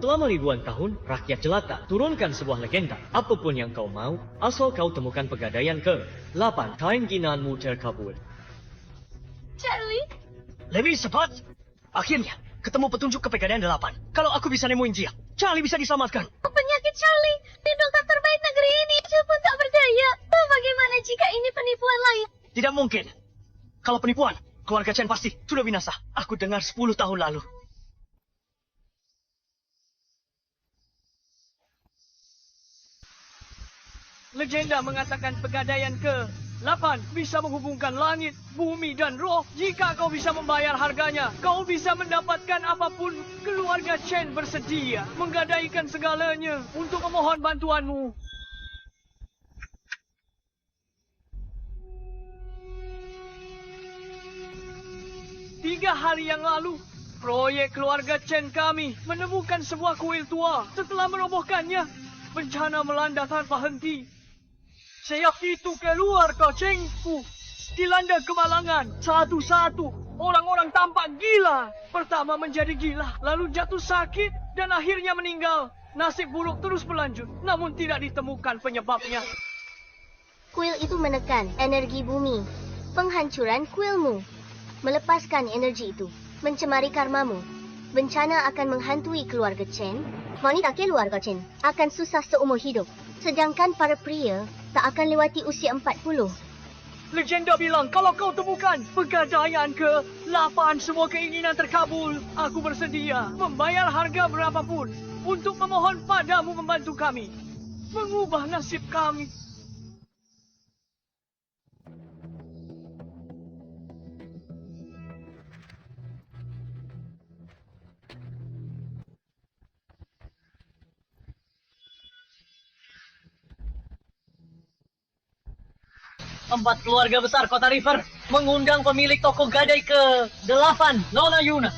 Selama ribuan tahun, rakyat jelata turunkan sebuah legenda. Apapun yang kau mau, asal kau temukan pegadaian ke-8. Keinginanmu terkabul. Charlie, Lebih cepat. Akhirnya, ketemu petunjuk ke pegadaian 8. Kalau aku bisa nemuin dia, Charlie bisa diselamatkan. penyakit Charlie. Tim dokter terbaik negeri ini pun tak berdaya. Bagaimana jika ini penipuan lain? Tidak mungkin. Kalau penipuan, keluarga Chen pasti sudah binasa. Aku dengar 10 tahun lalu. Legenda mengatakan pegadaian ke-8 bisa menghubungkan langit, bumi, dan roh. Jika kau bisa membayar harganya, kau bisa mendapatkan apapun. Keluarga Chen bersedia menggadaikan segalanya untuk memohon bantuanmu. Tiga hari yang lalu, proyek keluarga Chen kami menemukan sebuah kuil tua. Setelah merobohkannya, bencana melanda tanpa henti. Sejak itu keluarga Chengku dilanda kemalangan. Satu-satu orang-orang tampak gila. Pertama menjadi gila, lalu jatuh sakit, dan akhirnya meninggal. Nasib buruk terus berlanjut, namun tidak ditemukan penyebabnya. Kuil itu menekan energi bumi. Penghancuran kuilmu. Melepaskan energi itu, mencemari karmamu. Bencana akan menghantui keluarga Chen. Wanita keluarga Chen akan susah seumur hidup. Sedangkan para pria tak akan lewati usia 40. Legenda bilang kalau kau temukan pegadaian ke-8 semua keinginan terkabul. Aku bersedia membayar harga berapapun untuk memohon padamu membantu kami. Mengubah nasib kami. Empat keluarga besar Kota River mengundang pemilik toko gadai ke-8, Nona Yuna.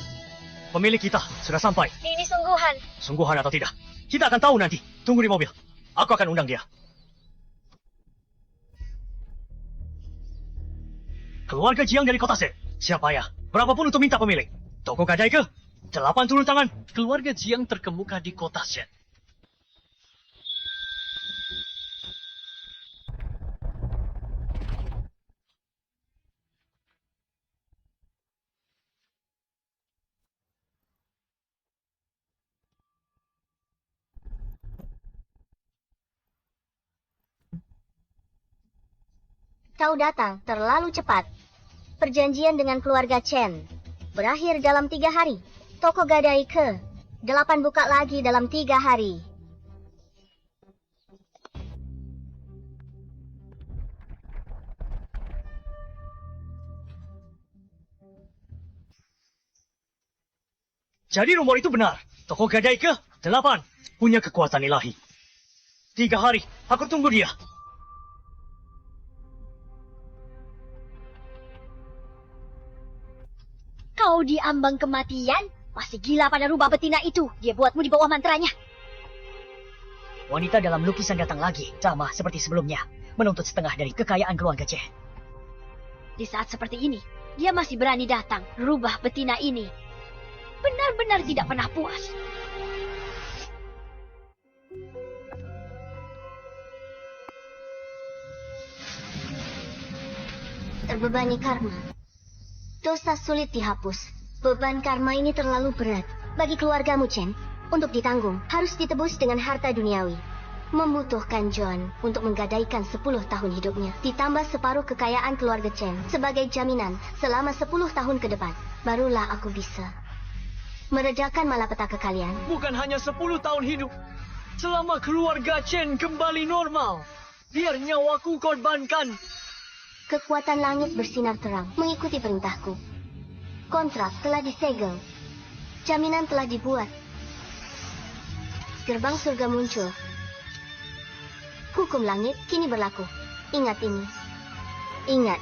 Pemilik kita sudah sampai. Ini sungguhan. Sungguhan atau tidak, kita akan tahu nanti. Tunggu di mobil. Aku akan undang dia. Keluarga Jiang dari Kota Sen. Siapa ya? Berapapun untuk minta pemilik. Toko gadai ke-8 turun tangan. Keluarga Jiang terkemuka di Kota Sen. Kau datang terlalu cepat. Perjanjian dengan keluarga Chen berakhir dalam 3 hari. Toko gadai ke-8 buka lagi dalam 3 hari. Jadi rumor itu benar. Toko gadai ke-8 punya kekuatan ilahi. 3 hari, aku tunggu dia. Kau diambang kematian? Masih gila pada rubah betina itu. Dia buatmu di bawah mantranya. Wanita dalam lukisan datang lagi, sama seperti sebelumnya, menuntut setengah dari kekayaan keluarga Chen. Di saat seperti ini, dia masih berani datang. Rubah betina ini benar-benar tidak pernah puas. Terbebani karma. Dosa sulit dihapus. Beban karma ini terlalu berat bagi keluargamu, Chen. Untuk ditanggung, harus ditebus dengan harta duniawi. Membutuhkan John untuk menggadaikan 10 tahun hidupnya, ditambah separuh kekayaan keluarga Chen sebagai jaminan selama 10 tahun ke depan. Barulah aku bisa meredakan malapetaka kalian. Bukan hanya 10 tahun hidup. Selama keluarga Chen kembali normal, biar nyawaku korbankan. Kekuatan langit bersinar terang mengikuti perintahku. Kontrak telah disegel. Jaminan telah dibuat. Gerbang surga muncul. Hukum langit kini berlaku. Ingat ini. Ingat,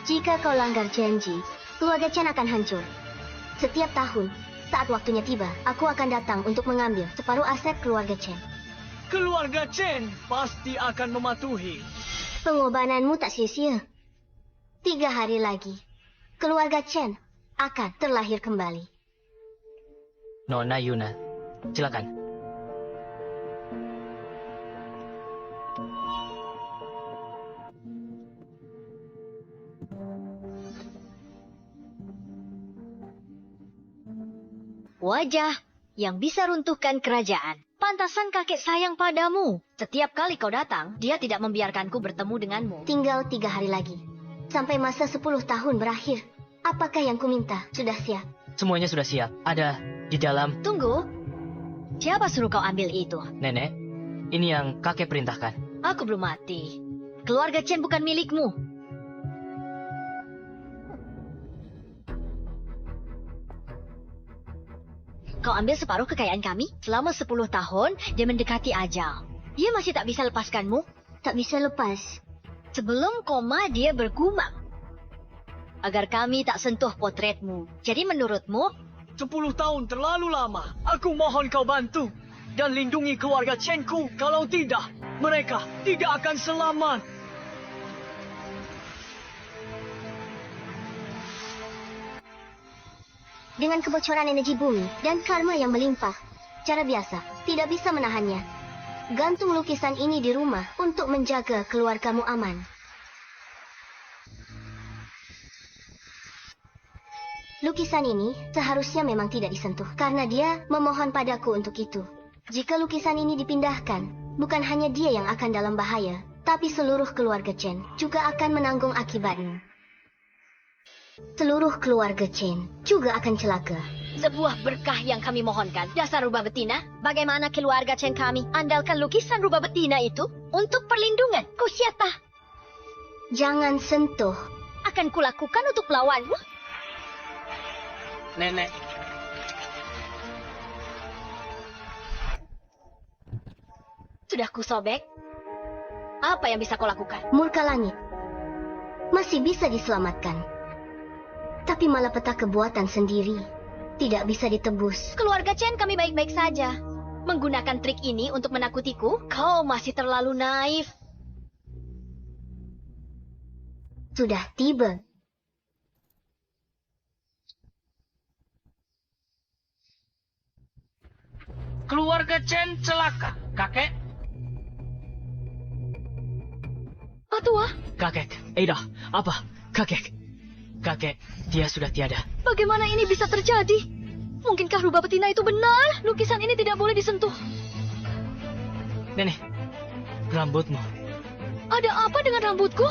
jika kau langgar janji, keluarga Chen akan hancur. Setiap tahun, saat waktunya tiba, aku akan datang untuk mengambil separuh aset keluarga Chen. Keluarga Chen pasti akan mematuhi. Pengorbananmu tak sia-sia. 3 hari lagi, keluarga Chen akan terlahir kembali. Nona Yuna, silakan. Wajah yang bisa runtuhkan kerajaan. Pantasan kakek sayang padamu. Setiap kali kau datang, dia tidak membiarkanku bertemu denganmu. Tinggal 3 hari lagi. Sampai masa 10 tahun berakhir. Apakah yang kuminta? Sudah siap? Semuanya sudah siap. Ada di dalam. Tunggu. Siapa suruh kau ambil itu? Nenek, ini yang kakek perintahkan. Aku belum mati. Keluarga Chen bukan milikmu. Kau ambil separuh kekayaan kami. Selama 10 tahun, dia mendekati ajal. Dia masih tak bisa lepaskanmu? Tak bisa lepas. Sebelum koma, dia bergumam. Agar kami tak sentuh potretmu. Jadi menurutmu? 10 tahun terlalu lama. Aku mohon kau bantu. Dan lindungi keluarga Chen-ku. Kalau tidak, mereka tidak akan selamat. Dengan kebocoran energi bumi dan karma yang melimpah, cara biasa tidak bisa menahannya. Gantung lukisan ini di rumah untuk menjaga keluargamu aman. Lukisan ini seharusnya memang tidak disentuh karena dia memohon padaku untuk itu. Jika lukisan ini dipindahkan, bukan hanya dia yang akan dalam bahaya, tapi seluruh keluarga Chen juga akan menanggung akibatnya. Seluruh keluarga Chen juga akan celaka. Sebuah berkah yang kami mohonkan. Dasar rubah betina, bagaimana keluarga Chen kami andalkan lukisan rubah betina itu untuk perlindungan. Kau siapa? Jangan sentuh. Akan kulakukan untuk melawanmu. Nenek. Sudah kusobek. Apa yang bisa kau lakukan? Murka langit masih bisa diselamatkan. Tapi malapetaka kebuatan sendiri tidak bisa ditebus. Keluarga Chen kami baik-baik saja. Menggunakan trik ini untuk menakutiku, kau masih terlalu naif. Sudah tiba. Keluarga Chen celaka. Kakek, Patua, Kakek. Ada. Apa? Kakek. Kakek, dia sudah tiada. bagaimana ini bisa terjadi? Mungkinkah rubah betina itu benar? Lukisan ini tidak boleh disentuh. Nenek, rambutmu. Ada apa dengan rambutku?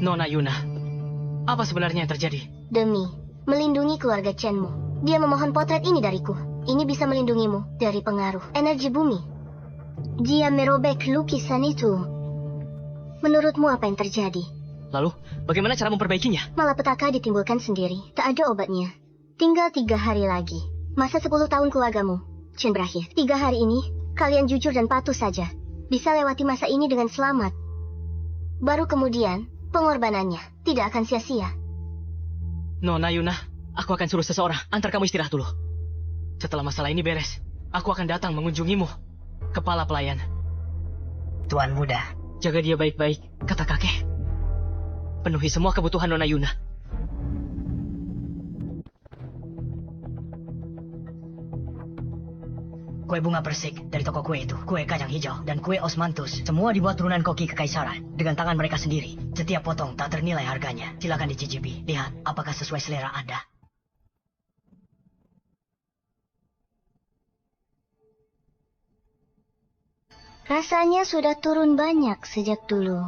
Nona Yuna, apa sebenarnya yang terjadi? Demi melindungi keluarga Chenmu, dia memohon potret ini dariku. Ini bisa melindungimu dari pengaruh energi bumi. Dia merobek lukisan itu. Menurutmu apa yang terjadi? Lalu, bagaimana cara memperbaikinya? Malapetaka ditimbulkan sendiri. Tak ada obatnya. Tinggal 3 hari lagi. Masa 10 tahun keluargamu Chen berakhir. 3 hari ini, kalian jujur dan patuh saja. Bisa lewati masa ini dengan selamat. Baru kemudian, pengorbanannya tidak akan sia-sia. Nona Yuna, aku akan suruh seseorang antar kamu istirahat dulu. Setelah masalah ini beres, aku akan datang mengunjungimu. Kepala pelayan. Tuan muda, Jaga dia baik-baik, kata kakek. Penuhi semua kebutuhan Nona Yuna. kue bunga persik dari toko kue itu, kue kacang hijau, dan kue osmanthus, semua dibuat turunan koki kekaisaran dengan tangan mereka sendiri. Setiap potong tak ternilai harganya. Silakan dicicipi. Lihat apakah sesuai selera Anda. Rasanya sudah turun banyak sejak dulu.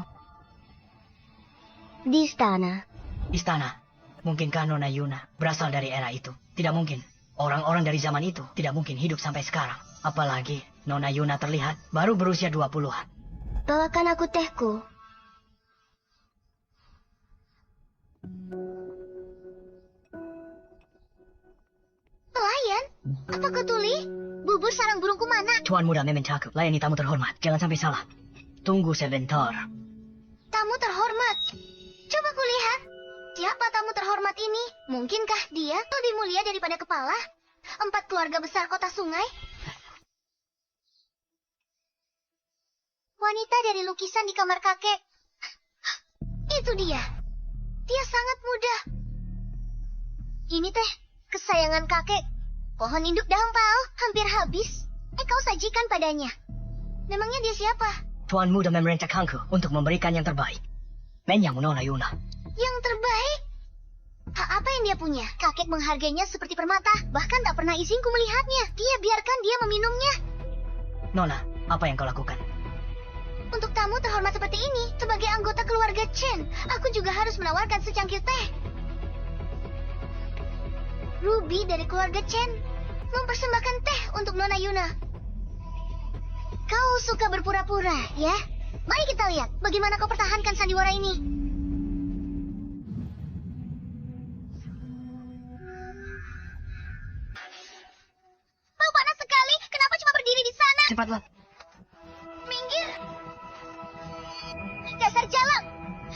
Di istana. Istana. Mungkinkah Nona Yuna berasal dari era itu? Tidak mungkin. Orang-orang dari zaman itu tidak mungkin hidup sampai sekarang. Apalagi Nona Yuna terlihat baru berusia 20-an. Bawakan aku tehku. Pelayan? Apa kau tuli? Bubur sarang burungku mana? Tuan muda memang cakep. Layani tamu terhormat. Jangan sampai salah. Tunggu sebentar. Tamu terhormat. Coba kulihat. Siapa tamu terhormat ini? Mungkinkah dia lebih mulia daripada kepala? 4 keluarga besar kota sungai? Wanita dari lukisan di kamar kakek. Itu dia. Dia sangat muda. Ini teh kesayangan kakek. Pohon induk daun pao hampir habis. Kau sajikan padanya. Memangnya dia siapa? Tuanmu dah memerintahkanku untuk memberikan yang terbaik. Menyamu Nona Yuna. Yang terbaik? Apa yang dia punya? Kakek menghargainya seperti permata. Bahkan tak pernah izinku melihatnya. Dia biarkan dia meminumnya. Nona, apa yang kau lakukan? Untuk tamu terhormat seperti ini, sebagai anggota keluarga Chen, aku juga harus menawarkan secangkir teh. Ruby dari keluarga Chen mempersembahkan teh untuk Nona Yuna. Kau suka berpura-pura, ya? Mari kita lihat bagaimana kau pertahankan sandiwara ini. Bau panas sekali. Kenapa cuma berdiri di sana? Cepatlah. Minggir. Dasar jalang.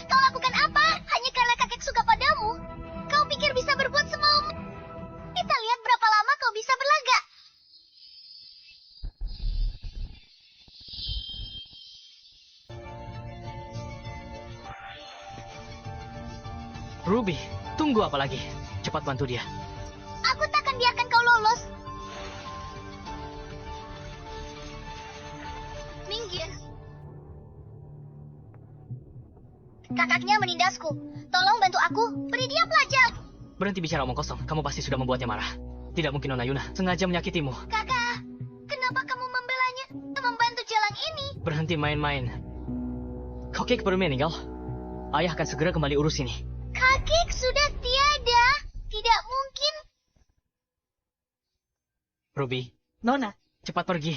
Kau lakukan apa? Hanya karena kakek suka padamu. Kau pikir bisa berbuat semaumu? Kita lihat berapa lama kau bisa berlaga. Ruby, tunggu apa lagi? Cepat bantu dia. Aku takkan biarkan kau lolos. Minggir. Kakaknya menindasku. Tolong bantu aku. Beri dia pelajar. Berhenti bicara omong kosong. Kamu pasti sudah membuatnya marah. Tidak mungkin Nona Yuna sengaja menyakitimu. Kakak, kenapa kamu membelanya? Membantu jalan ini. Berhenti main-main. Kakek baru meninggal. Ayah akan segera kembali urus ini. Kakek sudah tiada. Tidak mungkin. Ruby, Nona. cepat pergi.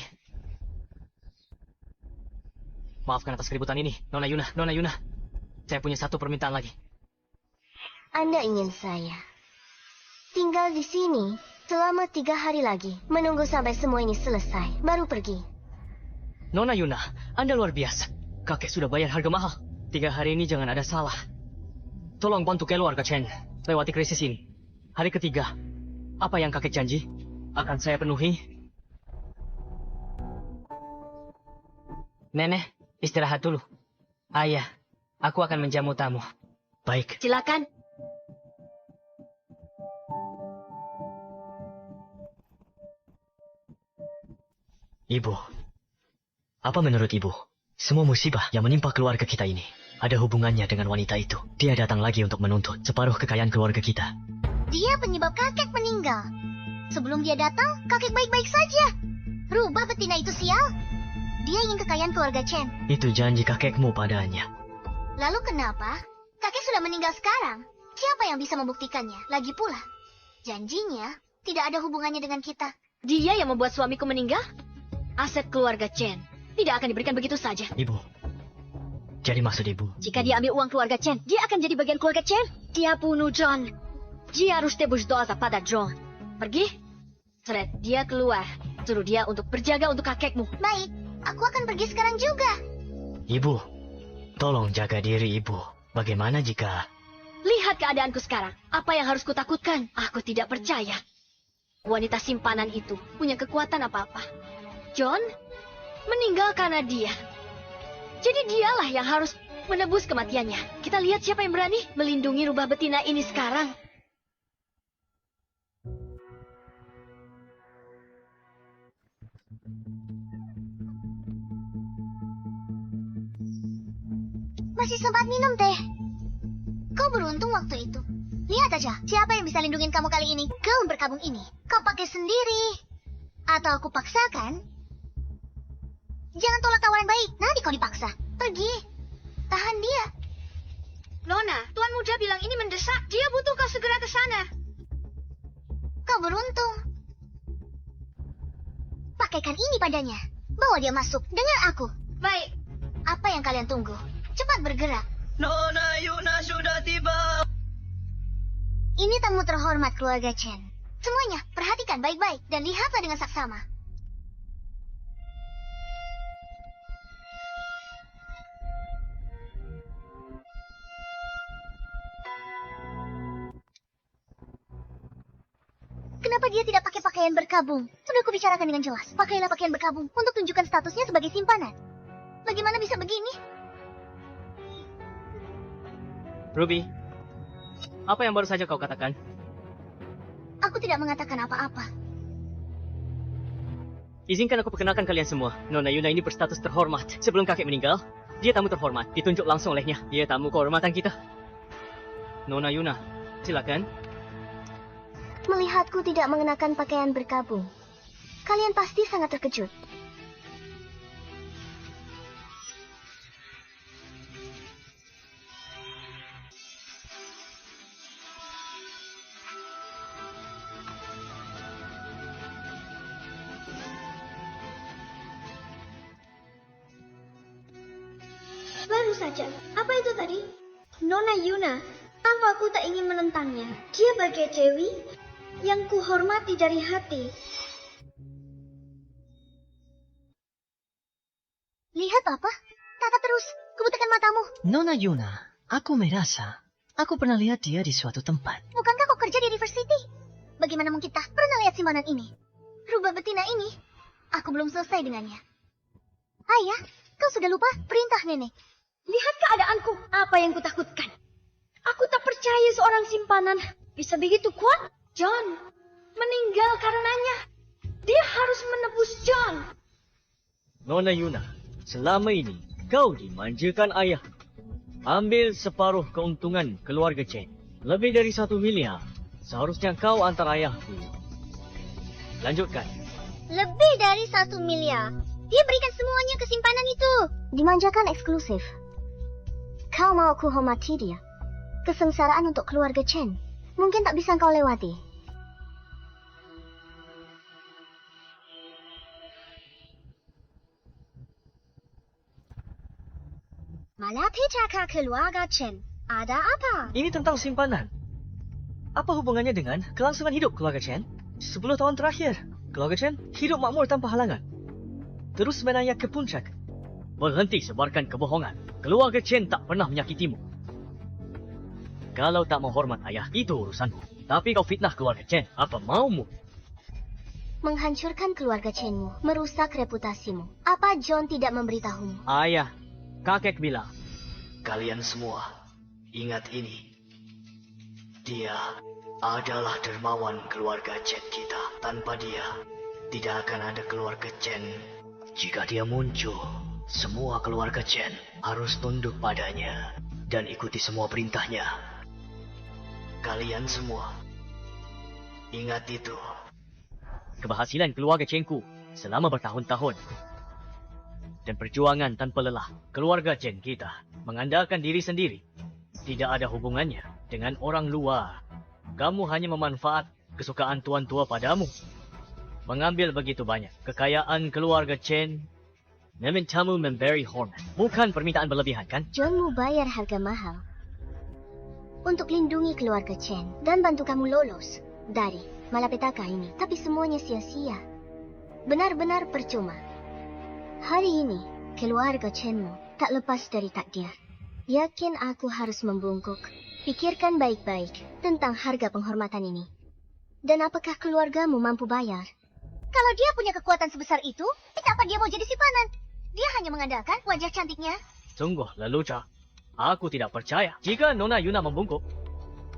Maafkan atas keributan ini, Nona Yuna. Saya punya satu permintaan lagi. Anda ingin saya tinggal di sini selama 3 hari lagi, menunggu sampai semua ini selesai, baru pergi. Nona Yuna, Anda luar biasa. Kakek sudah bayar harga mahal. 3 hari ini jangan ada salah. Tolong bantu keluarga Chen lewati krisis ini. Hari ketiga, apa yang kakek janji akan saya penuhi. Nenek, istirahat dulu. Ayah, aku akan menjamu tamu. Baik. Silakan. Ibu, apa menurut ibu? Semua musibah yang menimpa keluarga kita ini ada hubungannya dengan wanita itu. Dia datang lagi untuk menuntut separuh kekayaan keluarga kita. Dia penyebab kakek meninggal. Sebelum dia datang, kakek baik-baik saja. Rubah betina itu sial. Dia ingin kekayaan keluarga Chen. Itu janji kakekmu padanya. Lalu kenapa? Kakek sudah meninggal sekarang. Siapa yang bisa membuktikannya? Lagi pula, janjinya tidak ada hubungannya dengan kita. Dia yang membuat suamiku meninggal? Aset keluarga Chen tidak akan diberikan begitu saja. Ibu, jadi maksud ibu? Jika dia ambil uang keluarga Chen, dia akan jadi bagian keluarga Chen. Dia bunuh John. Dia harus tebus dosa pada John. Pergi. Seret, dia keluar. Suruh dia untuk berjaga untuk kakekmu. Baik, aku akan pergi sekarang juga. Ibu, tolong jaga diri ibu. Bagaimana jika... Lihat keadaanku sekarang. Apa yang harus kutakutkan? Aku tidak percaya. Wanita simpanan itu punya kekuatan apa-apa. John meninggal karena dia. Jadi dialah yang harus menebus kematiannya. Kita lihat siapa yang berani melindungi rubah betina ini sekarang. Masih sempat minum teh. Kau beruntung waktu itu. Lihat aja, siapa yang bisa lindungin kamu kali ini? Gaun berkabung ini, kau pakai sendiri. Atau aku paksakan? Jangan tolak tawaran baik, nanti kau dipaksa. Pergi. Tahan dia. Nona, Tuan Muda bilang ini mendesak. Dia butuh kau segera ke sana. Kau beruntung. Pakaikan ini padanya. Bawa dia masuk, dengar aku. Baik. Apa yang kalian tunggu? Cepat bergerak. Nona Yuna sudah tiba. Ini tamu terhormat keluarga Chen. Semuanya, perhatikan baik-baik dan lihatlah dengan saksama. Kenapa dia tidak pakai pakaian berkabung? Sudah kubicarakan dengan jelas. Pakailah pakaian berkabung untuk tunjukkan statusnya sebagai simpanan. Bagaimana bisa begini? Ruby, apa yang baru saja kau katakan? Aku tidak mengatakan apa-apa. Izinkan aku perkenalkan kalian semua. Nona Yuna ini berstatus terhormat. Sebelum kakek meninggal, dia tamu terhormat. Ditunjuk langsung olehnya. Dia tamu kehormatan kita. Nona Yuna, silakan. Melihatku tidak mengenakan pakaian berkabung, kalian pasti sangat terkejut. Baru saja. Apa itu tadi? Nona Yuna. Tanpa aku tak ingin menentangnya. Dia bagai Dewi yang kuhormati dari hati. Lihat apa? Tatap terus. Kubutakan matamu. Nona Yuna, aku merasa aku pernah lihat dia di suatu tempat. Bukankah kau kerja di River City? Bagaimana mungkin tak pernah lihat simpanan ini? Rubah betina ini, aku belum selesai dengannya. Ayah, kau sudah lupa perintah nenek. Lihat keadaanku. Apa yang kutakutkan? Aku tak percaya seorang simpanan bisa begitu kuat. John meninggal karenanya. Dia harus menebus John. Nona Yuna, selama ini kau dimanjakan ayah. Ambil separuh keuntungan keluarga Chen. Lebih dari 1 miliar. Seharusnya kau antar ayahku. Lanjutkan. Lebih dari 1 miliar. Dia berikan semuanya ke simpanan itu. Dimanjakan eksklusif. Kau mau aku hormati dia? Kesengsaraan untuk keluarga Chen mungkin tak bisa kau lewati. Malapetaka keluarga Chen. Ada apa? Ini tentang simpanan. Apa hubungannya dengan kelangsungan hidup keluarga Chen? 10 tahun terakhir, keluarga Chen hidup makmur tanpa halangan. Terus menaik ke puncak. Berhenti sebarkan kebohongan. Keluarga Chen tak pernah menyakitimu. Kalau tak mau hormat ayah, itu urusanmu. Tapi kau fitnah keluarga Chen. Apa maumu? Menghancurkan keluarga Chenmu, merusak reputasimu. Apa John tidak memberitahumu? Ayah, kakek bilang. Kalian semua, ingat ini. Dia adalah dermawan keluarga Chen kita. Tanpa dia, tidak akan ada keluarga Chen. Jika dia muncul, semua keluarga Chen harus tunduk padanya dan ikuti semua perintahnya. Kalian semua, ingat itu. Keberhasilan keluarga Chenku selama bertahun-tahun. Dan perjuangan tanpa lelah keluarga Chen kita mengandalkan diri sendiri. Tidak ada hubungannya dengan orang luar. Kamu hanya memanfaat kesukaan tuan tua padamu. Mengambil begitu banyak kekayaan keluarga Chen. Memintamu memberi hormat. Bukan permintaan berlebihan, kan? John mau bayar harga mahal untuk lindungi keluarga Chen dan bantu kamu lolos dari malapetaka ini. Tapi semuanya sia-sia. Benar-benar percuma. Hari ini, keluarga Chenmu tak lepas dari takdir. Yakin aku harus membungkuk. Pikirkan baik-baik tentang harga penghormatan ini. Dan apakah keluargamu mampu bayar? Kalau dia punya kekuatan sebesar itu, kenapa dia mau jadi simpanan? Dia hanya mengandalkan wajah cantiknya. Sungguh lelucon. Aku tidak percaya. Jika Nona Yuna membungkuk,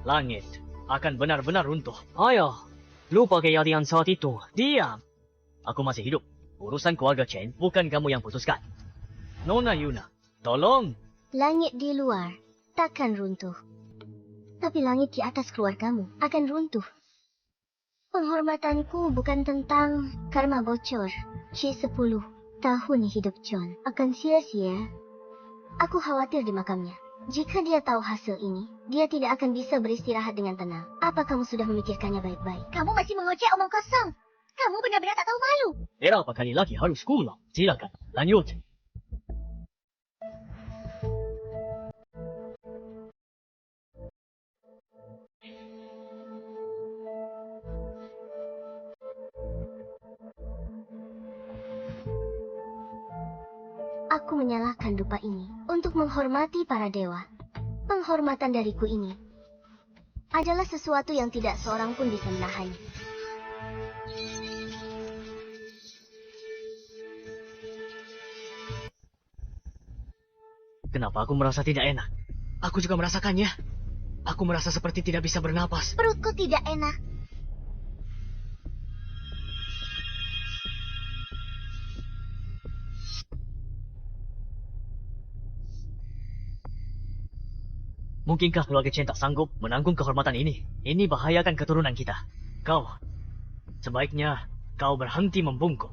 langit akan benar-benar runtuh. Ayo, lupa kejadian saat itu. Diam. Aku masih hidup. Urusan keluarga Chen bukan kamu yang putuskan. Nona Yuna, tolong. Langit di luar takkan runtuh. Tapi langit di atas keluargamu akan runtuh. Penghormatanku bukan tentang karma bocor. C10 tahun hidup John akan sia-sia. Aku khawatir di makamnya. Jika dia tahu hasil ini, dia tidak akan bisa beristirahat dengan tenang. Apa kamu sudah memikirkannya baik-baik? Kamu masih mengoceh omong kosong. Kamu benar-benar tak tahu malu. Berapa kali lagi harus kuulang? Silakan, lanjut. Aku menyalakan dupa ini untuk menghormati para dewa. Penghormatan dariku ini adalah sesuatu yang tidak seorang pun bisa menahannya. Kenapa aku merasa tidak enak? Aku juga merasakannya. Aku merasa seperti tidak bisa bernapas. Perutku tidak enak. Mungkinkah keluarga Chen tak sanggup menanggung kehormatan ini? Ini bahayakan keturunan kita. Sebaiknya kau berhenti membungkuk.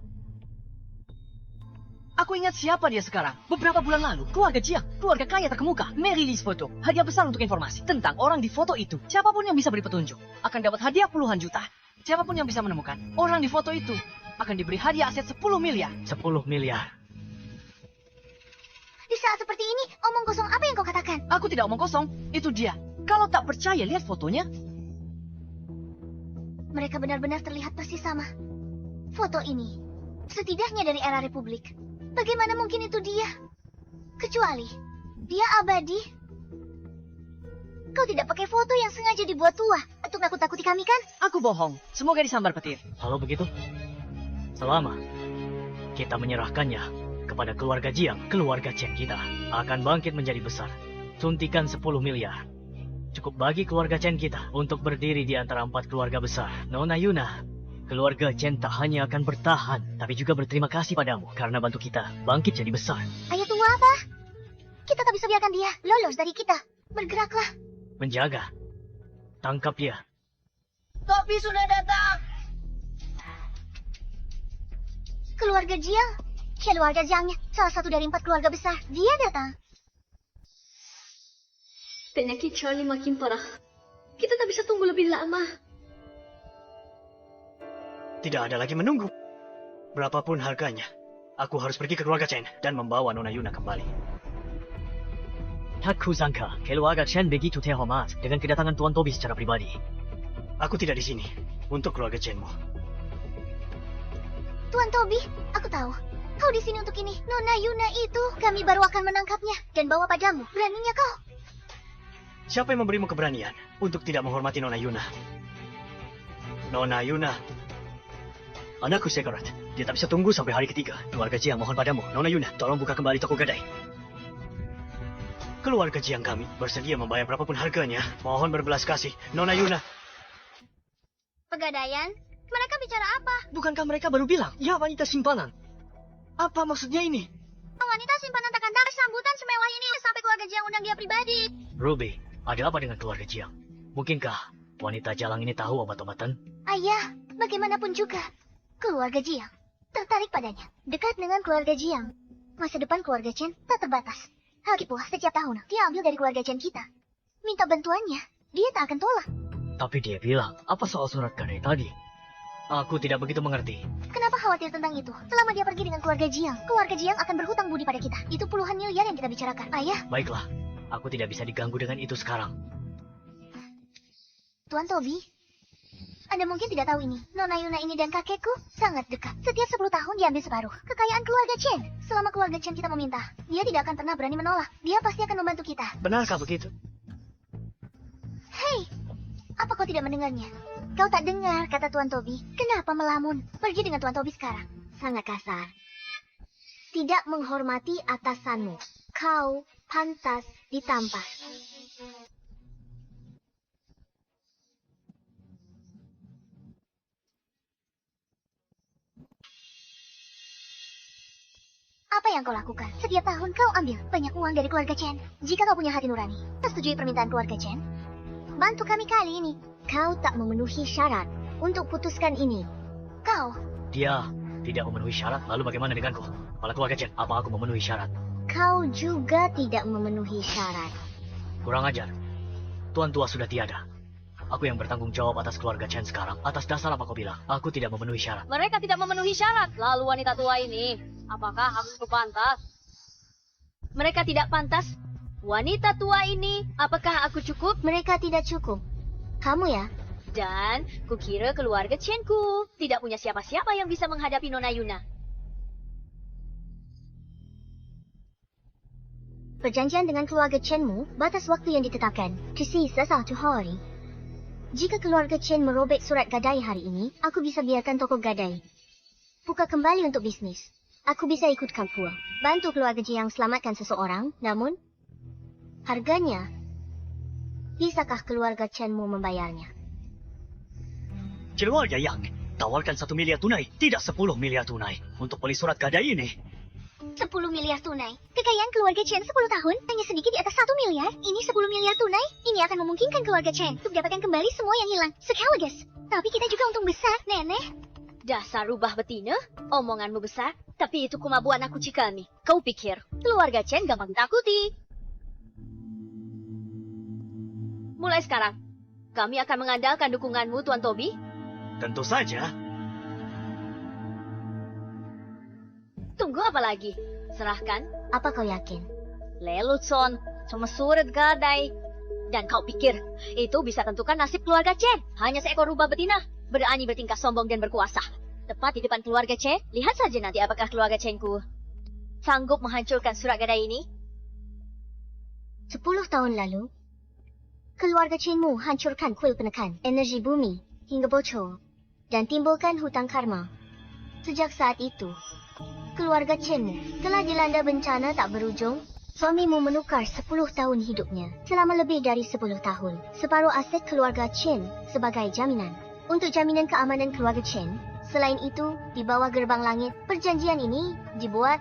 Aku ingat siapa dia sekarang. Beberapa bulan lalu, keluarga Jiang, keluarga kaya terkemuka, merilis foto. Hadiah besar untuk informasi tentang orang di foto itu. Siapapun yang bisa beri petunjuk akan dapat hadiah puluhan juta. Siapapun yang bisa menemukan orang di foto itu akan diberi hadiah aset 10 miliar. 10 miliar. Di saat seperti ini, omong kosong apa yang kau katakan? Aku tidak omong kosong, itu dia. Kalau tak percaya, lihat fotonya. Mereka benar-benar terlihat persis sama. Foto ini, setidaknya dari era Republik. Bagaimana mungkin itu dia? Kecuali, dia abadi. Kau tidak pakai foto yang sengaja dibuat tua untuk nakut-nakuti kami kan? Aku bohong, semoga disambar petir. Kalau begitu, selama kita menyerahkannya kepada keluarga Jiang, keluarga Chen kita akan bangkit menjadi besar. Suntikan 10 miliar. Cukup bagi keluarga Chen kita untuk berdiri di antara 4 keluarga besar. Nona Yuna, keluarga Chen tak hanya akan bertahan, tapi juga berterima kasih padamu karena bantu kita bangkit jadi besar. Ayo tunggu apa? Kita tak bisa biarkan dia lolos dari kita. Bergeraklah. Menjaga. Tangkap dia. Topi sudah datang. Keluarga Jiang. Keluarga Jiangnya, salah satu dari 4 keluarga besar. Dia datang. Penyakit Charlie makin parah. Kita tak bisa tunggu lebih lama. Tidak ada lagi menunggu. Berapapun harganya, aku harus pergi ke keluarga Chen dan membawa Nona Yuna kembali. Aku sangka keluarga Chen begitu terhormat dengan kedatangan Tuan Tobi secara pribadi. Aku tidak di sini untuk keluarga Chenmu. Tuan Tobi, aku tahu. Kau di sini untuk ini. Nona Yuna itu, kami baru akan menangkapnya dan bawa padamu. Beraninya kau? Siapa yang memberimu keberanian untuk tidak menghormati Nona Yuna? Nona Yuna, anakku Sekarat. Dia tak bisa tunggu sampai hari ketiga. Keluarga Jiang mohon padamu. Nona Yuna, tolong buka kembali toko gadai. Keluarga Jiang kami bersedia membayar berapapun harganya. Mohon berbelas kasih. Nona Yuna. Pegadaian? Mereka bicara apa? Bukankah mereka baru bilang, ya wanita simpanan? Apa maksudnya ini? Wanita simpanan takkan dapat sambutan semewah ini sampai keluarga Jiang undang dia pribadi. Ruby, ada apa dengan keluarga Jiang? Mungkinkah wanita jalang ini tahu obat-obatan? Ayah, bagaimanapun juga, keluarga Jiang tertarik padanya. Dekat dengan keluarga Jiang. Masa depan keluarga Chen tak terbatas. Lagi pula, setiap tahun dia ambil dari keluarga Chen kita. Minta bantuannya, dia tak akan tolak. Tapi dia bilang, apa soal surat gadai tadi? Aku tidak begitu mengerti. Kenapa khawatir tentang itu? Selama dia pergi dengan keluarga Jiang akan berhutang budi pada kita. Itu puluhan miliar yang kita bicarakan. Ayah, Baiklah, aku tidak bisa diganggu dengan itu sekarang. Tuan Tobi, Anda mungkin tidak tahu ini. Nona Yuna ini dan kakekku sangat dekat. Setiap 10 tahun diambil separuh kekayaan keluarga Chen. Selama keluarga Chen kita meminta, dia tidak akan pernah berani menolak. Dia pasti akan membantu kita. Benarkah begitu? Hei, apa kau tidak mendengarnya? Kau tak dengar kata Tuan Tobi. Kenapa melamun? Pergi dengan Tuan Tobi sekarang. Sangat kasar. Tidak menghormati atasanmu. Kau pantas ditampar. Apa yang kau lakukan? Setiap tahun kau ambil banyak uang dari keluarga Chen. Jika kau punya hati nurani, setujui permintaan keluarga Chen. Bantu kami kali ini. Kau tak memenuhi syarat untuk putuskan ini. Kau, Dia tidak memenuhi syarat, lalu bagaimana denganku? Kepala keluarga Chen, apa aku memenuhi syarat? kau juga tidak memenuhi syarat. Kurang ajar. Tuan tua sudah tiada. Aku yang bertanggung jawab atas keluarga Chen sekarang. Atas dasar apa kau bilang? Aku tidak memenuhi syarat. Mereka tidak memenuhi syarat. Lalu wanita tua ini, apakah aku pantas? Mereka tidak pantas. Wanita tua ini, apakah aku cukup? Mereka tidak cukup. Kamu ya? Dan kukira keluarga Chenku tidak punya siapa-siapa yang bisa menghadapi Nona Yuna. Perjanjian dengan keluarga Chenmu, batas waktu yang ditetapkan, tersisa 1 hari. Jika keluarga Chen merobek surat gadai hari ini, aku bisa biarkan toko gadai. Buka kembali untuk bisnis. Aku bisa ikut kampung. Bantu keluarga Jiang selamatkan seseorang, namun harganya, bisakah keluarga Chenmu membayarnya? Keluarga Yang tawarkan 1 miliar tunai, tidak 10 miliar tunai untuk beli surat gadai ini. 10 miliar tunai. Kekayaan keluarga Chen 10 tahun hanya sedikit di atas 1 miliar. Ini 10 miliar tunai. Ini akan memungkinkan keluarga Chen untuk dapatkan kembali semua yang hilang sekaligus. Tapi kita juga untung besar, Nenek. Dasar rubah betina, omonganmu besar, tapi itu kemampuan aku cikami. Kau pikir keluarga Chen gampang ditakuti? Mulai sekarang, kami akan mengandalkan dukunganmu, Tuan Toby. Tentu saja. Tunggu apa lagi? Serahkan Apa kau yakin? Lelucon, cuma surat gadai. Dan kau pikir itu bisa tentukan nasib keluarga Chen? Hanya seekor rubah betina, berani bertingkah sombong dan berkuasa. Tepat di depan keluarga Chen, lihat saja nanti apakah keluarga Chen-ku sanggup menghancurkan surat gadai ini. 10 tahun lalu, keluarga Chenmu hancurkan kuil penekan energi bumi hingga bocor dan timbulkan hutang karma. Sejak saat itu, keluarga Chenmu telah dilanda bencana tak berujung. Suamimu menukar 10 tahun hidupnya selama lebih dari 10 tahun. Separuh aset keluarga Chen sebagai jaminan. Untuk jaminan keamanan keluarga Chen, selain itu, di bawah gerbang langit, perjanjian ini dibuat.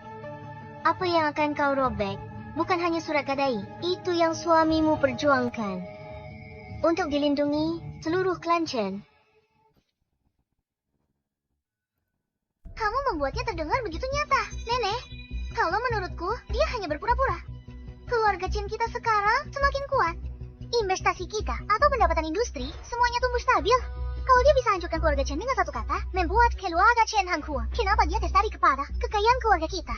Apa yang akan kau robek bukan hanya surat gadai, itu yang suamimu perjuangkan untuk dilindungi seluruh klan Chen. Kamu membuatnya terdengar begitu nyata, Nenek. Kalau menurutku, dia hanya berpura-pura. Keluarga Chen kita sekarang semakin kuat. Investasi kita atau pendapatan industri semuanya tumbuh stabil. Kalau dia bisa hancurkan keluarga Chen dengan satu kata, membuat keluarga Chen hangkur, kenapa dia tertarik kepada kekayaan keluarga kita?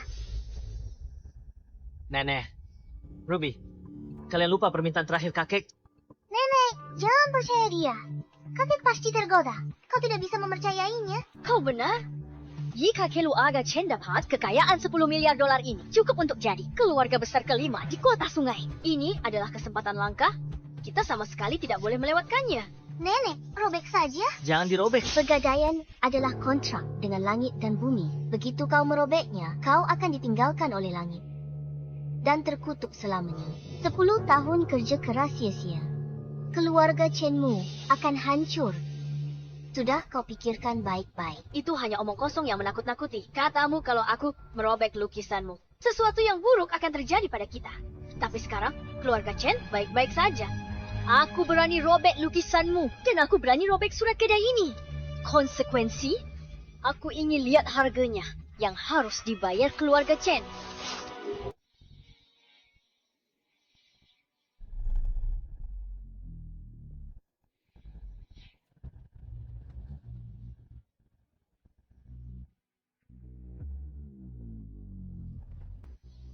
Nenek, Ruby, kalian lupa permintaan terakhir kakek? Nenek, jangan percaya dia. Kakek pasti tergoda. Kau tidak bisa mempercayainya. Kau benar? Jika keluarga Chen dapat kekayaan 10 miliar dolar ini, cukup untuk jadi keluarga besar kelima di kota sungai. Ini adalah kesempatan langka. Kita sama sekali tidak boleh melewatkannya. Nenek, robek saja. Jangan dirobek. Pegadaian adalah kontrak dengan langit dan bumi. Begitu kau merobeknya, kau akan ditinggalkan oleh langit dan terkutuk selamanya. 10 tahun kerja keras sia-sia. Keluarga Chenmu akan hancur. Sudah kau pikirkan baik-baik. Itu hanya omong kosong yang menakut-nakuti. Katamu kalau aku merobek lukisanmu. Sesuatu yang buruk akan terjadi pada kita. Tapi sekarang, keluarga Chen baik-baik saja. Aku berani robek lukisanmu. Dan aku berani robek surat gadai ini. Konsekuensi, aku ingin lihat harganya yang harus dibayar keluarga Chen.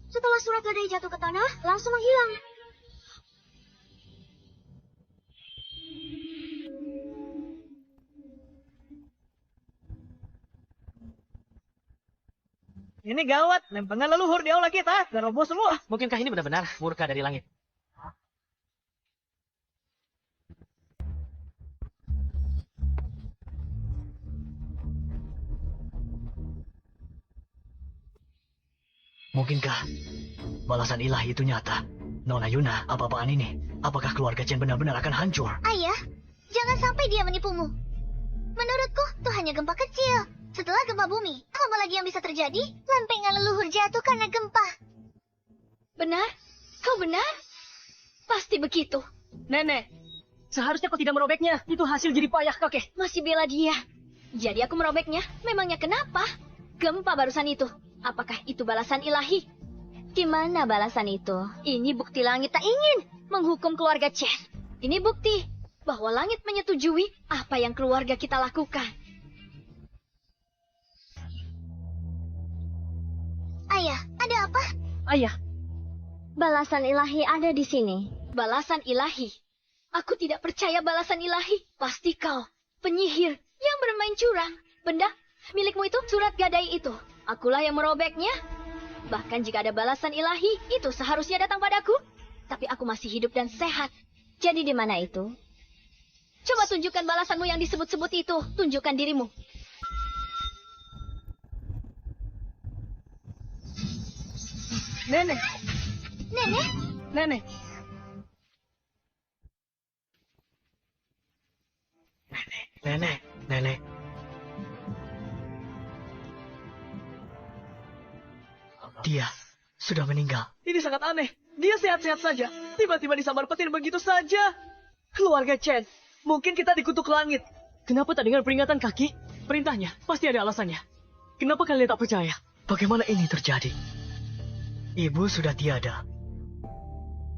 Setelah surat gadai jatuh ke tanah, langsung menghilang. Ini gawat, lempengan leluhur di aula kita. Roboh semua. Mungkinkah ini benar-benar murka dari langit? Mungkinkah balasan ilahi itu nyata? Nona Yuna, apa-apaan ini? Apakah keluarga Chen benar-benar akan hancur? Ayah, jangan sampai dia menipumu. Menurutku, itu hanya gempa kecil. Setelah gempa bumi, apa lagi yang bisa terjadi? Lempengan leluhur jatuh karena gempa. Benar? Kau benar? Pasti begitu. Nenek, seharusnya kau tidak merobeknya. Itu hasil jerih payah kakek. Masih bela dia. Jadi aku merobeknya. Memangnya kenapa? Gempa barusan itu. Apakah itu balasan ilahi? Di mana balasan itu? Ini bukti langit tak ingin menghukum keluarga Chen. Ini bukti bahwa langit menyetujui apa yang keluarga kita lakukan. Ayah, ada apa? Ayah, Balasan ilahi ada di sini. Balasan ilahi. Aku tidak percaya balasan ilahi. Pasti kau, penyihir yang bermain curang. Benda milikmu itu, surat gadai itu. Akulah yang merobeknya. Bahkan jika ada balasan ilahi, itu seharusnya datang padaku. Tapi aku masih hidup dan sehat. Jadi di mana itu? Coba tunjukkan balasanmu yang disebut-sebut itu. Tunjukkan dirimu. Nenek, Nenek, nenek. Nenek. Dia sudah meninggal. Ini sangat aneh. Dia sehat-sehat saja. Tiba-tiba disambar petir begitu saja. Keluarga Chen, mungkin kita dikutuk langit. Kenapa tak dengar peringatan kaki? Perintahnya, pasti ada alasannya. Kenapa kalian tak percaya? Bagaimana ini terjadi? Ibu sudah tiada.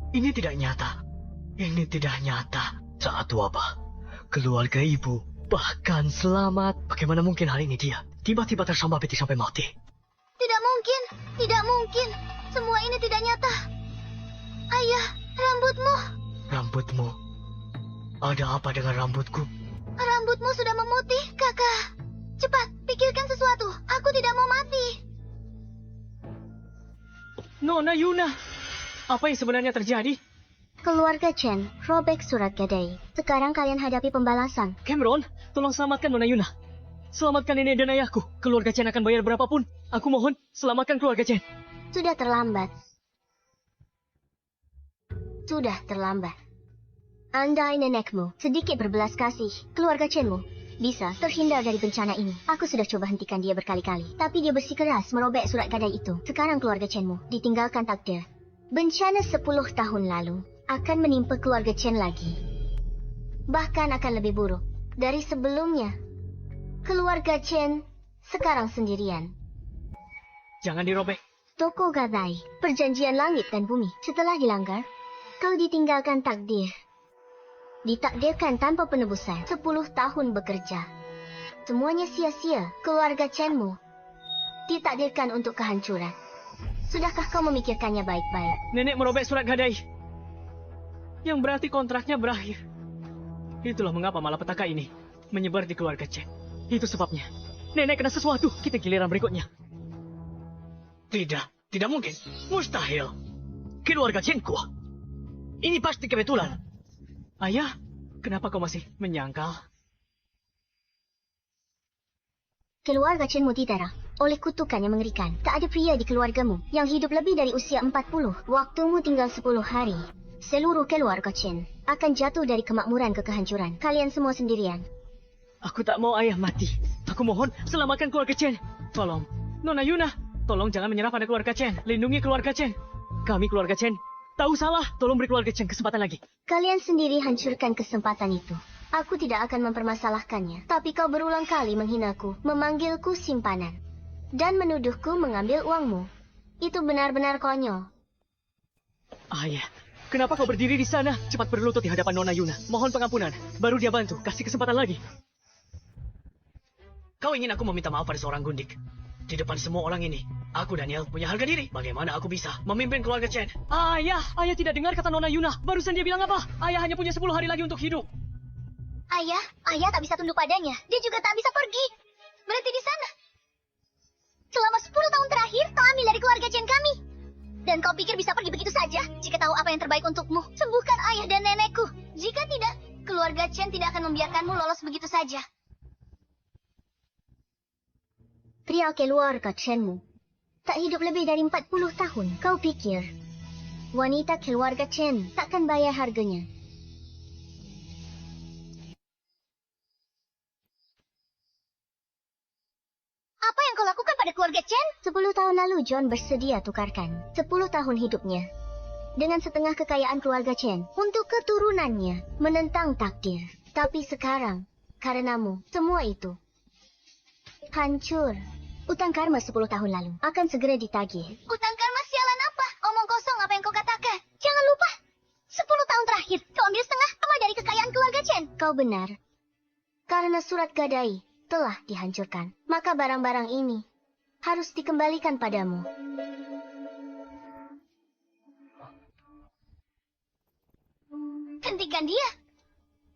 Ini tidak nyata. Ini tidak nyata. Saat wabah, keluarga ibu bahkan selamat. Bagaimana mungkin hari ini dia tiba-tiba tersambar petir sampai mati? Tidak mungkin, tidak mungkin. Semua ini tidak nyata. Ayah, rambutmu. Rambutmu? Ada apa dengan rambutku? Rambutmu sudah memutih, kakak. Cepat, pikirkan sesuatu. Aku tidak mau mati. Nona Yuna, apa yang sebenarnya terjadi? Keluarga Chen robek surat gadai. Sekarang kalian hadapi pembalasan. Cameron, tolong selamatkan Nona Yuna. Selamatkan nenek dan ayahku. Keluarga Chen akan bayar berapapun. Aku mohon, selamatkan keluarga Chen. Sudah terlambat. Sudah terlambat. Andai nenekmu sedikit berbelas kasih, keluarga Chenmu bisa terhindar dari bencana ini. Aku sudah coba hentikan dia berkali-kali, tapi dia bersikeras merobek surat gadai itu. Sekarang keluarga Chenmu ditinggalkan takdir. Bencana 10 tahun lalu akan menimpa keluarga Chen lagi. Bahkan akan lebih buruk dari sebelumnya. Keluarga Chen sekarang sendirian. Jangan dirobek. Toko gadai, perjanjian langit dan bumi. Setelah dilanggar, kau ditinggalkan takdir. Ditakdirkan tanpa penebusan. 10 tahun bekerja. Semuanya sia-sia. Keluarga Chenmu ditakdirkan untuk kehancuran. Sudahkah kau memikirkannya baik-baik? Nenek merobek surat gadai. Yang berarti kontraknya berakhir. Itulah mengapa malapetaka ini menyebar di keluarga Chen. Itu sebabnya. Nenek kena sesuatu. Kita giliran berikutnya. Tidak mungkin. Mustahil. Keluarga Chen kuat. Ini pasti kebetulan. Ayah, kenapa kau masih menyangkal? Keluarga Chenmu diterah oleh kutukan yang mengerikan. Tak ada pria di keluargamu yang hidup lebih dari usia 40. Waktumu tinggal 10 hari. Seluruh keluarga Chen akan jatuh dari kemakmuran ke kehancuran. Kalian semua sendirian. Aku tak mau ayah mati. Aku mohon, selamatkan keluarga Chen. Tolong, Nona Yuna, tolong jangan menyerah pada keluarga Chen. Lindungi keluarga Chen. Kami keluarga Chen tahu salah. Tolong beri keluarga Chen kesempatan lagi. Kalian sendiri hancurkan kesempatan itu. Aku tidak akan mempermasalahkannya. Tapi kau berulang kali menghinaku, memanggilku simpanan, dan menuduhku mengambil uangmu. Itu benar-benar konyol. Ayah, kenapa kau berdiri di sana? Cepat berlutut di hadapan Nona Yuna. Mohon pengampunan. Baru dia bantu. Kasih kesempatan lagi. Kau ingin aku meminta maaf pada seorang gundik? Di depan semua orang ini, aku Daniel punya harga diri. Bagaimana aku bisa memimpin keluarga Chen? Ayah tidak dengar kata Nona Yuna. Barusan dia bilang apa? Ayah hanya punya 10 hari lagi untuk hidup. Ayah tak bisa tunduk padanya. Dia juga tak bisa pergi. Berhenti di sana. Selama 10 tahun terakhir, kau ambil dari keluarga Chen kami. Dan kau pikir bisa pergi begitu saja? Jika tahu apa yang terbaik untukmu, sembuhkan ayah dan nenekku. Jika tidak, keluarga Chen tidak akan membiarkanmu lolos begitu saja. Pria keluarga Chenmu tak hidup lebih dari 40 tahun. Kau pikir wanita keluarga Chen takkan bayar harganya? Apa yang kau lakukan pada keluarga Chen? 10 tahun lalu John bersedia tukarkan 10 tahun hidupnya dengan setengah kekayaan keluarga Chen untuk keturunannya menentang takdir. Tapi sekarang, karenamu, semua itu hancur. Utang karma 10 tahun lalu akan segera ditagih. Utang karma sialan apa? Omong kosong apa yang kau katakan. Jangan lupa, 10 tahun terakhir kau ambil setengah sama dari kekayaan keluarga Chen. Kau benar. Karena surat gadai telah dihancurkan, maka barang-barang ini harus dikembalikan padamu. Hentikan dia.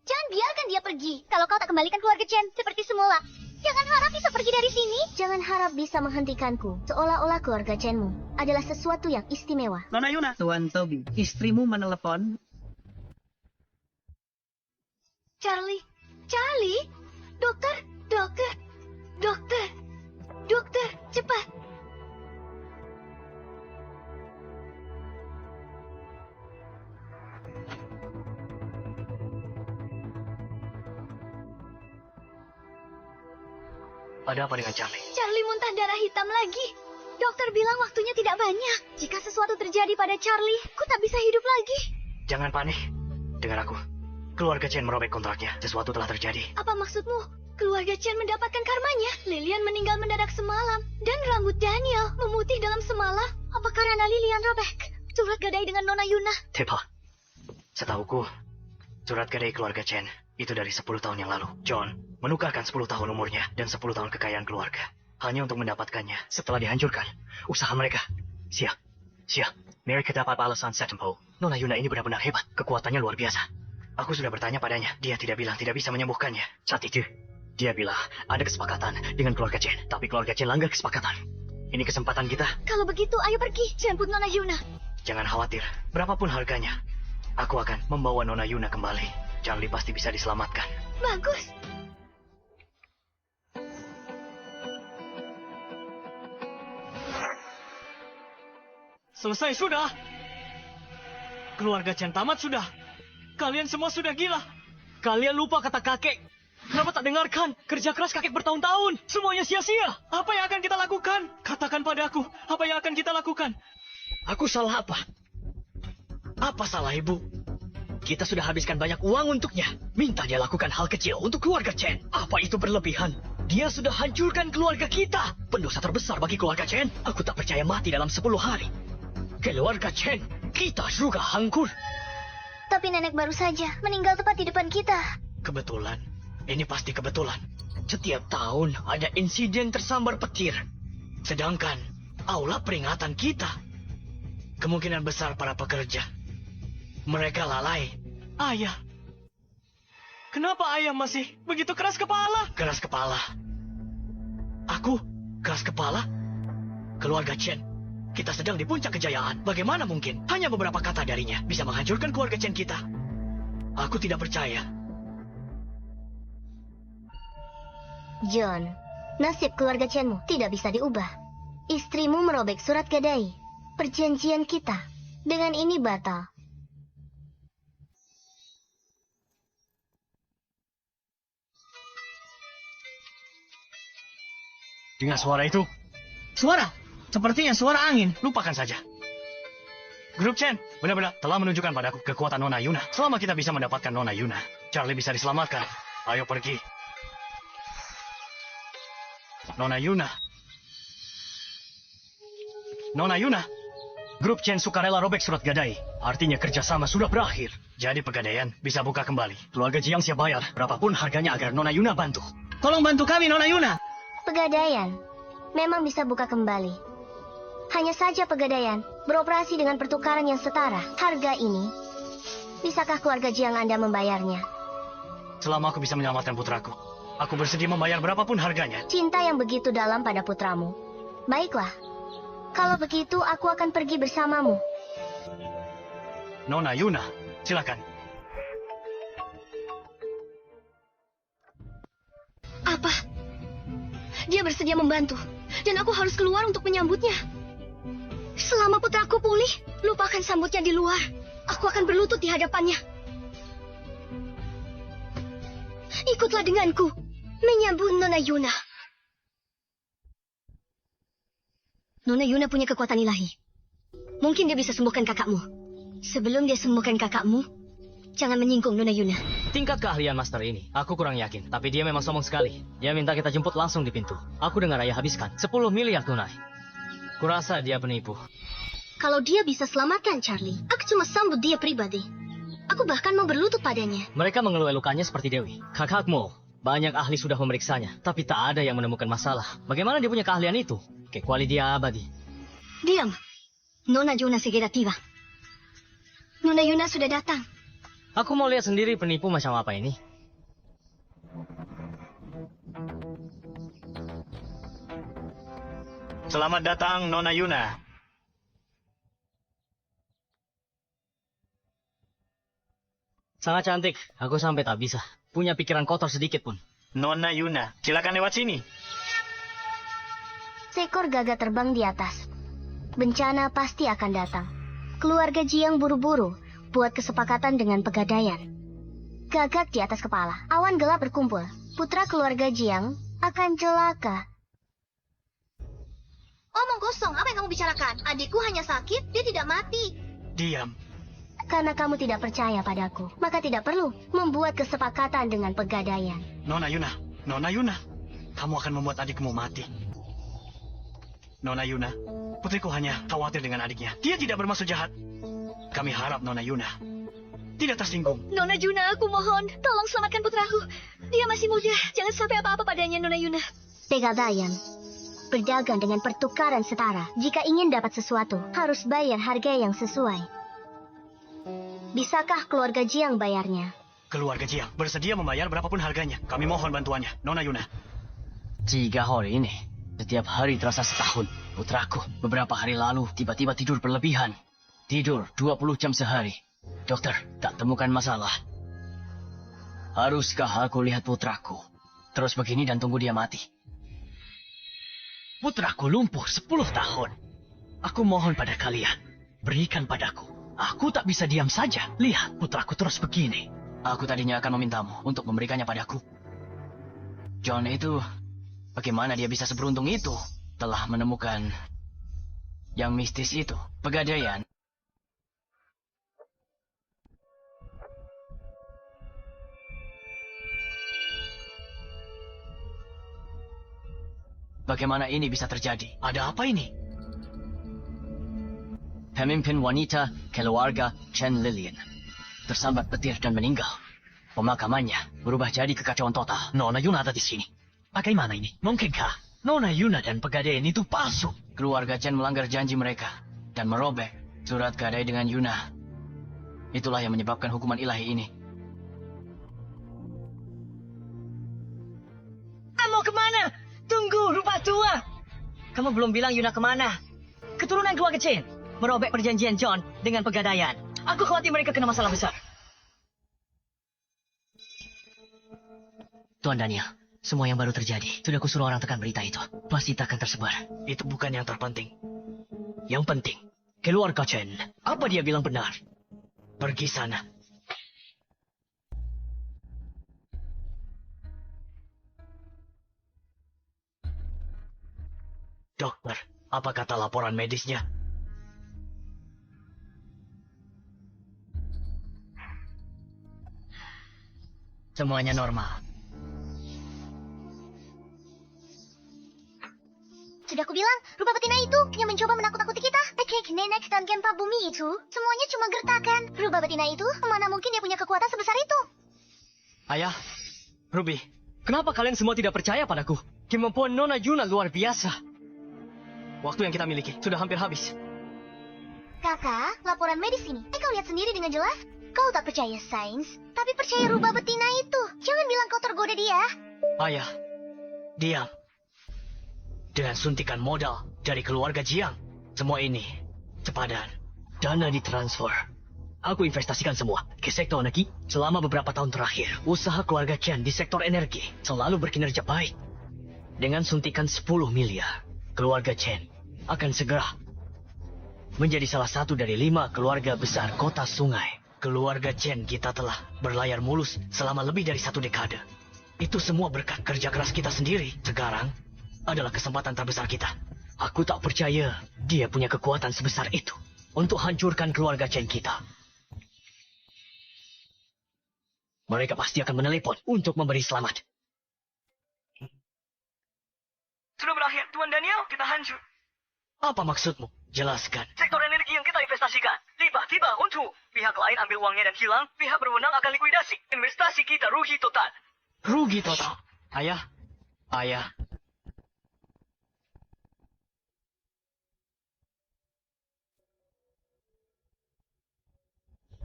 Jangan biarkan dia pergi. Kalau kau tak kembalikan keluarga Chen seperti semula, jangan harap bisa pergi dari sini. Jangan harap bisa menghentikanku. Seolah-olah keluarga Chenmu adalah sesuatu yang istimewa. Nona Yuna. Tuan Toby, istrimu menelepon. Charlie, dokter, cepat. Ada apa dengan Charlie? Charlie muntah darah hitam lagi. Dokter bilang waktunya tidak banyak. Jika sesuatu terjadi pada Charlie, ku tak bisa hidup lagi. Jangan panik. Dengar aku. Keluarga Chen merobek kontraknya. Sesuatu telah terjadi. Apa maksudmu? Keluarga Chen mendapatkan karmanya. Lilian meninggal mendadak semalam. Dan rambut Daniel memutih dalam semalam. Apa karena Lilian robek? Surat gadai dengan Nona Yuna. Tepa. Setauku, surat gadai keluarga Chen itu dari 10 tahun yang lalu. John menukarkan 10 tahun umurnya dan 10 tahun kekayaan keluarga. Hanya untuk mendapatkannya setelah dihancurkan usaha mereka. Sia. Mereka dapat balasan setempo. Nona Yuna ini benar-benar hebat. Kekuatannya luar biasa. Aku sudah bertanya padanya. Dia tidak bilang tidak bisa menyembuhkannya. Saat itu, dia bilang ada kesepakatan dengan keluarga Chen. Tapi keluarga Chen langgar kesepakatan. Ini kesempatan kita. Kalau begitu, ayo pergi. Jemput Nona Yuna. Jangan khawatir. Berapapun harganya, aku akan membawa Nona Yuna kembali. Charlie pasti bisa diselamatkan. Bagus. Selesai sudah. Keluarga Chen tamat sudah. Kalian semua sudah gila. Kalian lupa kata kakek. Kenapa tak dengarkan? Kerja keras kakek bertahun-tahun. Semuanya sia-sia. Apa yang akan kita lakukan? Katakan padaku, apa yang akan kita lakukan? Aku salah apa? Apa salah ibu? Kita sudah habiskan banyak uang untuknya. Minta dia lakukan hal kecil untuk keluarga Chen. Apa itu berlebihan? Dia sudah hancurkan keluarga kita. Pendosa terbesar bagi keluarga Chen. Aku tak percaya mati dalam 10 hari. Keluarga Chen, kita juga hancur. Tapi nenek baru saja meninggal tepat di depan kita. Kebetulan. Ini pasti kebetulan. Setiap tahun ada insiden tersambar petir. Sedangkan aula peringatan kita. Kemungkinan besar para pekerja. Mereka lalai. Ayah. Kenapa ayah masih begitu keras kepala? Keras kepala. Aku keras kepala? Keluarga Chen. Kita sedang di puncak kejayaan. Bagaimana mungkin hanya beberapa kata darinya bisa menghancurkan keluarga Chen kita? Aku tidak percaya. John, nasib keluarga Chenmu tidak bisa diubah. Istrimu merobek surat gadai. Perjanjian kita dengan ini batal. Dengar suara itu? Suara? Sepertinya suara angin. Lupakan saja. Grup Chen benar-benar telah menunjukkan padaku kekuatan Nona Yuna. Selama kita bisa mendapatkan Nona Yuna, Charlie bisa diselamatkan. Ayo pergi. Nona Yuna. Nona Yuna. Grup Chen sukarela robek surat gadai. Artinya kerjasama sudah berakhir. Jadi pegadaian bisa buka kembali. Keluarga Jiang siap bayar berapapun harganya agar Nona Yuna bantu. Tolong bantu kami, Nona Yuna. Pegadaian memang bisa buka kembali. Hanya saja pegadaian beroperasi dengan pertukaran yang setara. Harga ini, bisakah keluarga Jiang Anda membayarnya? Selama aku bisa menyelamatkan putraku, aku bersedia membayar berapapun harganya. Cinta yang begitu dalam pada putramu. Baiklah, kalau begitu aku akan pergi bersamamu. Nona Yuna, silakan. Apa? Dia bersedia membantu, dan aku harus keluar untuk menyambutnya. Selama putraku pulih, lupakan sambutnya di luar. Aku akan berlutut di hadapannya. Ikutlah denganku, menyambut Nona Yuna. Nona Yuna punya kekuatan ilahi. Mungkin dia bisa sembuhkan kakakmu. Sebelum dia sembuhkan kakakmu, jangan menyinggung Nona Yuna. Tingkat keahlian master ini, aku kurang yakin. Tapi dia memang sombong sekali. Dia minta kita jemput langsung di pintu. Aku dengar ayah habiskan 10 miliar tunai. Kurasa dia penipu. Kalau dia bisa selamatkan Charlie, aku cuma sambut dia pribadi. Aku bahkan mau berlutut padanya. Mereka mengeluh lukanya seperti Dewi. Kakakmu, banyak ahli sudah memeriksanya. Tapi tak ada yang menemukan masalah. Bagaimana dia punya keahlian itu? Kecuali dia abadi. Diam. Nona Yuna segera tiba. Nona Yuna sudah datang. Aku mau lihat sendiri penipu macam apa ini. Selamat datang, Nona Yuna. Sangat cantik. Aku sampai tak bisa. Punya pikiran kotor sedikit pun. Nona Yuna, silakan lewat sini. Seekor gagak terbang di atas. Bencana pasti akan datang. Keluarga Jiang buru-buru buat kesepakatan dengan pegadaian. Gagak di atas kepala. Awan gelap berkumpul. Putra keluarga Jiang akan celaka. Omong kosong, apa yang kamu bicarakan? Adikku hanya sakit, dia tidak mati. Diam. Karena kamu tidak percaya padaku, maka tidak perlu membuat kesepakatan dengan Pegadaian. Nona Yuna, kamu akan membuat adikmu mati. Nona Yuna, putriku hanya khawatir dengan adiknya. Dia tidak bermaksud jahat. Kami harap Nona Yuna tidak tersinggung. Nona Yuna, aku mohon, tolong selamatkan putraku. Dia masih muda, jangan sampai apa-apa padanya, Nona Yuna. Pegadaian berdagang dengan pertukaran setara. Jika ingin dapat sesuatu, harus bayar harga yang sesuai. Bisakah keluarga Jiang bayarnya? Keluarga Jiang bersedia membayar berapapun harganya. Kami mohon bantuannya, Nona Yuna. 3 hari ini, setiap hari terasa setahun. Putraku, beberapa hari lalu tiba-tiba tidur berlebihan. Tidur 20 jam sehari. Dokter, tak temukan masalah. Haruskah aku lihat putraku terus begini dan tunggu dia mati? Putraku lumpuh 10 tahun. Aku mohon pada kalian, berikan padaku. Aku tak bisa diam saja. Lihat putraku terus begini. Aku tadinya akan memintamu untuk memberikannya padaku. John itu, bagaimana dia bisa seberuntung itu? Telah menemukan yang mistis itu, Pegadaian. Bagaimana ini bisa terjadi? Ada apa ini? Pemimpin wanita keluarga Chen Lilian tersambat petir dan meninggal. Pemakamannya berubah jadi kekacauan total. Nona Yuna ada di sini. Bagaimana ini? Mungkinkah Nona Yuna dan Pegadaian itu palsu? Keluarga Chen melanggar janji mereka dan merobek surat gadai dengan Yuna. Itulah yang menyebabkan hukuman ilahi ini. Kamu kemana? Tunggu, rupa tua. Kamu belum bilang Yuna kemana? Keturunan keluarga Chen merobek perjanjian John dengan Pegadaian. Aku khawatir mereka kena masalah besar. Tuan Daniel, semua yang baru terjadi, sudah kusuruh orang tekan berita itu. Pasti tak akan tersebar. Itu bukan yang terpenting. Yang penting, keluarga Chen. Apa dia bilang benar? Pergi sana. Dokter, apa kata laporan medisnya? Semuanya normal. Sudah kubilang, rupa betina itu yang mencoba menakut-nakuti kita. Teknik nenek dan gempa bumi itu, semuanya cuma gertakan. Rupa betina itu, mana mungkin dia punya kekuatan sebesar itu? Ayah, Ruby, kenapa kalian semua tidak percaya padaku? Kemampuan Nona Yuna luar biasa. Waktu yang kita miliki sudah hampir habis. Kakak, laporan medis ini. Kau lihat sendiri dengan jelas. Kau tak percaya sains, tapi percaya rubah betina itu. Jangan bilang kau tergoda dia. Ayah, diam. Dengan suntikan modal dari keluarga Jiang, semua ini sepadan. Dana ditransfer. Aku investasikan semua ke sektor energi. Selama beberapa tahun terakhir, usaha keluarga Chen di sektor energi selalu berkinerja baik. Dengan suntikan 10 miliar, keluarga Chen akan segera menjadi salah satu dari 5 keluarga besar kota sungai. Keluarga Chen kita telah berlayar mulus selama lebih dari 1 dekade. Itu semua berkat kerja keras kita sendiri. Sekarang adalah kesempatan terbesar kita. Aku tak percaya dia punya kekuatan sebesar itu untuk hancurkan keluarga Chen kita. Mereka pasti akan menelepon untuk memberi selamat. Sudah berakhir, Tuan Daniel, kita hancur. Apa maksudmu? Jelaskan. Sektor energi yang kita investasikan tiba-tiba untuk pihak lain ambil uangnya dan hilang, pihak berwenang akan likuidasi. Investasi kita rugi total. Rugi total. Ayah.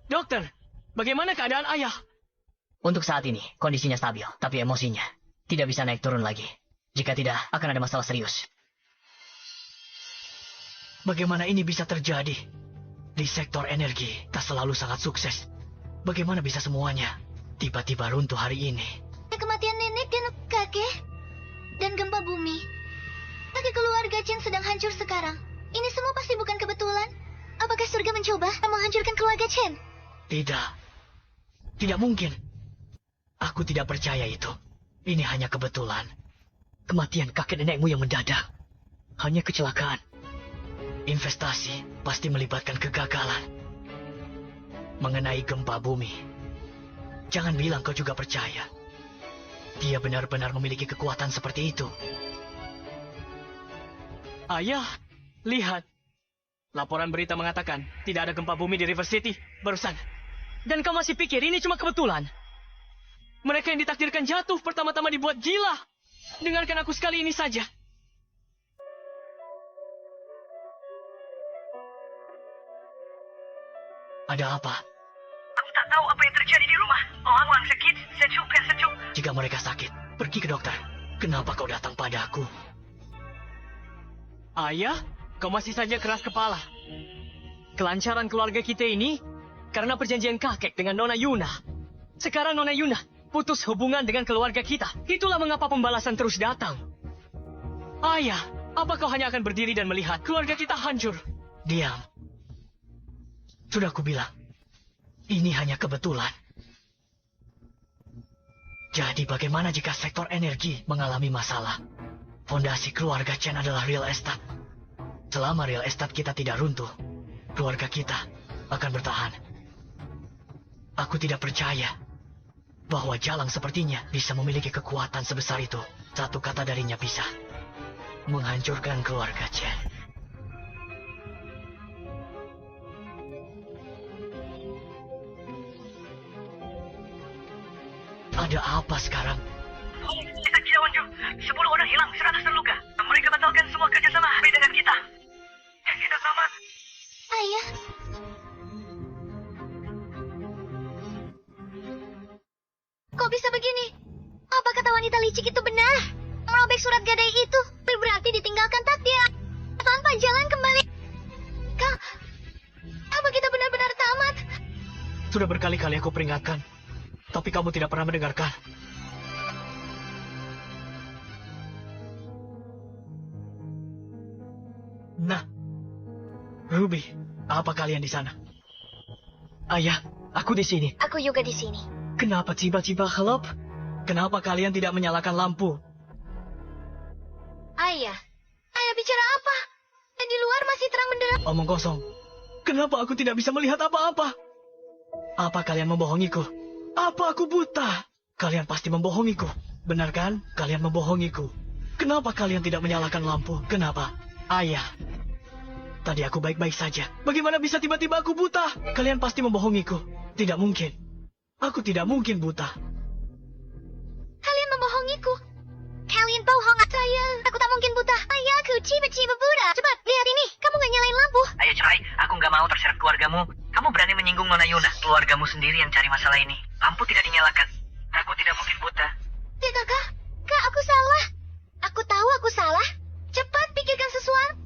Dokter, bagaimana keadaan ayah? Untuk saat ini, kondisinya stabil, tapi emosinya tidak bisa naik turun lagi. Jika tidak, akan ada masalah serius. Bagaimana ini bisa terjadi? Di sektor energi, tak selalu sangat sukses. Bagaimana bisa semuanya tiba-tiba runtuh hari ini? Kematian nenek dan kakek, dan gempa bumi. Kakek keluarga Chen sedang hancur sekarang. Ini semua pasti bukan kebetulan. Apakah surga mencoba menghancurkan keluarga Chen? Tidak mungkin. Aku tidak percaya itu. Ini hanya kebetulan. Kematian kakek nenekmu yang mendadak hanya kecelakaan. Investasi pasti melibatkan kegagalan. Mengenai gempa bumi, jangan bilang kau juga percaya. Dia benar-benar memiliki kekuatan seperti itu. Ayah, lihat. Laporan berita mengatakan tidak ada gempa bumi di River City barusan. Dan kau masih pikir ini cuma kebetulan? Mereka yang ditakdirkan jatuh pertama-tama dibuat gila. Dengarkan aku sekali ini saja. Ada apa? Aku tak tahu apa yang terjadi di rumah. Orang-orang sakit, sejuk. Jika mereka sakit, pergi ke dokter. Kenapa kau datang padaku? Ayah, kau masih saja keras kepala. Kelancaran keluarga kita ini karena perjanjian kakek dengan Nona Yuna. Sekarang Nona Yuna putus hubungan dengan keluarga kita. Itulah mengapa pembalasan terus datang. Ayah, apa kau hanya akan berdiri dan melihat keluarga kita hancur? Diam. Sudah kubilang, ini hanya kebetulan. Jadi bagaimana jika sektor energi mengalami masalah? Fondasi keluarga Chen adalah real estate. Selama real estate kita tidak runtuh, keluarga kita akan bertahan. Aku tidak percaya bahwa Jalang sepertinya bisa memiliki kekuatan sebesar itu. Satu kata darinya bisa menghancurkan keluarga Chen. Ada apa sekarang? Kita tidak unjuk. 10 orang hilang, 100 terluka. Mereka batalkan semua kerjasama HP dengan kita. Kita selamat. Ayah, kok bisa begini? Apa kata wanita licik itu benar? Merobek surat gadai itu berarti ditinggalkan takdir tanpa jalan kembali. Kak, apa kita benar-benar tamat? Sudah berkali-kali aku peringatkan, tapi kamu tidak pernah mendengarkan. Nah, Ruby, apa kalian di sana? Ayah, aku di sini. Aku juga di sini. Kenapa tiba-tiba gelap? Kenapa kalian tidak menyalakan lampu? Ayah, ayah bicara apa? Dan di luar masih terang benderang. Omong kosong. Kenapa aku tidak bisa melihat apa-apa? Apa kalian membohongiku? Apa aku buta? Kalian pasti membohongiku. Benar kan? Kalian membohongiku. Kenapa kalian tidak menyalakan lampu? Kenapa? Ayah. Tadi aku baik-baik saja. Bagaimana bisa tiba-tiba aku buta? Kalian pasti membohongiku. Tidak mungkin. Aku tidak mungkin buta. Kalian membohongiku. Kalian bohong saya. Aku tak mungkin buta. Ayah, aku tiba-tiba buta. Cepat, lihat ini. Kamu nggak nyalain lampu. Ayo cerai, aku nggak mau terseret keluargamu. Kamu berani menyinggung Nona Yuna. Keluargamu sendiri yang cari masalah ini. Lampu tidak dinyalakan. Aku tidak mungkin buta. Tidak, Kak. Kak, aku salah. Aku tahu aku salah. Cepat pikirkan sesuatu.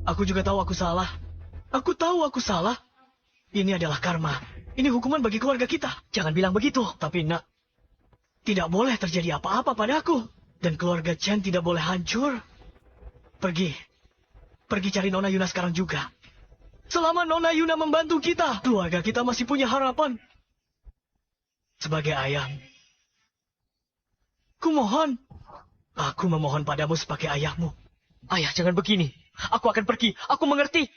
Aku juga tahu aku salah. Aku tahu aku salah. Ini adalah karma. Ini hukuman bagi keluarga kita. Jangan bilang begitu. Tapi nak, tidak boleh terjadi apa-apa padaku. Dan keluarga Chen tidak boleh hancur. Pergi. Pergi cari Nona Yuna sekarang juga. Selama Nona Yuna membantu kita, keluarga kita masih punya harapan. Sebagai ayah, kumohon. Aku memohon padamu sebagai ayahmu. Ayah, jangan begini. Aku akan pergi. Aku mengerti.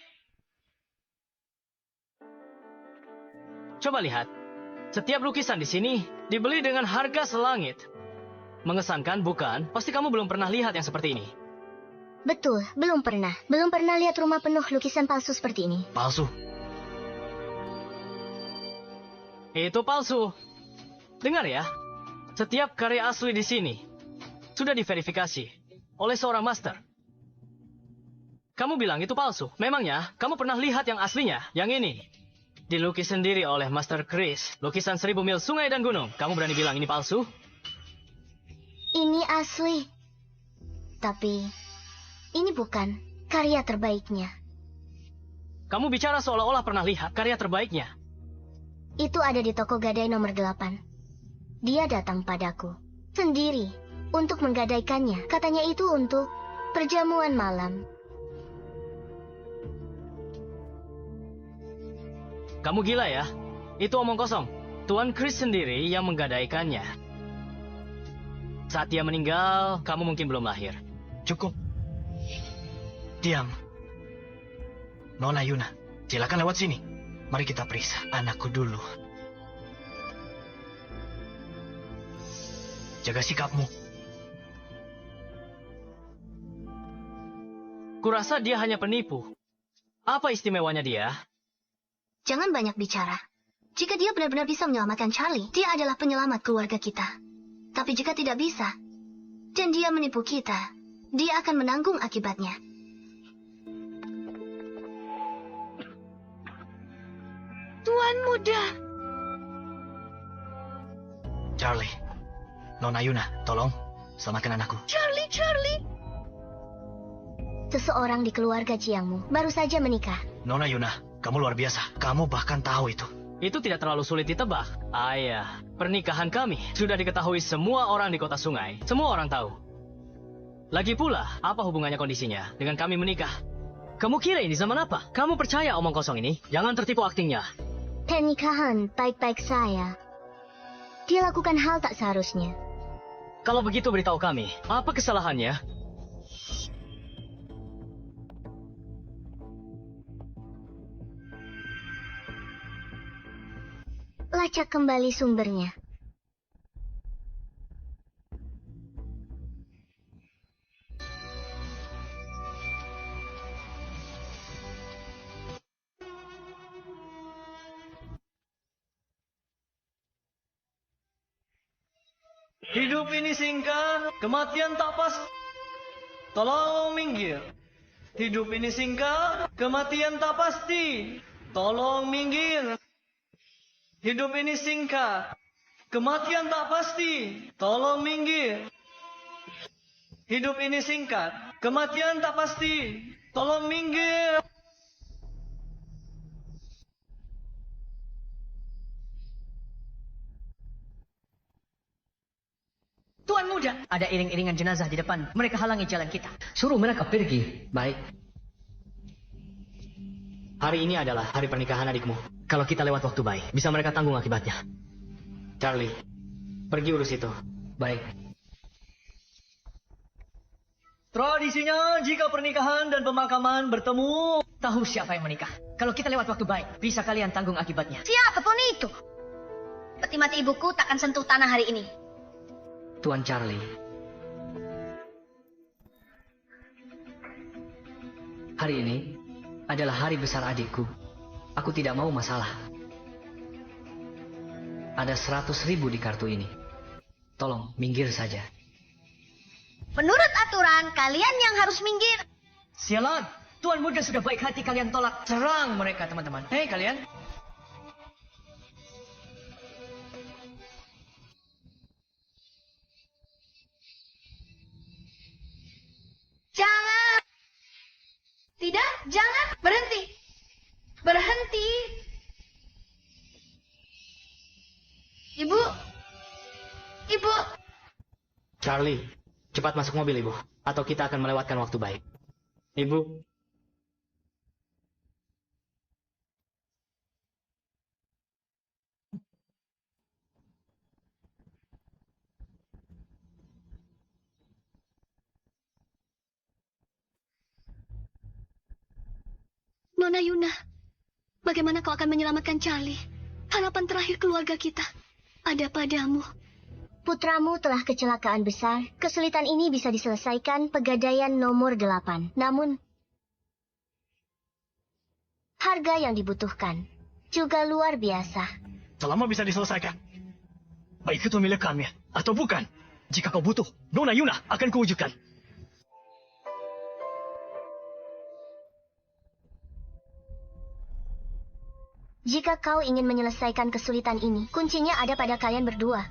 Coba lihat. Setiap lukisan di sini dibeli dengan harga selangit. Mengesankan, bukan? Pasti kamu belum pernah lihat yang seperti ini. Betul, belum pernah. Belum pernah lihat rumah penuh lukisan palsu seperti ini. Palsu. Itu palsu. Dengar ya. Setiap karya asli di sini sudah diverifikasi oleh seorang master. Kamu bilang itu palsu. Memangnya kamu pernah lihat yang aslinya? Yang ini. Dilukis sendiri oleh Master Chris. Lukisan 1000 mil sungai dan gunung. Kamu berani bilang ini palsu? Ini asli. Tapi, ini bukan karya terbaiknya. Kamu bicara seolah-olah pernah lihat karya terbaiknya. Itu ada di toko gadai nomor 8. Dia datang padaku. Sendiri. Untuk menggadaikannya. Katanya itu untuk perjamuan malam. Kamu gila ya? Itu omong kosong. Tuan Chris sendiri yang menggadaikannya. Saat dia meninggal, kamu mungkin belum lahir. Cukup. Diam. Nona Yuna, silakan lewat sini. Mari kita periksa anakku dulu. Jaga sikapmu. Kurasa dia hanya penipu. Apa istimewanya dia? Jangan banyak bicara. Jika dia benar-benar bisa menyelamatkan Charlie, dia adalah penyelamat keluarga kita. Tapi jika tidak bisa, dan dia menipu kita, dia akan menanggung akibatnya. Tuan muda. Charlie, Nona Yuna, tolong selamatkan anakku. Charlie. Seseorang di keluarga Jiangmu baru saja menikah. Nona Yuna, kamu luar biasa. Kamu bahkan tahu itu. Itu tidak terlalu sulit ditebak. Ayah, pernikahan kami sudah diketahui semua orang di kota sungai. Semua orang tahu. Lagi pula, apa hubungannya kondisinya dengan kami menikah? Kamu kira ini zaman apa? Kamu percaya omong kosong ini? Jangan tertipu aktingnya. Pernikahan baik-baik saya. Dia lakukan hal tak seharusnya. Kalau begitu beritahu kami, apa kesalahannya? Lacak kembali sumbernya. Hidup ini singkat, kematian tak pasti. Tolong minggir. Hidup ini singkat, kematian tak pasti. Tolong minggir. Hidup ini singkat, kematian tak pasti. Tolong minggir. Hidup ini singkat, kematian tak pasti. Tolong minggir. Tuan muda, ada iring-iringan jenazah di depan. Mereka halangi jalan kita. Suruh mereka pergi. Baik. Hari ini adalah hari pernikahan adikmu. Kalau kita lewat waktu baik, bisa mereka tanggung akibatnya. Charlie, pergi urus itu. Baik. Tradisinya jika pernikahan dan pemakaman bertemu. Tahu siapa yang menikah. Kalau kita lewat waktu baik, bisa kalian tanggung akibatnya. Siapapun itu. Peti mati ibuku takkan sentuh tanah hari ini. Tuan Charlie. Hari ini adalah hari besar adikku. Aku tidak mau masalah. Ada 100.000 di kartu ini. Tolong, minggir saja. Menurut aturan, kalian yang harus minggir. Sialan, Tuan muda sudah baik hati, kalian tolak. Serang mereka, teman-teman. Hei kalian. Jangan. Tidak, jangan. Berhenti. Berhenti. Ibu. Ibu. Charlie, cepat masuk mobil, Ibu. Atau kita akan melewatkan waktu baik. Ibu. Nona Yuna, bagaimana kau akan menyelamatkan Charlie? Harapan terakhir keluarga kita ada padamu. Putramu telah kecelakaan besar. Kesulitan ini bisa diselesaikan pegadaian nomor 8. Namun, harga yang dibutuhkan juga luar biasa. Selama bisa diselesaikan. Baik itu milik kami atau bukan. Jika kau butuh, Nona Yuna akan kuwujudkan. Jika kau ingin menyelesaikan kesulitan ini, kuncinya ada pada kalian berdua.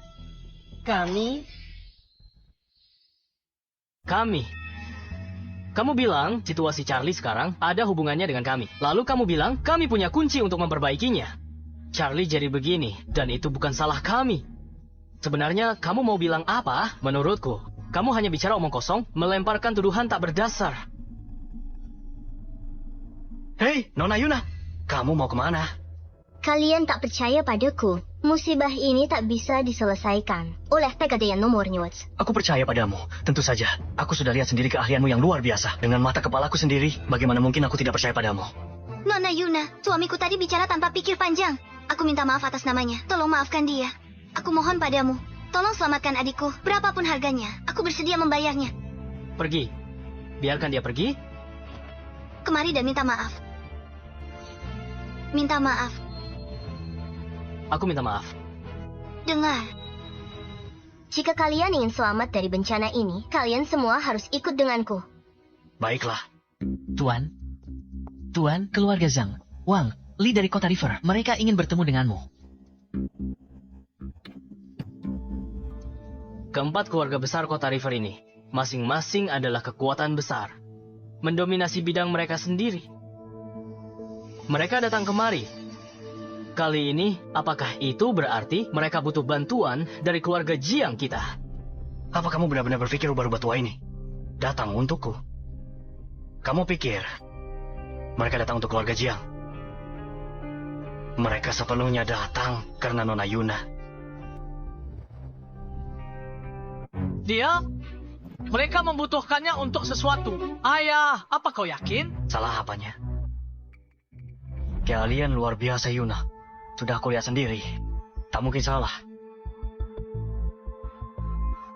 Kami? Kamu bilang situasi Charlie sekarang ada hubungannya dengan kami. Lalu kamu bilang kami punya kunci untuk memperbaikinya. Charlie jadi begini, dan itu bukan salah kami. Sebenarnya kamu mau bilang apa? Menurutku, kamu hanya bicara omong kosong, melemparkan tuduhan tak berdasar. Hei, Nona Yuna, kamu mau kemana? Kalian tak percaya padaku. Musibah ini tak bisa diselesaikan oleh Pegadaian nomor Newts. Aku percaya padamu. Tentu saja. Aku sudah lihat sendiri keahlianmu yang luar biasa. Dengan mata kepalaku sendiri, bagaimana mungkin aku tidak percaya padamu? Nona Yuna, suamiku tadi bicara tanpa pikir panjang. Aku minta maaf atas namanya. Tolong maafkan dia. Aku mohon padamu. Tolong selamatkan adikku. Berapapun harganya, aku bersedia membayarnya. Pergi. Biarkan dia pergi. Kemari dan minta maaf. Minta maaf. Aku minta maaf. Dengar. Jika kalian ingin selamat dari bencana ini, kalian semua harus ikut denganku. Baiklah. Tuan, keluarga Zhang, Wang, Li dari kota River. Mereka ingin bertemu denganmu. Keempat keluarga besar kota River ini, masing-masing adalah kekuatan besar. Mendominasi bidang mereka sendiri. Mereka datang kemari. Kali ini, apakah itu berarti mereka butuh bantuan dari keluarga Jiang kita? Apa kamu benar-benar berpikir rubah-rubah tua ini datang untukku? Kamu pikir mereka datang untuk keluarga Jiang? Mereka sepenuhnya datang karena Nona Yuna. Mereka membutuhkannya untuk sesuatu. Ayah, apa kau yakin? Salah apanya? Kalian luar biasa, Yuna. Sudah aku lihat sendiri. Tak mungkin salah.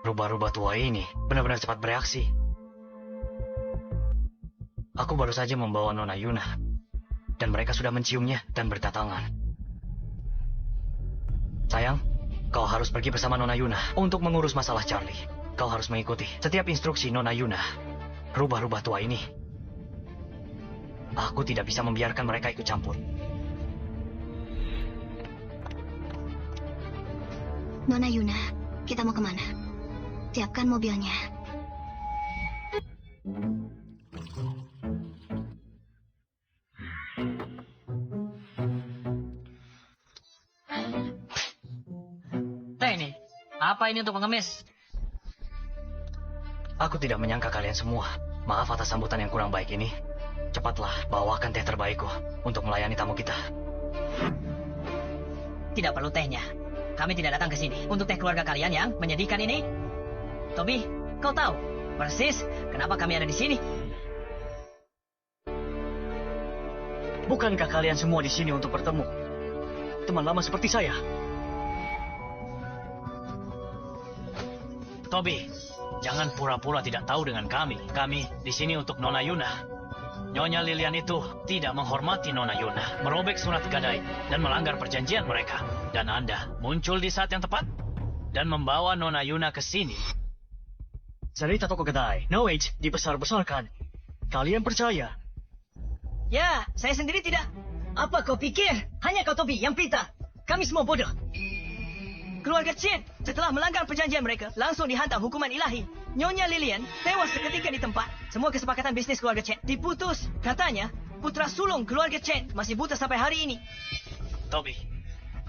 Rubah-rubah tua ini benar-benar cepat bereaksi. Aku baru saja membawa Nona Yuna. Dan mereka sudah menciumnya dan berdatangan. Sayang, kau harus pergi bersama Nona Yuna untuk mengurus masalah Charlie. Kau harus mengikuti setiap instruksi Nona Yuna. Rubah-rubah tua ini. Aku tidak bisa membiarkan mereka ikut campur. Nona Yuna, kita mau kemana? Siapkan mobilnya. Teh ini, apa ini untuk pengemis? Aku tidak menyangka kalian semua. Maaf atas sambutan yang kurang baik ini. Cepatlah, bawakan teh terbaikku untuk melayani tamu kita. Tidak perlu tehnya. Kami tidak datang ke sini untuk teh keluarga kalian yang menyedihkan ini. Tobi, kau tahu persis kenapa kami ada di sini. Bukankah kalian semua di sini untuk bertemu teman lama seperti saya? Tobi, jangan pura-pura tidak tahu dengan kami. Kami di sini untuk Nona Yuna. Nyonya Lilian itu tidak menghormati Nona Yuna, merobek surat gadai, dan melanggar perjanjian mereka. Dan Anda muncul di saat yang tepat dan membawa Nona Yuna ke sini. Cerita toko kedai, no age, dibesar-besarkan. Kalian percaya? Ya, saya sendiri tidak. Apa kau pikir? Hanya kau Tobi yang pintar. Kami semua bodoh. Keluarga Chen setelah melanggar perjanjian mereka langsung dihantam hukuman ilahi. Nyonya Lilian tewas seketika di tempat. Semua kesepakatan bisnis keluarga Chen diputus. Katanya putra sulung keluarga Chen masih buta sampai hari ini. Tobi,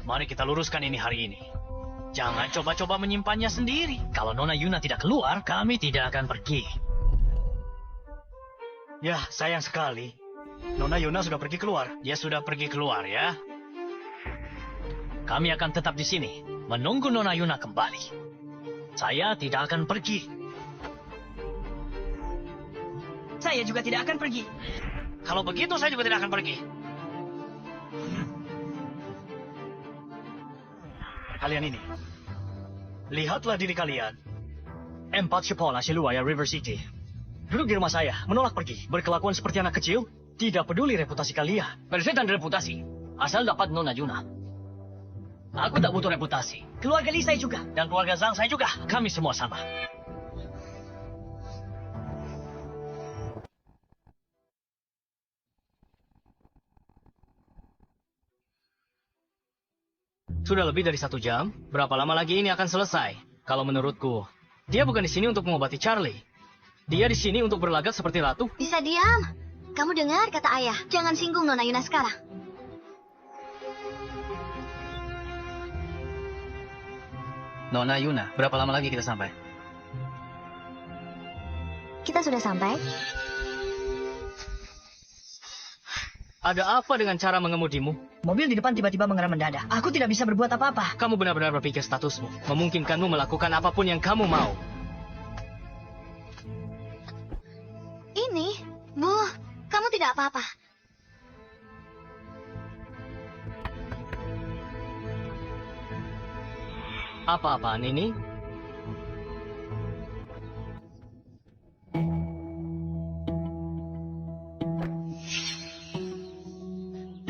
mari kita luruskan ini hari ini. Jangan coba-coba menyimpannya sendiri. Kalau Nona Yuna tidak keluar, kami tidak akan pergi. Ya, sayang sekali. Nona Yuna sudah pergi keluar. Dia sudah pergi keluar ya. Kami akan tetap di sini, menunggu Nona Yuna kembali. Saya tidak akan pergi. Saya juga tidak akan pergi. Kalau begitu, saya juga tidak akan pergi. Kalian ini, lihatlah diri kalian. Empat sekolah seluaya River City. Duduk di rumah saya, menolak pergi. Berkelakuan seperti anak kecil, tidak peduli reputasi kalian. Bersetan reputasi. Asal dapat Nona Yuna. Aku tak butuh reputasi. Keluarga Li saya juga. Dan keluarga Zhang saya juga. Kami semua sama. Sudah lebih dari 1 jam. Berapa lama lagi ini akan selesai? Kalau menurutku, dia bukan di sini untuk mengobati Charlie. Dia di sini untuk berlagak seperti ratu. Bisa diam. Kamu dengar kata ayah. Jangan singgung Nona Yuna sekarang. Nona Yuna, berapa lama lagi kita sampai? Kita sudah sampai. Ada apa dengan cara mengemudimu? Mobil di depan tiba-tiba mengerem mendadak. Aku tidak bisa berbuat apa-apa. Kamu benar-benar berpikir statusmu memungkinkanmu melakukan apapun yang kamu mau. Ini, Bu, kamu tidak apa-apa. Apa-apaan ini?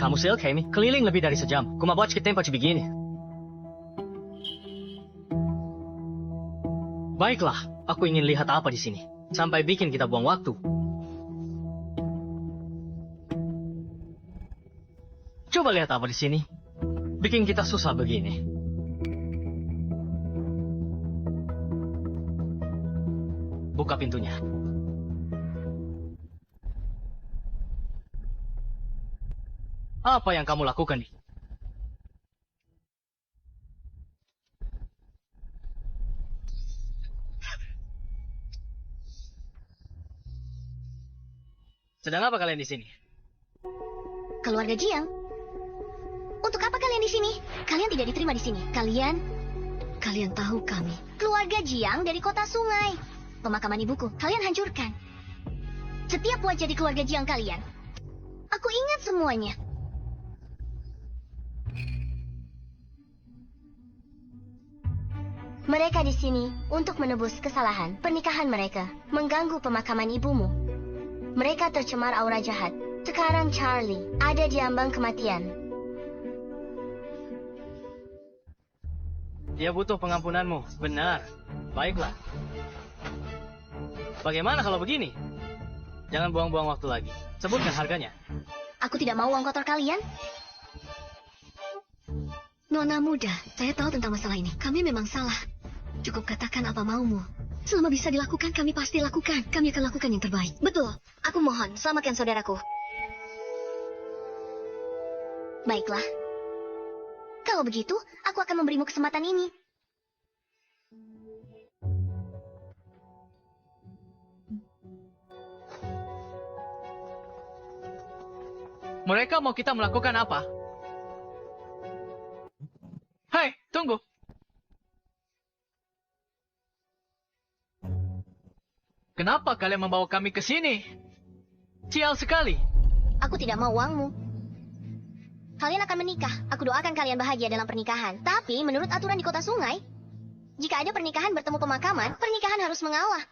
Kamu sel kami keliling lebih dari sejam. Kumabuat ke tempat begini. Baiklah, aku ingin lihat apa di sini. Sampai bikin kita buang waktu. Coba lihat apa di sini. Bikin kita susah begini. Buka pintunya. Apa yang kamu lakukan? Sedang apa kalian di sini? Keluarga Jiang. Untuk apa kalian di sini? Kalian tidak diterima di sini. Kalian tahu kami. Keluarga Jiang dari kota sungai. Pemakaman ibuku, kalian hancurkan. Setiap wajah di keluarga Jiang kalian. Aku ingat semuanya. Mereka di sini untuk menebus kesalahan pernikahan mereka, mengganggu pemakaman ibumu. Mereka tercemar aura jahat. Sekarang Charlie ada di ambang kematian. Dia butuh pengampunanmu. Benar. Baiklah. Bagaimana kalau begini? Jangan buang-buang waktu lagi. Sebutkan harganya. Aku tidak mau uang kotor kalian. Nona muda, saya tahu tentang masalah ini. Kami memang salah. Cukup katakan apa maumu. Selama bisa dilakukan, kami pasti lakukan. Kami akan lakukan yang terbaik. Betul. Aku mohon, selamatkan saudaraku. Baiklah. Kalau begitu, aku akan memberimu kesempatan ini. Mereka mau kita melakukan apa? Hai, tunggu. Kenapa kalian membawa kami ke sini? Sial sekali. Aku tidak mau uangmu. Kalian akan menikah. Aku doakan kalian bahagia dalam pernikahan. Tapi menurut aturan di kota sungai, jika ada pernikahan bertemu pemakaman, pernikahan harus mengalah.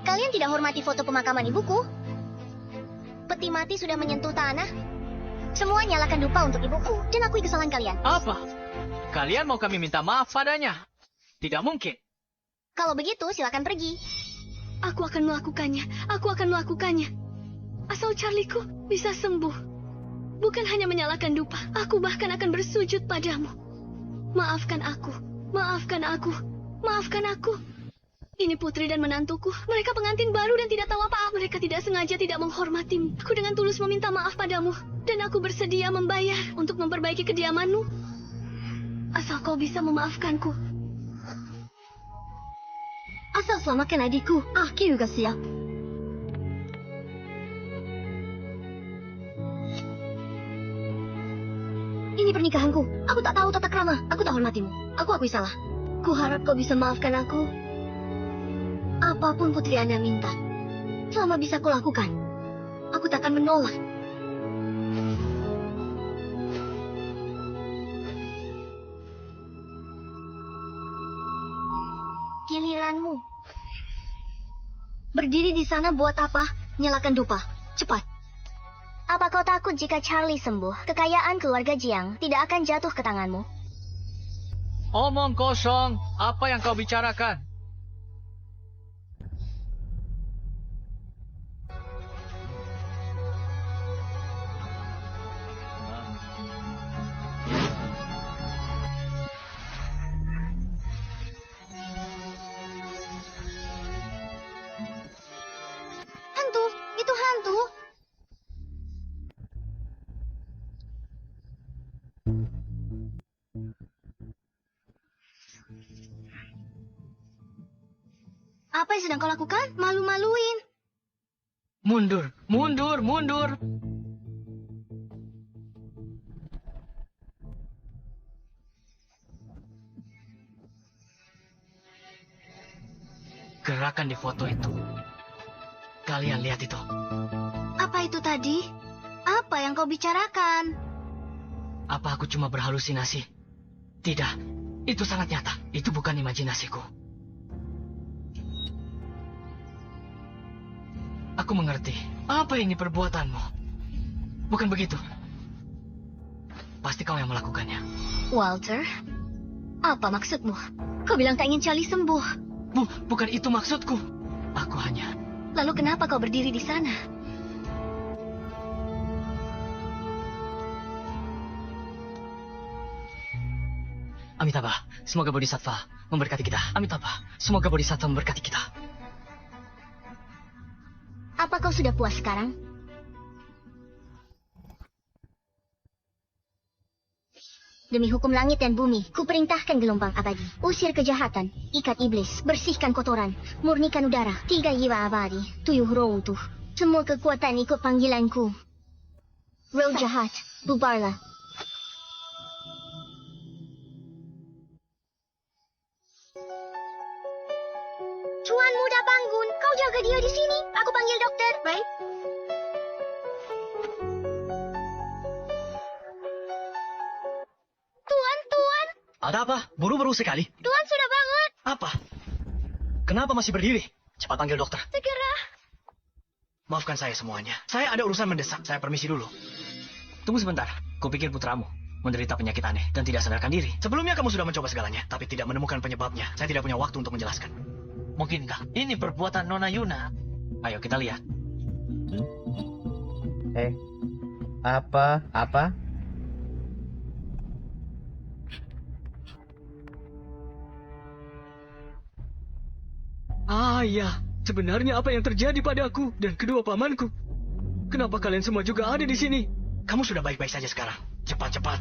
Kalian tidak hormati foto pemakaman ibuku. Peti mati sudah menyentuh tanah. Semua nyalakan dupa untuk ibuku dan akui kesalahan kalian. Apa? Kalian mau kami minta maaf padanya? Tidak mungkin. Kalau begitu, silakan pergi. Aku akan melakukannya. Aku akan melakukannya. Asal Charlieku bisa sembuh. Bukan hanya menyalakan dupa. Aku bahkan akan bersujud padamu. Maafkan aku. Maafkan aku. Maafkan aku. Ini putri dan menantuku. Mereka pengantin baru dan tidak tahu apa-apa. Mereka tidak sengaja tidak menghormatimu. Aku dengan tulus meminta maaf padamu. Dan aku bersedia membayar untuk memperbaiki kediamanmu. Asal kau bisa memaafkanku. Asal selamatkan adikku. Aku juga siap. Ini pernikahanku. Aku tak tahu tata krama. Aku tak hormatimu. Aku akui salah. Ku harap kau bisa maafkan aku. Apapun putri Anda minta, selama bisa ku lakukan, aku tak akan menolak. Giliranmu. Berdiri di sana buat apa? Nyalakan dupa. Cepat. Apa kau takut jika Charlie sembuh? Kekayaan keluarga Jiang tidak akan jatuh ke tanganmu. Omong kosong. Apa yang kau bicarakan? Hantu, itu hantu. Apa yang sedang kau lakukan? Malu-maluin. Mundur, mundur, mundur. Gerakan di foto itu. Kalian lihat itu. Apa itu tadi? Apa yang kau bicarakan? Apa aku cuma berhalusinasi? Tidak, itu sangat nyata. Itu bukan imajinasiku. Aku mengerti. Apa ini perbuatanmu? Bukan begitu. Pasti kau yang melakukannya. Walter, apa maksudmu? Kau bilang tak ingin Charlie sembuh. Bukan itu maksudku. Aku hanya... Lalu kenapa kau berdiri di sana? Amitabha, semoga Bodhisattva memberkati kita. Amitabha, semoga Bodhisattva memberkati kita. Apa kau sudah puas sekarang? Demi hukum langit dan bumi, kuperintahkan gelombang abadi. Usir kejahatan, ikat iblis, bersihkan kotoran, murnikan udara. 3 jiwa abadi, 7 roh utuh. Semua kekuatan ikut panggilanku. Roh jahat, bubarlah. Tuan muda bangun, kau jaga dia di sini. Aku panggil dokter. Baik. Tuan. Ada apa? Buru-buru sekali. Tuan sudah bangun. Apa? Kenapa masih berdiri? Cepat panggil dokter. Segera. Maafkan saya semuanya. Saya ada urusan mendesak. Saya permisi dulu. Tunggu sebentar. Kupikir putramu menderita penyakit aneh dan tidak sadarkan diri. Sebelumnya kamu sudah mencoba segalanya, tapi tidak menemukan penyebabnya. Saya tidak punya waktu untuk menjelaskan. Mungkinkah ini perbuatan Nona Yuna? Ayo kita lihat. Apa? Ya. Sebenarnya apa yang terjadi padaku dan kedua pamanku? Kenapa kalian semua juga ada di sini? Kamu sudah baik-baik saja sekarang. Cepat-cepat.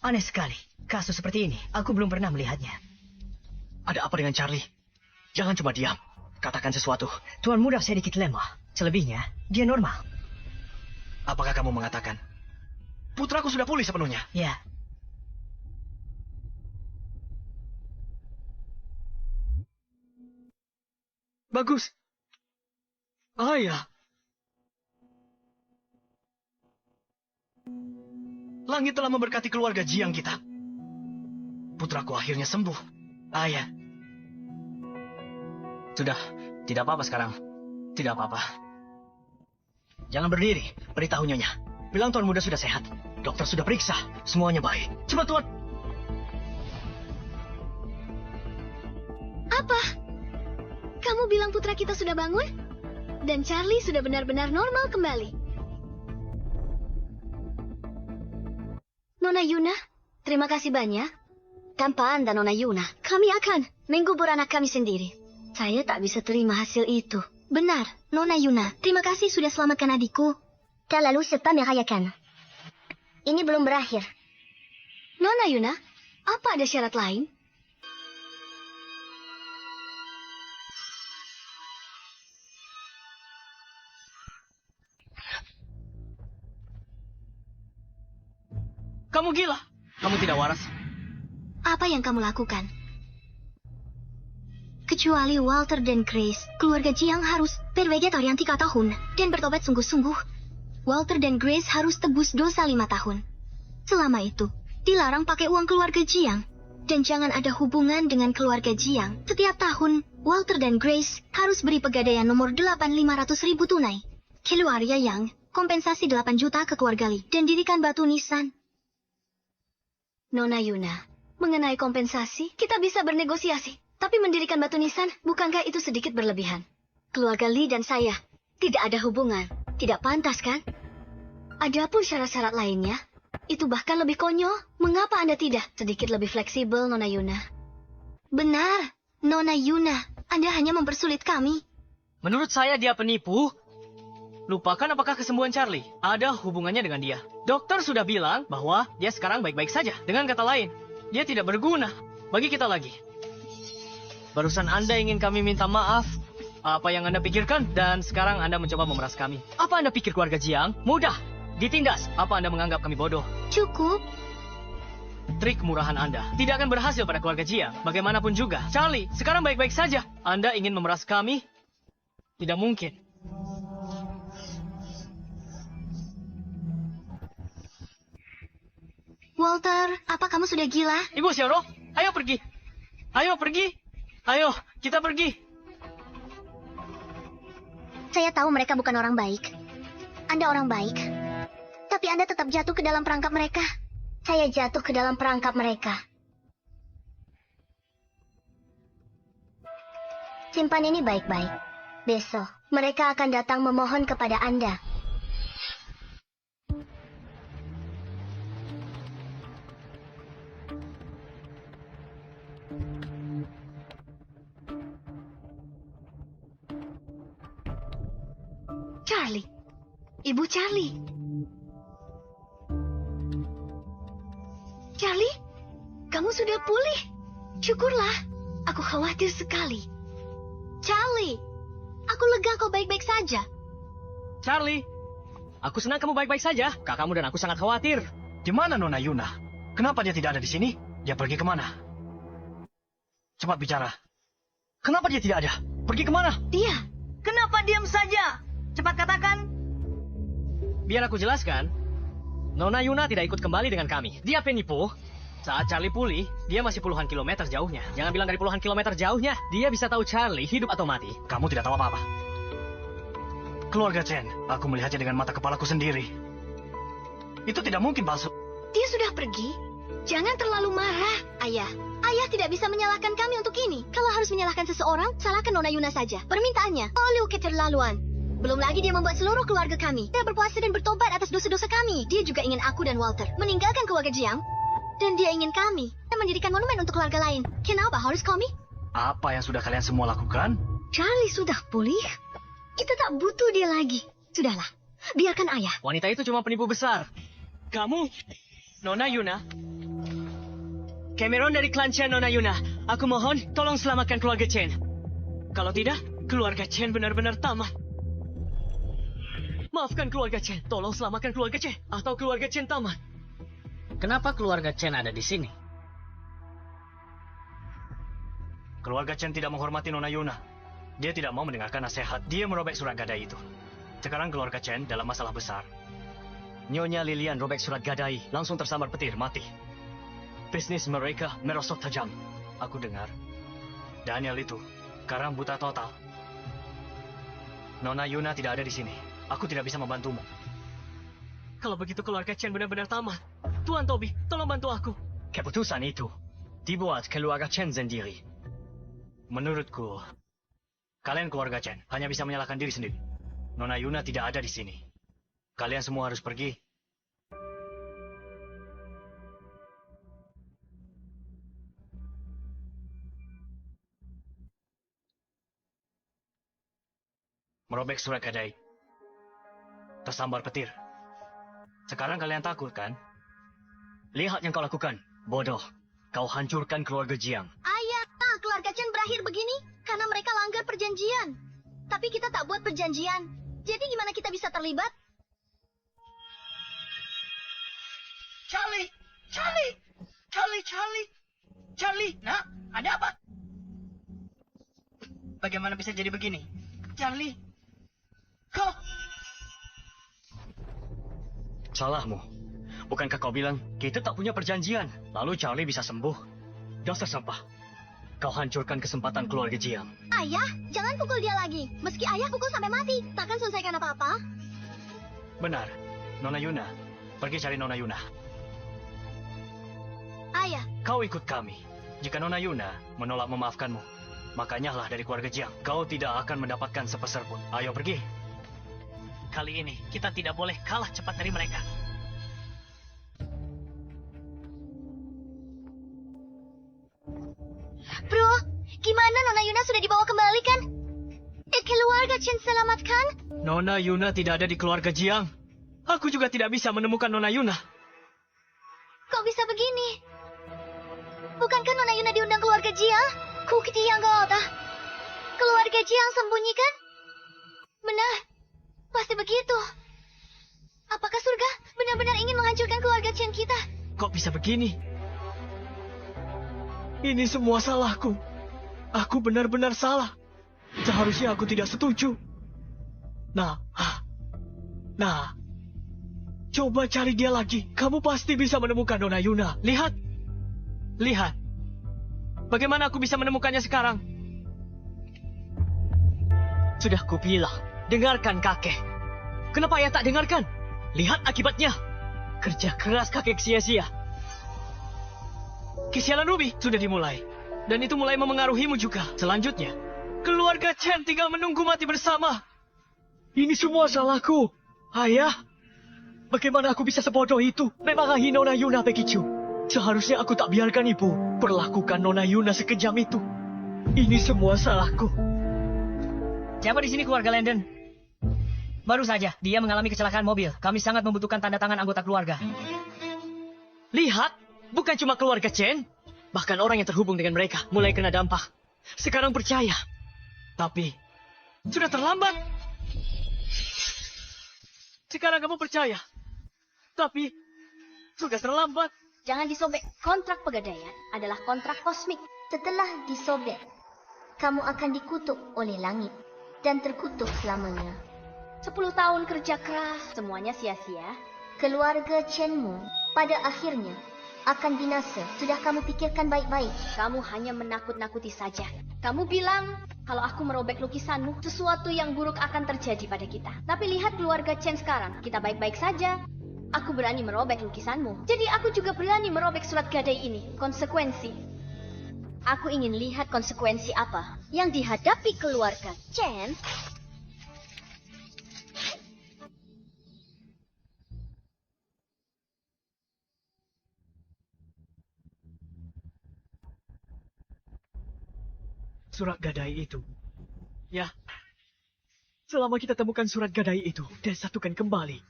Aneh sekali. Kasus seperti ini, aku belum pernah melihatnya. Ada apa dengan Charlie? Jangan cuma diam. Katakan sesuatu. Tuan muda sedikit lemah. Selebihnya, dia normal. Apakah kamu mengatakan putraku sudah pulih sepenuhnya? Ya, Bagus. Ya. Langit telah memberkati keluarga Jiang kita. Putraku akhirnya sembuh. Ya. Sudah, tidak apa-apa sekarang. Tidak apa-apa. Jangan berdiri, beritahu Nyonya. Bilang Tuan muda sudah sehat. Dokter sudah periksa, semuanya baik. Cepat Tuan. Apa? Kamu bilang putra kita sudah bangun? Dan Charlie sudah benar-benar normal kembali. Nona Yuna, terima kasih banyak. Tanpa Anda, Nona Yuna, kami akan mengubur anak kami sendiri. Saya tak bisa terima hasil itu. Benar, Nona Yuna, terima kasih sudah selamatkan adikku. Tak lalu serta merayakan. Ini belum berakhir. Nona Yuna, apa ada syarat lain? Kamu gila. Kamu tidak waras. Apa yang kamu lakukan? Kecuali Walter dan Grace, keluarga Jiang harus bervegetarian 3 tahun dan bertobat sungguh-sungguh. Walter dan Grace harus tebus dosa 5 tahun. Selama itu, dilarang pakai uang keluarga Jiang. Dan jangan ada hubungan dengan keluarga Jiang. Setiap tahun, Walter dan Grace harus beri pegadaian nomor 8.500.000 tunai. Keluarga Yang, kompensasi 8 juta ke keluarga Li, dan dirikan batu nisan. Nona Yuna, mengenai kompensasi, kita bisa bernegosiasi. Tapi mendirikan batu nisan, bukankah itu sedikit berlebihan? Keluarga Li dan saya tidak ada hubungan. Tidak pantas, kan? Adapun syarat-syarat lainnya, itu bahkan lebih konyol. Mengapa Anda tidak sedikit lebih fleksibel, Nona Yuna? Benar, Nona Yuna. Anda hanya mempersulit kami. Menurut saya dia penipu. Lupakan apakah kesembuhan Charlie ada hubungannya dengan dia. Dokter sudah bilang bahwa dia sekarang baik-baik saja. Dengan kata lain, dia tidak berguna bagi kita lagi. Barusan Anda ingin kami minta maaf. Apa yang Anda pikirkan? Dan sekarang Anda mencoba memeras kami. Apa Anda pikir keluarga Jiang mudah ditindas? Apa Anda menganggap kami bodoh? Cukup. Trik murahan Anda tidak akan berhasil pada keluarga Jiang. Bagaimanapun juga, Charlie sekarang baik-baik saja. Anda ingin memeras kami? Tidak mungkin. Walter, apa kamu sudah gila? Ibu Xiaoro, ayo pergi. Ayo pergi. Ayo, kita pergi. Saya tahu mereka bukan orang baik. Anda orang baik. Tapi Anda tetap jatuh ke dalam perangkap mereka. Saya jatuh ke dalam perangkap mereka. Simpan ini baik-baik. Besok, mereka akan datang memohon kepada Anda. Charlie. Ibu Charlie. Charlie, kamu sudah pulih. Syukurlah. Aku khawatir sekali. Charlie, aku lega kau baik-baik saja. Charlie, aku senang kamu baik-baik saja. Kakakmu dan aku sangat khawatir. Di mana Nona Yuna? Kenapa dia tidak ada di sini? Dia pergi kemana? Cepat bicara. Kenapa dia tidak ada? Pergi kemana? Dia. Kenapa diam saja? Cepat katakan. Biar aku jelaskan. Nona Yuna tidak ikut kembali dengan kami. Dia penipu. Saat Charlie pulih, dia masih puluhan kilometer jauhnya. Jangan bilang dari puluhan kilometer jauhnya. Dia bisa tahu Charlie hidup atau mati. Kamu tidak tahu apa-apa. Keluarga Chen, aku melihatnya dengan mata kepalaku sendiri. Itu tidak mungkin palsu. Dia sudah pergi. Jangan terlalu marah, Ayah. Ayah tidak bisa menyalahkan kami untuk ini. Kalau harus menyalahkan seseorang, salahkan Nona Yuna saja. Permintaannya, Liu keterlaluan. Belum lagi dia membuat seluruh keluarga kami. Dia berpuasa dan bertobat atas dosa-dosa kami. Dia juga ingin aku dan Walter meninggalkan keluarga Jiang. Dan dia ingin kami menjadikan monumen untuk keluarga lain. Kenapa harus kami? Apa yang sudah kalian semua lakukan? Charlie sudah pulih. Kita tak butuh dia lagi. Sudahlah, biarkan Ayah. Wanita itu cuma penipu besar. Kamu, Nona Yuna. Cameron dari klan Chen, Nona Yuna. Aku mohon, tolong selamatkan keluarga Chen. Kalau tidak, keluarga Chen benar-benar tamat. Maafkan keluarga Chen. Tolong selamatkan keluarga Chen. Atau keluarga Chen tamat. Kenapa keluarga Chen ada di sini? Keluarga Chen tidak menghormati Nona Yuna. Dia tidak mau mendengarkan nasihat. Dia merobek surat gadai itu. Sekarang keluarga Chen dalam masalah besar. Nyonya Lilian robek surat gadai, langsung tersambar petir, mati. Bisnis mereka merosot tajam. Aku dengar. Daniel itu sekarang buta total. Nona Yuna tidak ada di sini. Aku tidak bisa membantumu. Kalau begitu keluarga Chen benar-benar tamat. Tuan Toby, tolong bantu aku. Keputusan itu dibuat keluarga Chen sendiri. Menurutku, kalian keluarga Chen hanya bisa menyalahkan diri sendiri. Nona Yuna tidak ada di sini. Kalian semua harus pergi. Merobek surat gadai. Tersambar petir. Sekarang kalian takut kan? Lihat yang kau lakukan. Bodoh. Kau hancurkan keluarga Jiang. Ayah, keluarga Chen berakhir begini karena mereka langgar perjanjian. Tapi kita tak buat perjanjian. Jadi gimana kita bisa terlibat? Charlie! Charlie! Charlie! Charlie! Charlie! Nak, ada apa? Bagaimana bisa jadi begini? Charlie! Kau... Salahmu. Bukankah kau bilang kita tak punya perjanjian? Lalu Charlie bisa sembuh. Dasar sampah. Kau hancurkan kesempatan keluarga Jiang. Ayah, jangan pukul dia lagi. Meski ayah pukul sampai mati, takkan selesaikan apa-apa. Benar. Nona Yuna. Pergi cari Nona Yuna. Ayah, Kau ikut kami. Jika Nona Yuna menolak memaafkanmu, maka nyahlah dari keluarga Jiang. Kau tidak akan mendapatkan sepeser pun. Ayo pergi. Kali ini kita tidak boleh kalah cepat dari mereka. bro, gimana Nona Yuna sudah dibawa kembali kan? Keluarga keluarga Chen selamatkan? Nona Yuna tidak ada di keluarga Jiang. Aku juga tidak bisa menemukan Nona Yuna. Kok bisa begini? Bukankah Nona Yuna diundang keluarga Jiang? Kukiti yang Gaota. Keluarga Jiang sembunyikan? Benar. Pasti begitu. Apakah surga benar-benar ingin menghancurkan keluarga Chen kita? Kok bisa begini? Ini semua salahku. Aku benar-benar salah. Seharusnya aku tidak setuju. Nah, coba cari dia lagi. Kamu pasti bisa menemukan Nona Yuna. Lihat. Bagaimana aku bisa menemukannya sekarang? Sudah kubilang, dengarkan kakek. Kenapa ayah tak dengarkan? Lihat akibatnya. Kerja keras kakek sia-sia. Kesialan Ruby sudah dimulai. Dan itu mulai memengaruhimu juga. Selanjutnya, keluarga Chen tinggal menunggu mati bersama. Ini semua salahku. Ayah, bagaimana aku bisa sebodoh itu? Memarahi Nona Yuna begitu. Seharusnya aku tak biarkan ibu perlakukan Nona Yuna sekejam itu. Ini semua salahku. Siapa di sini keluarga Landon? Baru saja, dia mengalami kecelakaan mobil. Kami sangat membutuhkan tanda tangan anggota keluarga. Lihat, bukan cuma keluarga Chen. Bahkan orang yang terhubung dengan mereka mulai kena dampak. Sekarang percaya. Tapi, sudah terlambat. Sekarang kamu percaya. Tapi, sudah terlambat. Jangan disobek. Kontrak pegadaian adalah kontrak kosmik. Setelah disobek, kamu akan dikutuk oleh langit dan terkutuk selamanya. 10 tahun kerja keras, semuanya sia-sia. Keluarga Chenmu pada akhirnya akan binasa. Sudah kamu pikirkan baik-baik. Kamu hanya menakut-nakuti saja. Kamu bilang, kalau aku merobek lukisanmu, sesuatu yang buruk akan terjadi pada kita. Tapi lihat keluarga Chen sekarang, kita baik-baik saja. Aku berani merobek lukisanmu. Jadi aku juga berani merobek surat gadai ini. Konsekuensi. Aku ingin lihat konsekuensi apa yang dihadapi keluarga Chen. Surat gadai itu. Ya. Selama kita temukan surat gadai itu dan satukan kembali,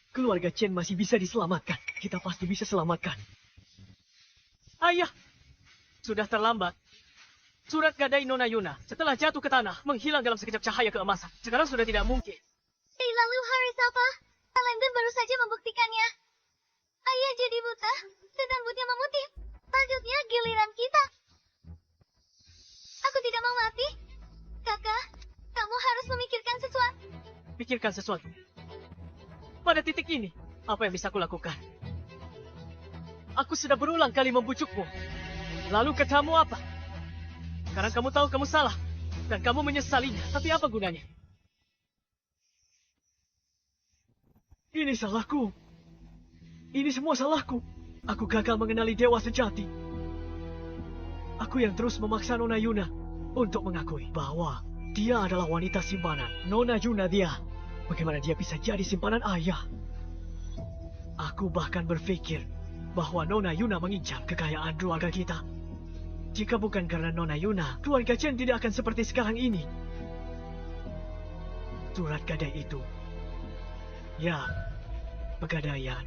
keluarga Chen masih bisa diselamatkan. Kita pasti bisa selamatkan. Ayah, sudah terlambat. Surat gadai Nona Yuna setelah jatuh ke tanah menghilang dalam sekejap cahaya keemasan. Sekarang sudah tidak mungkin. Lalu harus apa? Landon baru saja membuktikannya. Ayah jadi buta dan rambutnya memutih. Selanjutnya giliran kita. Aku tidak mau mati. Kakak, kamu harus memikirkan sesuatu. Pikirkan sesuatu. Pada titik ini, apa yang bisa aku lakukan? Aku sudah berulang kali membujukmu. Lalu katamu apa? Sekarang kamu tahu kamu salah. Dan kamu menyesalinya. Tapi apa gunanya? Ini salahku. Ini semua salahku. Aku gagal mengenali dewa sejati. Aku yang terus memaksa Nona Yuna untuk mengakui bahwa dia adalah wanita simpanan. Nona Yuna dia. Bagaimana dia bisa jadi simpanan ayah? Aku bahkan berpikir bahwa Nona Yuna mengincar kekayaan keluarga kita. Jika bukan karena Nona Yuna, keluarga Chen tidak akan seperti sekarang ini. Surat gadai itu. Ya, pegadaian.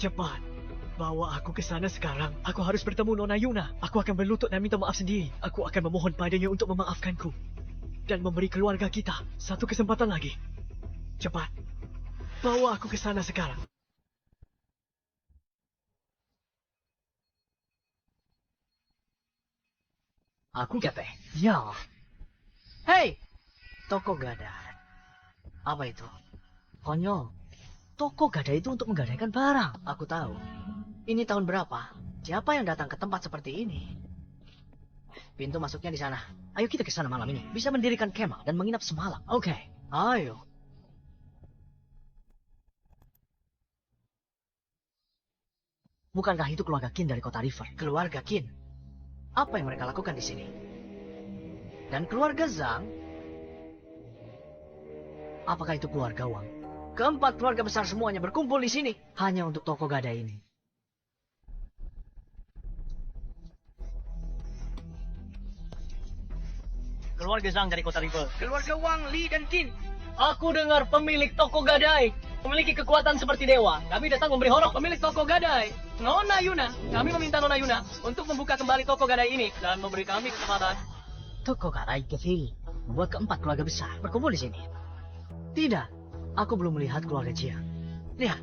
Cepat. Bawa aku ke sana sekarang. Aku harus bertemu Nona Yuna. Aku akan berlutut dan minta maaf sendiri. Aku akan memohon padanya untuk memaafkanku. Dan memberi keluarga kita satu kesempatan lagi. Cepat. Bawa aku ke sana sekarang. Aku gadai. Ya. Hei, toko gadai. Apa itu? Konyol. Toko gadai itu untuk menggadaikan barang. Aku tahu. Ini tahun berapa? Siapa yang datang ke tempat seperti ini? Pintu masuknya di sana. Ayo kita ke sana malam ini. Bisa mendirikan kemah dan menginap semalam. Oke, ayo. Bukankah itu keluarga Qin dari kota River? Keluarga Qin? Apa yang mereka lakukan di sini? Dan keluarga Zhang? Apakah itu keluarga Wang? Keempat keluarga besar semuanya berkumpul di sini. Hanya untuk toko gadai ini. keluarga Zhang dari kota River. Keluarga Wang, Li, dan Qin. Aku dengar pemilik toko gadai memiliki kekuatan seperti dewa. Kami datang memberi honor. Pemilik toko gadai, Nona Yuna. Kami meminta Nona Yuna untuk membuka kembali toko gadai ini dan memberi kami kesempatan. Toko gadai kecil membuat keempat keluarga besar berkumpul di sini. Tidak, aku belum melihat keluarga Jiang. Lihat,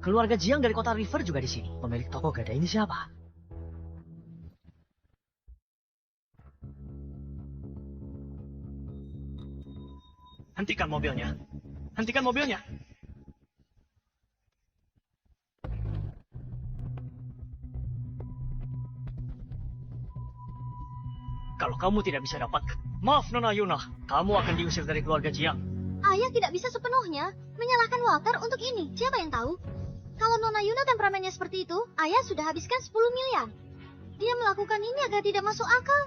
keluarga Jiang dari kota River juga di sini. Pemilik toko gadai ini siapa? Hentikan mobilnya. Hentikan mobilnya. Kalau kamu tidak bisa dapatkan, maaf Nona Yuna, kamu akan diusir dari keluarga Jiang. Ayah tidak bisa sepenuhnya menyalahkan Walter untuk ini. Siapa yang tahu? Kalau Nona Yuna temperamennya seperti itu, ayah sudah habiskan 10 miliar. Dia melakukan ini agar tidak masuk akal.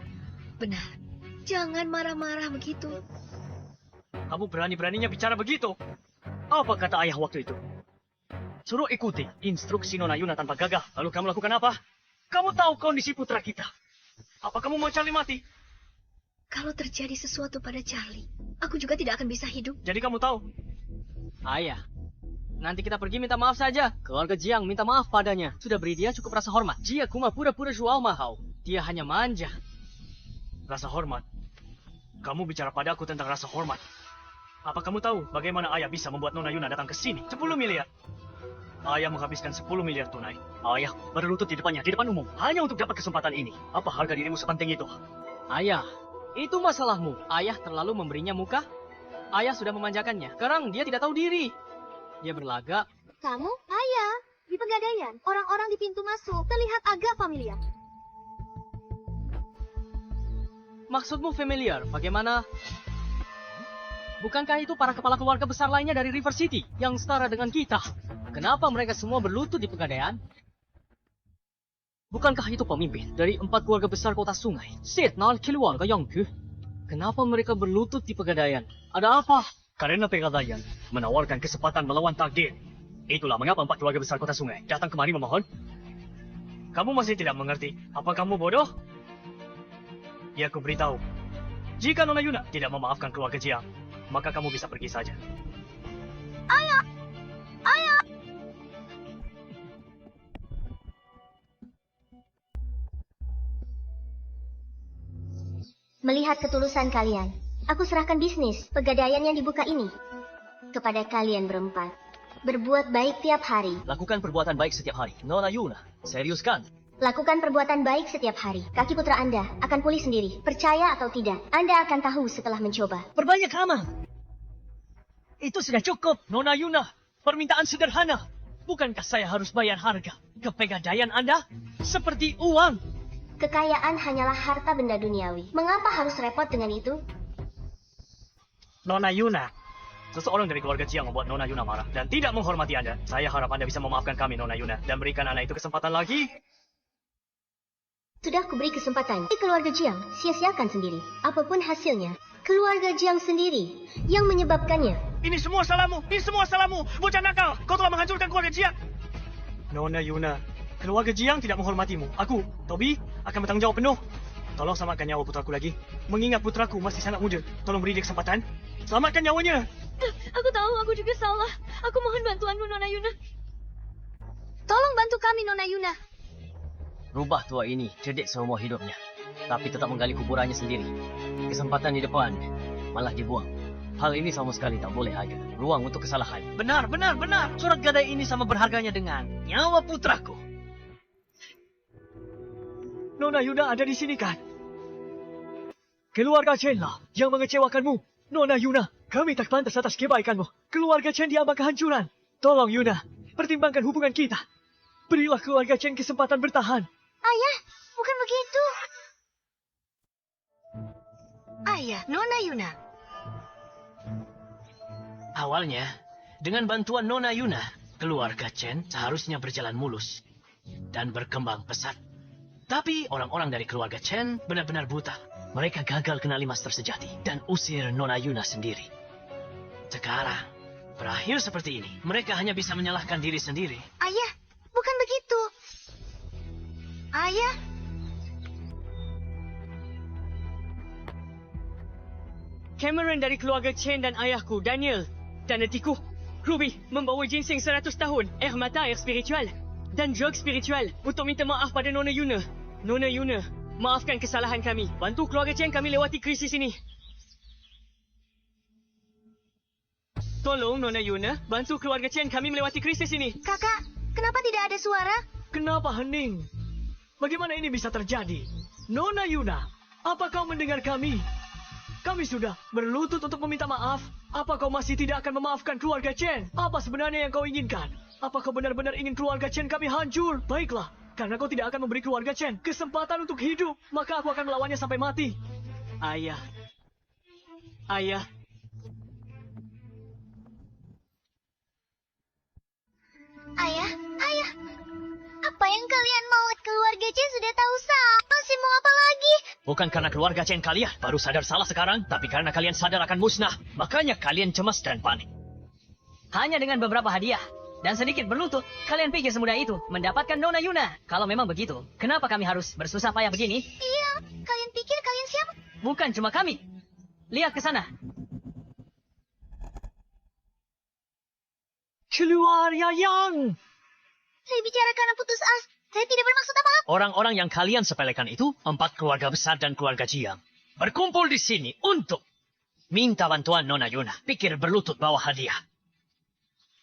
Benar. Jangan marah-marah begitu. Kamu berani-beraninya bicara begitu. Apa kata ayah waktu itu? Suruh ikuti instruksi Nona Yuna tanpa gagah. Lalu kamu lakukan apa? Kamu tahu kondisi putra kita. Apa kamu mau Charlie mati? Kalau terjadi sesuatu pada Charlie, aku juga tidak akan bisa hidup. Jadi kamu tahu? Ayah, nanti kita pergi minta maaf saja. Keluarga Jiang minta maaf padanya. Sudah beri dia cukup rasa hormat. Jia Kuma pura-pura jual mahal. Dia hanya manja. Rasa hormat? Kamu bicara padaku tentang rasa hormat. Apa kamu tahu bagaimana ayah bisa membuat Nona Yuna datang ke sini? 10 miliar. Ayah menghabiskan 10 miliar tunai. Ayah berlutut di depannya, di depan umum. Hanya untuk dapat kesempatan ini. Apa harga dirimu sepenting itu? Ayah, itu masalahmu. Ayah terlalu memberinya muka. Ayah sudah memanjakannya. Sekarang dia tidak tahu diri. Dia berlagak. Kamu? Ayah. Di Pegadaian, orang-orang di pintu masuk terlihat agak familiar. Maksudmu familiar? Bagaimana? Bukankah itu para kepala keluarga besar lainnya dari River City yang setara dengan kita? Kenapa mereka semua berlutut di Pegadaian? Bukankah itu pemimpin dari 4 keluarga besar kota sungai? Setnal keluarga Yangke. Kenapa mereka berlutut di Pegadaian? Ada apa? Karena Pegadaian menawarkan kesempatan melawan takdir. Itulah mengapa 4 keluarga besar kota sungai datang kemari memohon. Kamu masih tidak mengerti? Apa kamu bodoh? Ya, aku beritahu. Jika Nona Yuna tidak memaafkan keluarga Jiang, maka kamu bisa pergi saja. Ayah! Ayah! Melihat ketulusan kalian, aku serahkan bisnis Pegadaian yang dibuka ini kepada kalian berempat. Berbuat baik tiap hari. Lakukan perbuatan baik setiap hari. Nona Yuna, serius kan? Lakukan perbuatan baik setiap hari. Kaki putra Anda akan pulih sendiri. Percaya atau tidak, Anda akan tahu setelah mencoba. Berbanyak amal. Itu sudah cukup. Nona Yuna, permintaan sederhana. Bukankah saya harus bayar harga ke Pegadaian Anda? Seperti uang. Kekayaan hanyalah harta benda duniawi. Mengapa harus repot dengan itu? Nona Yuna. Seseorang dari keluarga Jiang membuat Nona Yuna marah dan tidak menghormati Anda. Saya harap Anda bisa memaafkan kami, Nona Yuna, dan berikan anak itu kesempatan lagi. Sudah kuberi kesempatan. Keluarga Jiang sia-siakan sendiri. Apapun hasilnya, keluarga Jiang sendiri yang menyebabkannya. Ini semua salahmu! Ini semua salahmu! Bocah nakal! Kau telah menghancurkan keluarga Jiang! Nona Yuna, keluarga Jiang tidak menghormatimu. Aku, Toby, akan bertanggung jawab penuh. Tolong selamatkan nyawa putraku lagi. Mengingat putraku masih sangat muda. Tolong beri dia kesempatan. Selamatkan nyawanya! Aku tahu aku juga salah. Aku mohon bantuanmu, Nona Yuna. Tolong bantu kami, Nona Yuna. Rubah tua ini cedek seumur hidupnya. Tapi tetap menggali kuburannya sendiri. Kesempatan di depan malah dibuang. Hal ini sama sekali tak boleh ada. Ruang untuk kesalahan. Benar, benar, benar. Surat gadai ini sama berharganya dengan nyawa putraku. Nona Yuna ada di sini kan? Keluarga Chen lah yang mengecewakanmu. Nona Yuna, kami tak pantas atas kebaikanmu. Keluarga Chen diambang kehancuran. Tolong Yuna, pertimbangkan hubungan kita. Berilah keluarga Chen kesempatan bertahan. Ayah, bukan begitu. Ayah, Nona Yuna. Awalnya, dengan bantuan Nona Yuna, keluarga Chen seharusnya berjalan mulus dan berkembang pesat. Tapi orang-orang dari keluarga Chen benar-benar buta. Mereka gagal kenali master sejati dan usir Nona Yuna sendiri. Sekarang, berakhir seperti ini. Mereka hanya bisa menyalahkan diri sendiri. Ayah, bukan begitu. Ayah. Cameron dari keluarga Chen dan ayahku, Daniel. Dan adikku, Ruby, membawa ginseng 100 tahun, air mata, air spiritual. Dan drug spiritual untuk minta maaf pada Nona Yuna. Nona Yuna, maafkan kesalahan kami. Bantu keluarga Chen kami lewati krisis ini. Tolong, Nona Yuna, bantu keluarga Chen kami melewati krisis ini. Kakak, kenapa tidak ada suara? Kenapa hening? Bagaimana ini bisa terjadi? Nona Yuna, apa kau mendengar kami? Kami sudah berlutut untuk meminta maaf. Apa kau masih tidak akan memaafkan keluarga Chen? Apa sebenarnya yang kau inginkan? Apa kau benar-benar ingin keluarga Chen kami hancur? Baiklah, karena kau tidak akan memberi keluarga Chen kesempatan untuk hidup, maka aku akan melawannya sampai mati. Ayah. Ayah. Ayah, ayah. Apa yang kalian mau? Keluarga Chen sudah tahu salah. Masih mau apa lagi? Bukan karena keluarga Chen kalian baru sadar salah sekarang, tapi karena kalian sadar akan musnah. Makanya kalian cemas dan panik. Hanya dengan beberapa hadiah dan sedikit berlutut, kalian pikir semudah itu mendapatkan Nona Yuna. Kalau memang begitu, kenapa kami harus bersusah payah begini? Iya, kalian pikir kalian siapa? Bukan cuma kami. Lihat ke sana. Keluar Yayang! Saya bicara karena putus asa. Saya tidak bermaksud apa-apa. Orang-orang yang kalian sepelekan itu, 4 keluarga besar dan keluarga Jiang, berkumpul di sini untuk minta bantuan Nona Yuna. Pikir berlutut bawa hadiah.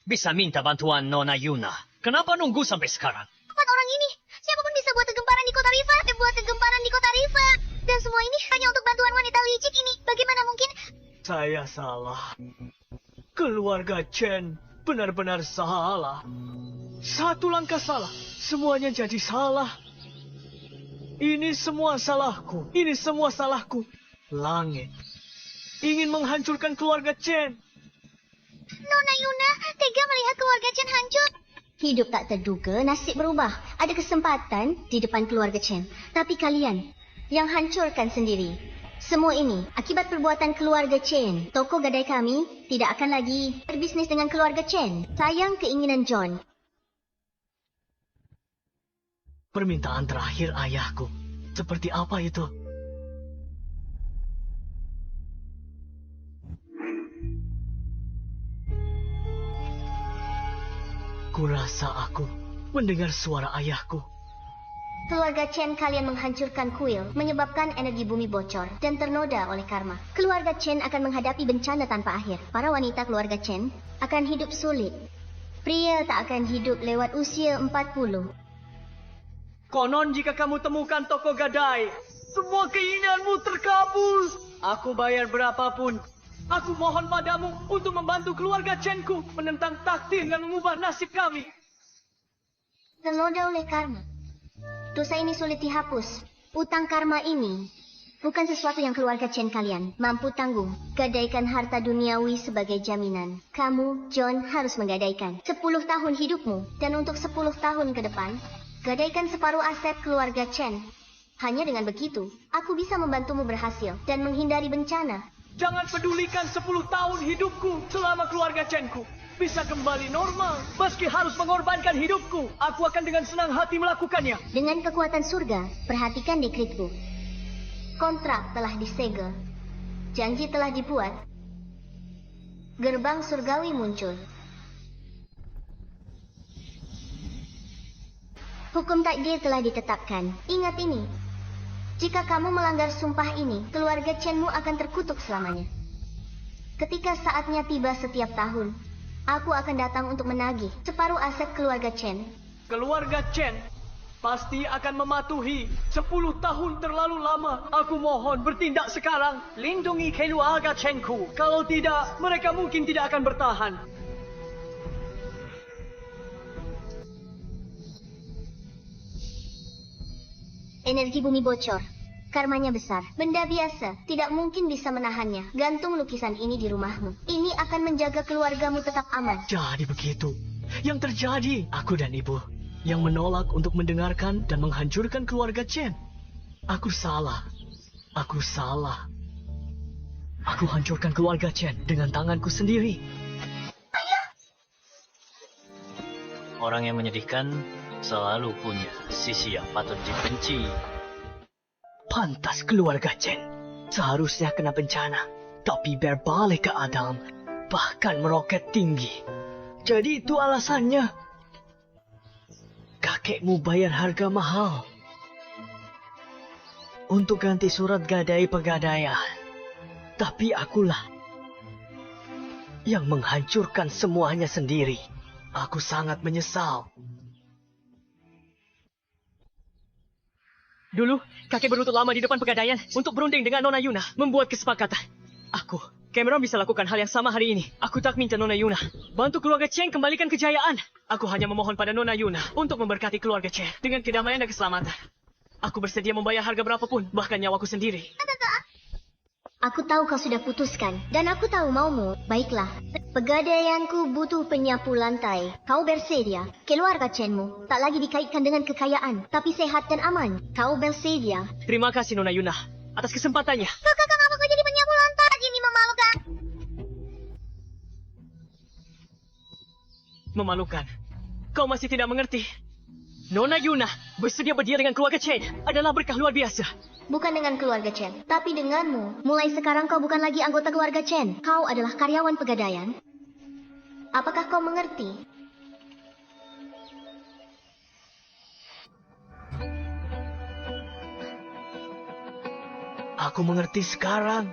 Bisa minta bantuan Nona Yuna. Kenapa nunggu sampai sekarang? 4 orang ini, siapapun bisa buat kegemparan di kota Riva. Buat kegemparan di kota Riva. Dan semua ini hanya untuk bantuan wanita licik ini. Bagaimana mungkin? Saya salah. Keluarga Chen benar-benar salah. Satu langkah salah, semuanya jadi salah. Ini semua salahku. Ini semua salahku. Langit ingin menghancurkan keluarga Chen. Nona Yuna tega melihat keluarga Chen hancur. Hidup tak terduga, nasib berubah. Ada kesempatan di depan keluarga Chen. Tapi kalian yang hancurkan sendiri. Semua ini akibat perbuatan keluarga Chen. Toko gadai kami tidak akan lagi berbisnis dengan keluarga Chen. Sayang keinginan John. Permintaan terakhir ayahku. Seperti apa itu? Kurasa aku mendengar suara ayahku. Keluarga Chen kalian menghancurkan kuil, menyebabkan energi bumi bocor dan ternoda oleh karma. Keluarga Chen akan menghadapi bencana tanpa akhir. Para wanita keluarga Chen akan hidup sulit. Pria tak akan hidup lewat usia 40. Konon jika kamu temukan toko gadai, semua keinginanmu terkabul. Aku bayar berapapun. Aku mohon padamu untuk membantu keluarga Chen-ku menentang takdir dan mengubah nasib kami. Ternoda oleh karma. Dosa ini sulit dihapus. Utang karma ini bukan sesuatu yang keluarga Chen kalian mampu tanggung. Gadaikan harta duniawi sebagai jaminan. Kamu, John, harus menggadaikan 10 tahun hidupmu. Dan untuk 10 tahun ke depan, gadaikan separuh aset keluarga Chen. Hanya dengan begitu, aku bisa membantumu berhasil dan menghindari bencana. Jangan pedulikan 10 tahun hidupku selama keluarga Chen-ku bisa kembali normal. Meski harus mengorbankan hidupku, aku akan dengan senang hati melakukannya. Dengan kekuatan surga, perhatikan dekritku. Kontrak telah disegel. Janji telah dibuat. Gerbang surgawi muncul. Hukum takdir telah ditetapkan. Ingat ini. Jika kamu melanggar sumpah ini, keluarga Chen-mu akan terkutuk selamanya. Ketika saatnya tiba setiap tahun, aku akan datang untuk menagih separuh aset keluarga Chen. Keluarga Chen pasti akan mematuhi. 10 tahun terlalu lama. Aku mohon bertindak sekarang. Lindungi keluarga Chen-ku. Kalau tidak, mereka mungkin tidak akan bertahan. Energi bumi bocor. Karmanya besar. Benda biasa tidak mungkin bisa menahannya. Gantung lukisan ini di rumahmu. Ini akan menjaga keluargamu tetap aman. Jadi begitu. Yang terjadi, aku dan ibu yang menolak untuk mendengarkan dan menghancurkan keluarga Chen. Aku salah. Aku salah. Aku hancurkan keluarga Chen dengan tanganku sendiri. Orang yang menyedihkan selalu punya sisi yang patut dibenci. Pantas keluarga Chen seharusnya kena bencana. tapi berbalik ke Adam, bahkan meroket tinggi. Jadi itu alasannya. Kakekmu bayar harga mahal untuk ganti surat gadai pegadaian. Tapi akulah yang menghancurkan semuanya sendiri. Aku sangat menyesal. Dulu, kakek berlutut lama di depan pegadaian untuk berunding dengan Nona Yuna, membuat kesepakatan. Aku, Cameron bisa lakukan hal yang sama hari ini. Aku tak minta Nona Yuna bantu keluarga Chen kembalikan kejayaan. Aku hanya memohon pada Nona Yuna untuk memberkati keluarga Chen dengan kedamaian dan keselamatan. Aku bersedia membayar harga berapapun, bahkan nyawaku sendiri. Aku tahu kau sudah putuskan, dan aku tahu maumu. Baiklah, pegadaianku butuh penyapu lantai. Kau bersedia. Keluarga Chenmu tak lagi dikaitkan dengan kekayaan, tapi sehat dan aman. Kau bersedia. Terima kasih Nona Yuna atas kesempatannya. Kakak, kenapa kau jadi penyapu lantai? Ini memalukan. Memalukan. Kau masih tidak mengerti. Nona Yuna bersedia berdia dengan keluarga Chen adalah berkah luar biasa. Bukan dengan keluarga Chen, tapi denganmu. Mulai sekarang kau bukan lagi anggota keluarga Chen. Kau adalah karyawan pegadaian. Apakah kau mengerti? Aku mengerti sekarang.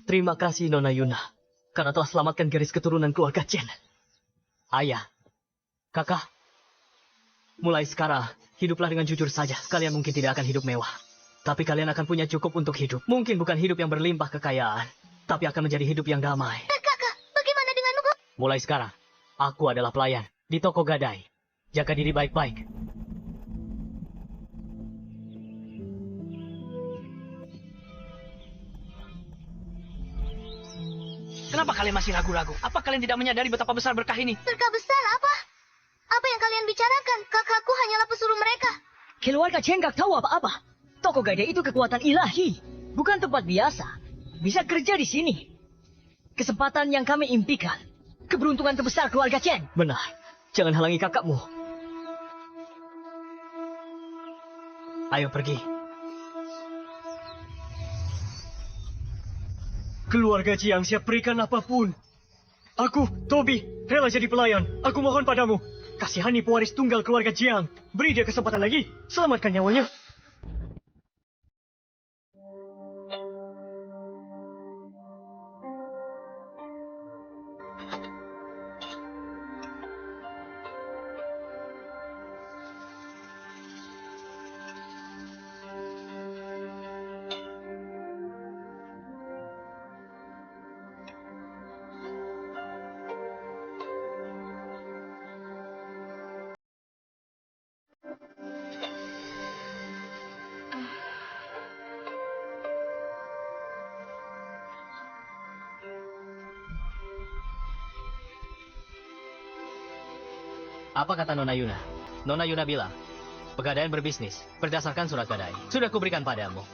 Terima kasih Nona Yuna karena telah selamatkan garis keturunan keluarga Chen. Ayah, kakak, mulai sekarang hiduplah dengan jujur saja. Kalian mungkin tidak akan hidup mewah, tapi kalian akan punya cukup untuk hidup. Mungkin bukan hidup yang berlimpah kekayaan, tapi akan menjadi hidup yang damai. Kakak, bagaimana denganmu? Mulai sekarang, aku adalah pelayan di toko gadai. Jaga diri baik-baik. Kenapa kalian masih ragu-ragu? Apa kalian tidak menyadari betapa besar berkah ini? Berkah besar apa? Apa yang kalian bicarakan? Kakakku hanyalah pesuruh mereka. Keluarga Chen gak tahu apa-apa. Toko gadai itu kekuatan ilahi, bukan tempat biasa. Bisa kerja di sini. Kesempatan yang kami impikan. Keberuntungan terbesar keluarga Chen. Benar, jangan halangi kakakmu. Ayo pergi. Keluarga Jiang siap berikan apapun. Aku, Toby, rela jadi pelayan. Aku mohon padamu. Kasihani pewaris tunggal keluarga Jiang. Beri dia kesempatan lagi. Selamatkan nyawanya. Apa kata Nona Yuna? Nona Yuna bilang, pegadaian berbisnis berdasarkan surat gadai. Sudah kuberikan padamu.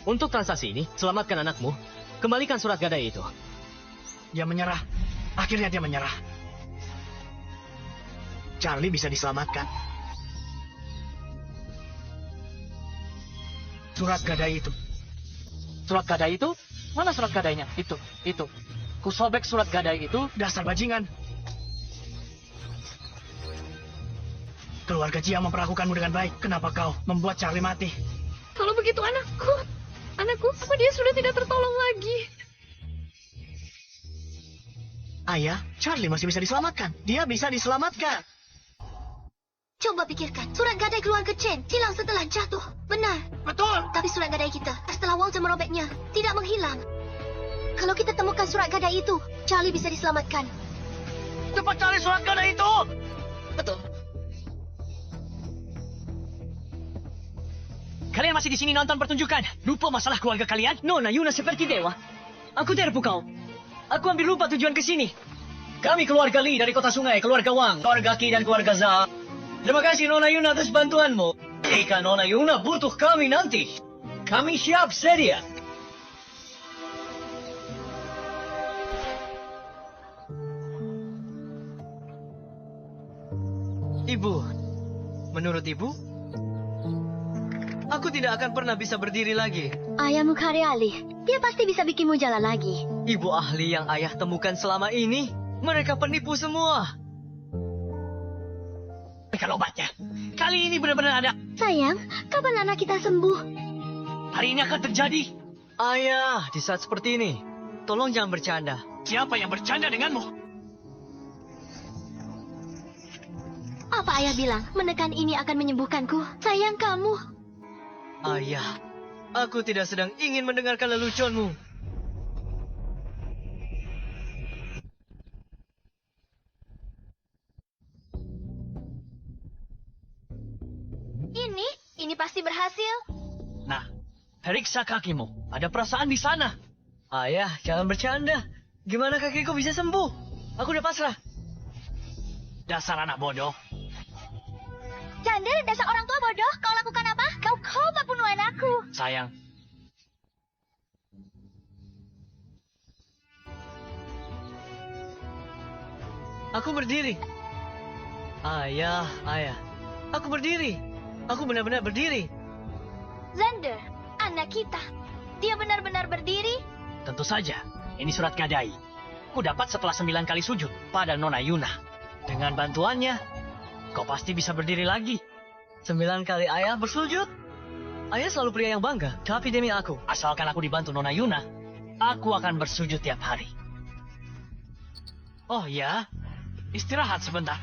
Untuk transaksi ini, selamatkan anakmu. Kembalikan surat gadai itu. Dia menyerah. Akhirnya dia menyerah. Charlie bisa diselamatkan. Surat gadai itu. Surat gadai itu? Mana surat gadainya? Itu. Ku sobek surat gadai itu, dasar bajingan. Keluarga Jiang memperlakukanmu dengan baik. Kenapa kau membuat Charlie mati? Kalau begitu anakku, apa dia sudah tidak tertolong lagi? Ayah, Charlie masih bisa diselamatkan. Dia bisa diselamatkan. Coba pikirkan, surat gadai keluarga Chen hilang setelah jatuh. Benar. Betul. Tapi surat gadai kita, setelah Walter merobeknya, tidak menghilang. Kalau kita temukan surat gadai itu, Charlie bisa diselamatkan. Cepat cari surat gadai itu. Betul. Kalian masih di sini nonton pertunjukan? Lupa masalah keluarga kalian? Nona Yuna seperti dewa. Aku terpukau. Aku ambil lupa tujuan ke sini. Kami keluarga Li dari kota sungai, keluarga Wang, keluarga Qi dan keluarga Zhao. Terima kasih Nona Yuna atas bantuanmu. Jika Nona Yuna butuh kami nanti, kami siap sedia. Ibu, menurut ibu, Aku tidak akan pernah bisa berdiri lagi. Ayahmu Karyali, dia pasti bisa bikinmu jalan lagi. Ibu ahli yang ayah temukan selama ini, mereka penipu semua. Berikan obatnya. Kali ini benar-benar ada. Sayang, kapan anak kita sembuh? Hari ini akan terjadi. Ayah, di saat seperti ini, tolong jangan bercanda. Siapa yang bercanda denganmu? Apa ayah bilang? Menekan ini akan menyembuhkanku. Sayang kamu. Ayah, aku tidak sedang ingin mendengarkan leluconmu. Ini pasti berhasil. Nah, periksa kakimu. Ada perasaan di sana. Ayah, jangan bercanda. Gimana kakiku bisa sembuh? Aku udah pasrah. Dasar anak bodoh. Chandler, dasar orang tua bodoh. Kau lakukan apa? Kau membunuh anakku. Sayang, Aku berdiri. Ayah. Aku berdiri. Aku benar-benar berdiri. Xander, anak kita. Dia benar-benar berdiri. tentu saja. Ini surat gadai. Ku dapat setelah 9 kali sujud pada Nona Yuna. Dengan bantuannya, kau pasti bisa berdiri lagi. 9 kali ayah bersujud. Ayah selalu pria yang bangga, tapi demi aku. Asalkan aku dibantu Nona Yuna, aku akan bersujud tiap hari. Oh ya, istirahat sebentar.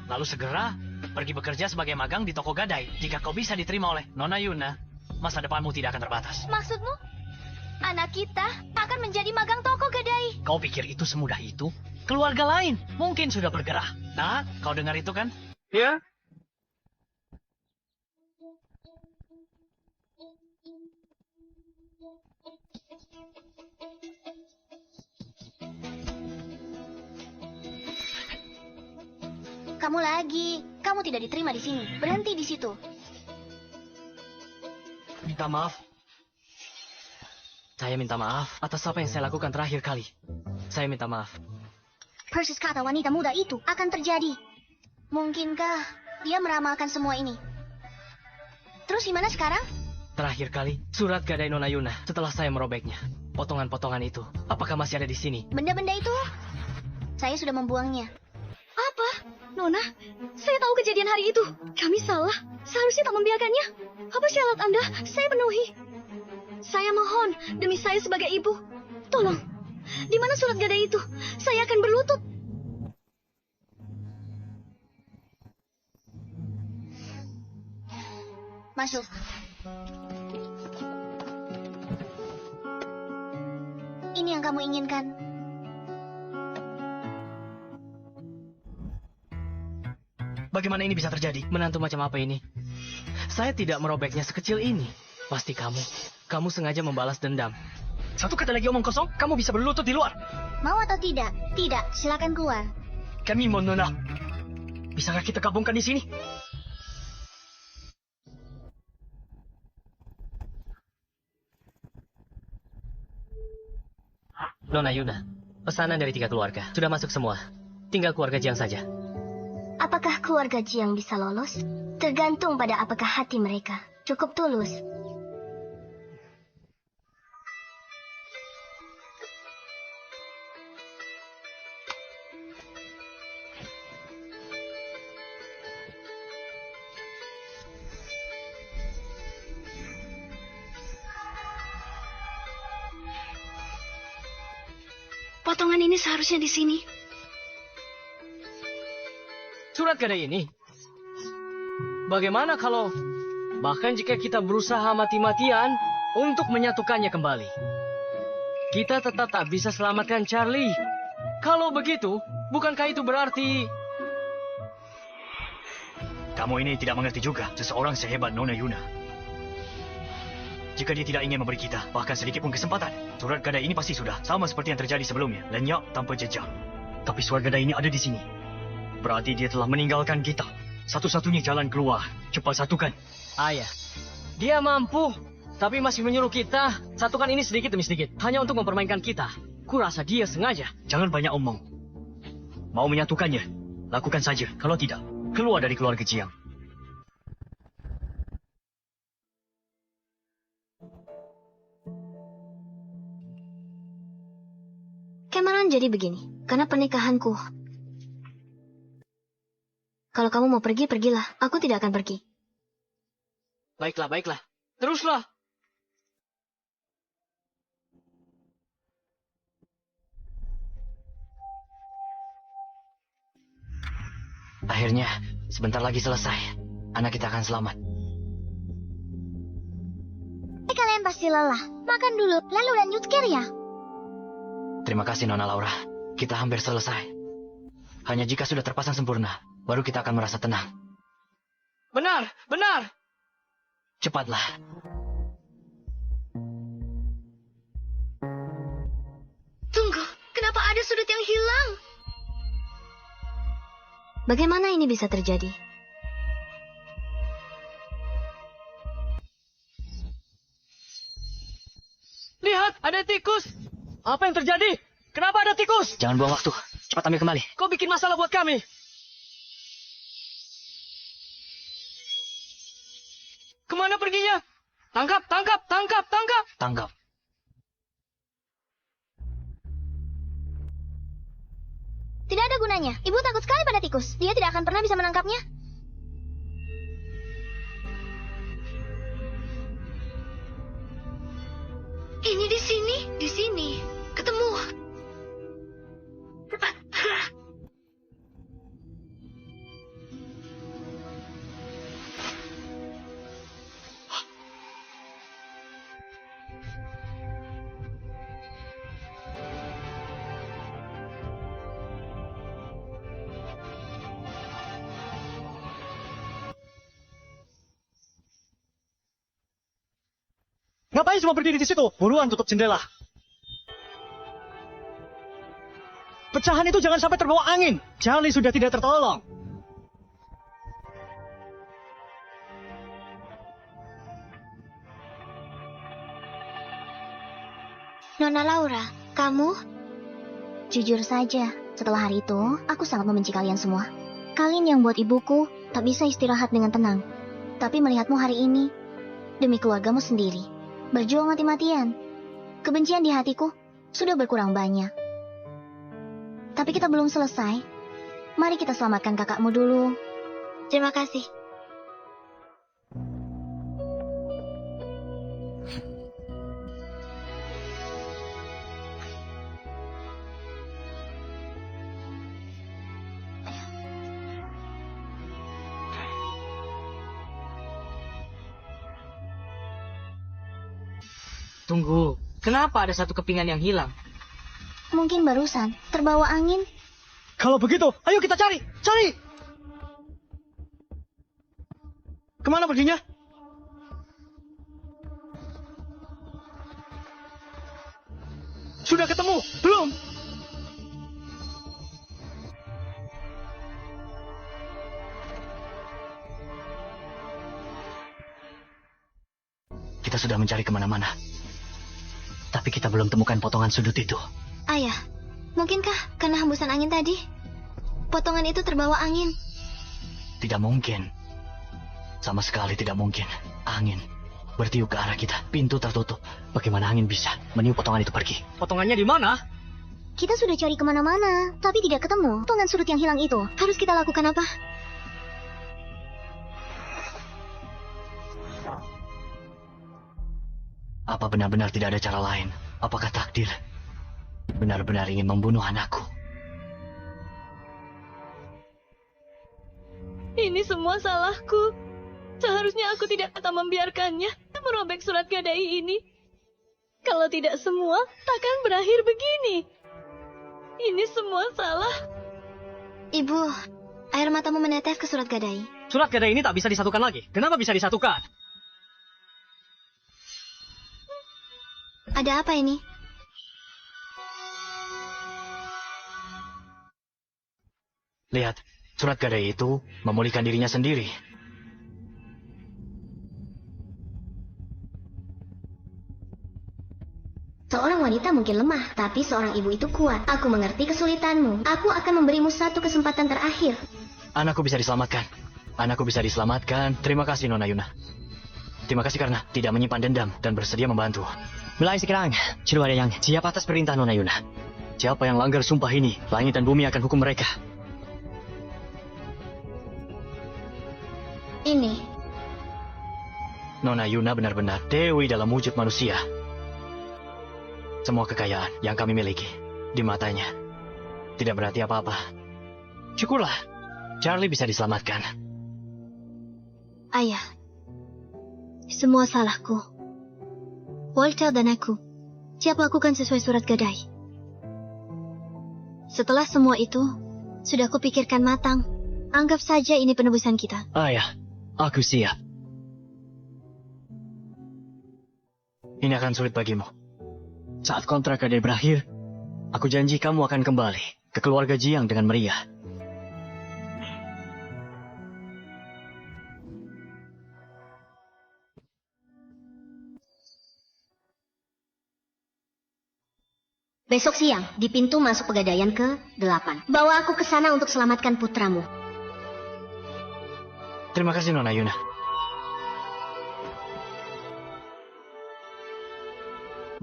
Lalu segera pergi bekerja sebagai magang di toko gadai. Jika kau bisa diterima oleh Nona Yuna, masa depanmu tidak akan terbatas. Maksudmu? Anak kita akan menjadi magang toko gadai. Kau pikir itu semudah itu? Keluarga lain mungkin sudah bergerak. Nah, kau dengar itu kan? Ya? Kamu lagi. Kamu tidak diterima di sini. Berhenti di situ. Minta maaf. Saya minta maaf atas apa yang saya lakukan terakhir kali. Saya minta maaf. Persis kata wanita muda itu akan terjadi. Mungkinkah dia meramalkan semua ini? Terus gimana sekarang? Terakhir kali, surat gadai Nona Yuna setelah saya merobeknya. Potongan-potongan itu, apakah masih ada di sini? Benda-benda itu, saya sudah membuangnya. Apa? Nona, saya tahu kejadian hari itu. Kami salah. Seharusnya tak membiarkannya. Apa syarat Anda? Saya penuhi. Saya mohon, demi saya sebagai ibu. Tolong, di mana surat gadai itu? Saya akan berlutut. Masuk. Ini yang kamu inginkan. Bagaimana ini bisa terjadi? Menantu macam apa ini? Saya tidak merobeknya sekecil ini. Pasti kamu sengaja membalas dendam. Satu kata lagi omong kosong, kamu bisa berlutut di luar. Mau atau tidak? Tidak, silakan keluar. Kami mau Nona. Bisakah kita gabungkan di sini? Nona Yuna, pesanan dari 3 keluarga. Sudah masuk semua. Tinggal keluarga Jiang saja. Apakah keluarga Jiang bisa lolos? Tergantung pada apakah hati mereka cukup tulus. Potongan ini seharusnya di sini. Surat gadai ini. Bagaimana kalau bahkan jika kita berusaha mati-matian untuk menyatukannya kembali, kita tetap tak bisa selamatkan Charlie. Kalau begitu, bukankah itu berarti Kamu ini tidak mengerti juga seseorang sehebat Nona Yuna. Jika dia tidak ingin memberi kita bahkan sedikit pun kesempatan, surat gadai ini pasti sudah sama seperti yang terjadi sebelumnya, lenyap tanpa jejak. Tapi surat gadai ini ada di sini. Berarti dia telah meninggalkan kita. Satu-satunya jalan keluar. Cepat satukan. ayah? Dia mampu, tapi masih menyuruh kita satukan ini sedikit demi sedikit, hanya untuk mempermainkan kita. Kurasa dia sengaja. Jangan banyak omong. Mau menyatukannya? Lakukan saja. Kalau tidak, keluar dari keluarga Jiang. Jangan jadi begini, karena pernikahanku. Kalau kamu mau pergi, pergilah. Aku tidak akan pergi. Baiklah, baiklah. Teruslah. Akhirnya, sebentar lagi selesai. Anak kita akan selamat. Kalian pasti lelah. Makan dulu, lalu lanjut ya. Terima kasih, Nona Laura. Kita hampir selesai. Hanya jika sudah terpasang sempurna, baru kita akan merasa tenang. Benar, benar. Cepatlah. Tunggu, kenapa ada sudut yang hilang? Bagaimana ini bisa terjadi? Lihat, ada tikus. Apa yang terjadi? Kenapa ada tikus? Jangan buang waktu. Cepat ambil kembali. Kau bikin masalah buat kami. Kemana perginya? Tangkap, tangkap, tangkap, tangkap. Tangkap. Tidak ada gunanya. Ibu takut sekali pada tikus. Dia tidak akan pernah bisa menangkapnya. Ini di sini, di sini. Ketemu. Ngapain semua berdiri di situ? Buruan tutup jendela. Pecahan itu jangan sampai terbawa angin. Charlie sudah tidak tertolong. Nona Laura, kamu? Jujur saja, setelah hari itu, aku sangat membenci kalian semua. Kalian yang buat ibuku tak bisa istirahat dengan tenang. Tapi melihatmu hari ini, demi keluargamu sendiri, berjuang mati-matian. Kebencian di hatiku sudah berkurang banyak. Tapi kita belum selesai. Mari kita selamatkan kakakmu dulu. Terima kasih. Tunggu, kenapa ada satu kepingan yang hilang? Mungkin barusan terbawa angin. Kalau begitu, ayo kita cari. Cari! Kemana perginya? Sudah ketemu? Belum? Kita sudah mencari kemana-mana. Tapi kita belum temukan potongan sudut itu. Ayah, mungkinkah karena hembusan angin tadi? Potongan itu terbawa angin. Tidak mungkin. Sama sekali tidak mungkin. Angin bertiup ke arah kita. Pintu tertutup. Bagaimana angin bisa meniup potongan itu pergi? Potongannya di mana? Kita sudah cari kemana-mana, tapi tidak ketemu. Potongan sudut yang hilang itu. Harus kita lakukan apa? Apa benar-benar tidak ada cara lain? Apakah takdir benar-benar ingin membunuh anakku? Ini semua salahku. Seharusnya aku tidak akan membiarkannya merobek surat gadai ini. Kalau tidak semua, takkan berakhir begini. Ini semua salah. Ibu, air matamu menetes ke surat gadai. Surat gadai ini tak bisa disatukan lagi. Kenapa bisa disatukan? Ada apa ini? Lihat, surat gadai itu memulihkan dirinya sendiri. Seorang wanita mungkin lemah, tapi seorang ibu itu kuat. Aku mengerti kesulitanmu. Aku akan memberimu satu kesempatan terakhir. Anakku bisa diselamatkan. Anakku bisa diselamatkan. Terima kasih, Nona Yuna. Terima kasih karena tidak menyimpan dendam dan bersedia membantu. Mulai sekarang, Ciluada yang Siap atas perintah, Nona Yuna. Siapa yang langgar sumpah ini, langit dan bumi akan hukum mereka. Ini, Nona Yuna benar-benar dewi dalam wujud manusia. Semua kekayaan yang kami miliki di matanya tidak berarti apa-apa. Syukurlah, Charlie bisa diselamatkan. Ayah. Semua salahku. Walter dan aku siap lakukan sesuai surat gadai. Setelah semua itu, sudah kupikirkan matang. Anggap saja ini penebusan kita. Ayah, aku siap. Ini akan sulit bagimu. Saat kontrak gadai berakhir, aku janji kamu akan kembali ke keluarga Jiang dengan meriah. Besok siang, di pintu masuk pegadaian ke-8. Bawa aku ke sana untuk selamatkan putramu. Terima kasih, Nona Yuna.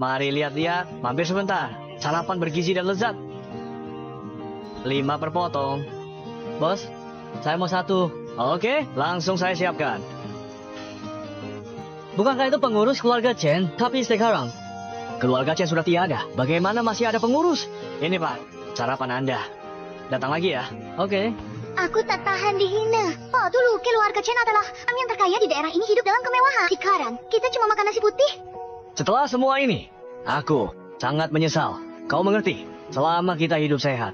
Mari lihat-lihat, mampir sebentar. Sarapan bergizi dan lezat. 5 per potong. Bos, saya mau 1. Oke, langsung saya siapkan. Bukankah itu pengurus keluarga Chen? Tapi sekarang keluarga Chen sudah tiada. Bagaimana masih ada pengurus? Ini Pak, sarapan Anda. Datang lagi ya. Oke. Aku tak tahan dihina. Oh, dulu keluarga Chen adalah orang yang terkaya di daerah ini, hidup dalam kemewahan. Sekarang, kita cuma makan nasi putih. Setelah semua ini, aku sangat menyesal. Kau mengerti? Selama kita hidup sehat,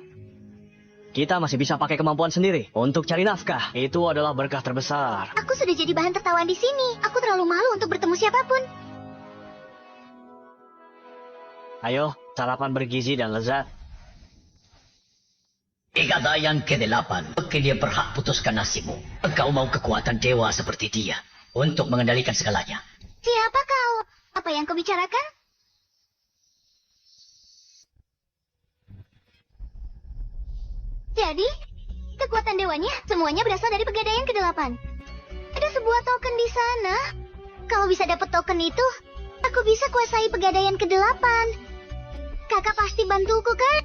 kita masih bisa pakai kemampuan sendiri untuk cari nafkah. Itu adalah berkah terbesar. Aku sudah jadi bahan tertawaan di sini. Aku terlalu malu untuk bertemu siapapun. Ayo, sarapan bergizi dan lezat. Pegadaian ke-8. Oke, dia berhak putuskan nasibmu. Engkau mau kekuatan dewa seperti dia untuk mengendalikan segalanya. Siapa kau? Apa yang kau bicarakan? Jadi, kekuatan dewanya semuanya berasal dari pegadaian ke-8. Ada sebuah token di sana. Kalau bisa dapat token itu, aku bisa kuasai pegadaian ke-8. Kakak pasti bantuku, kan?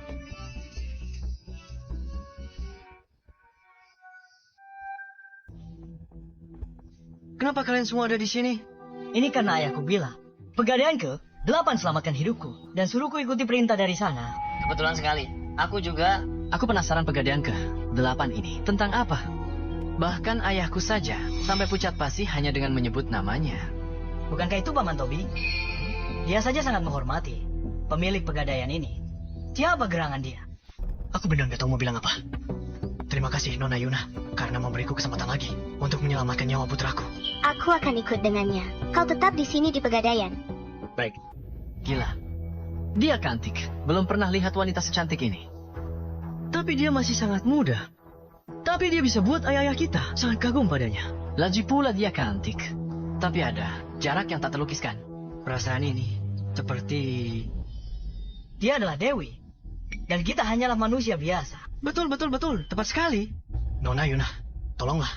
Kenapa kalian semua ada di sini? Ini karena ayahku bilang, pegadaian ke-8 selamatkan hidupku dan suruhku ikuti perintah dari sana. Kebetulan sekali. Aku juga. Aku penasaran pegadaian ke-8 ini tentang apa? Bahkan ayahku saja sampai pucat pasi hanya dengan menyebut namanya. Bukankah itu Paman Tobi? Dia saja sangat menghormati pemilik pegadaian ini. Siapa gerangan dia? Aku benar nggak tahu mau bilang apa. Terima kasih Nona Yuna karena memberiku kesempatan lagi untuk menyelamatkan nyawa putraku. Aku akan ikut dengannya. Kau tetap di sini di pegadaian. Baik. Gila. Dia cantik. Belum pernah lihat wanita secantik ini. Tapi dia masih sangat muda. Tapi dia bisa buat ayah-ayah kita sangat kagum padanya. Lagi pula dia cantik. Tapi ada jarak yang tak terlukiskan. Perasaan ini seperti... Dia adalah Dewi. Dan kita hanyalah manusia biasa. Betul. Tepat sekali. Nona Yuna, tolonglah.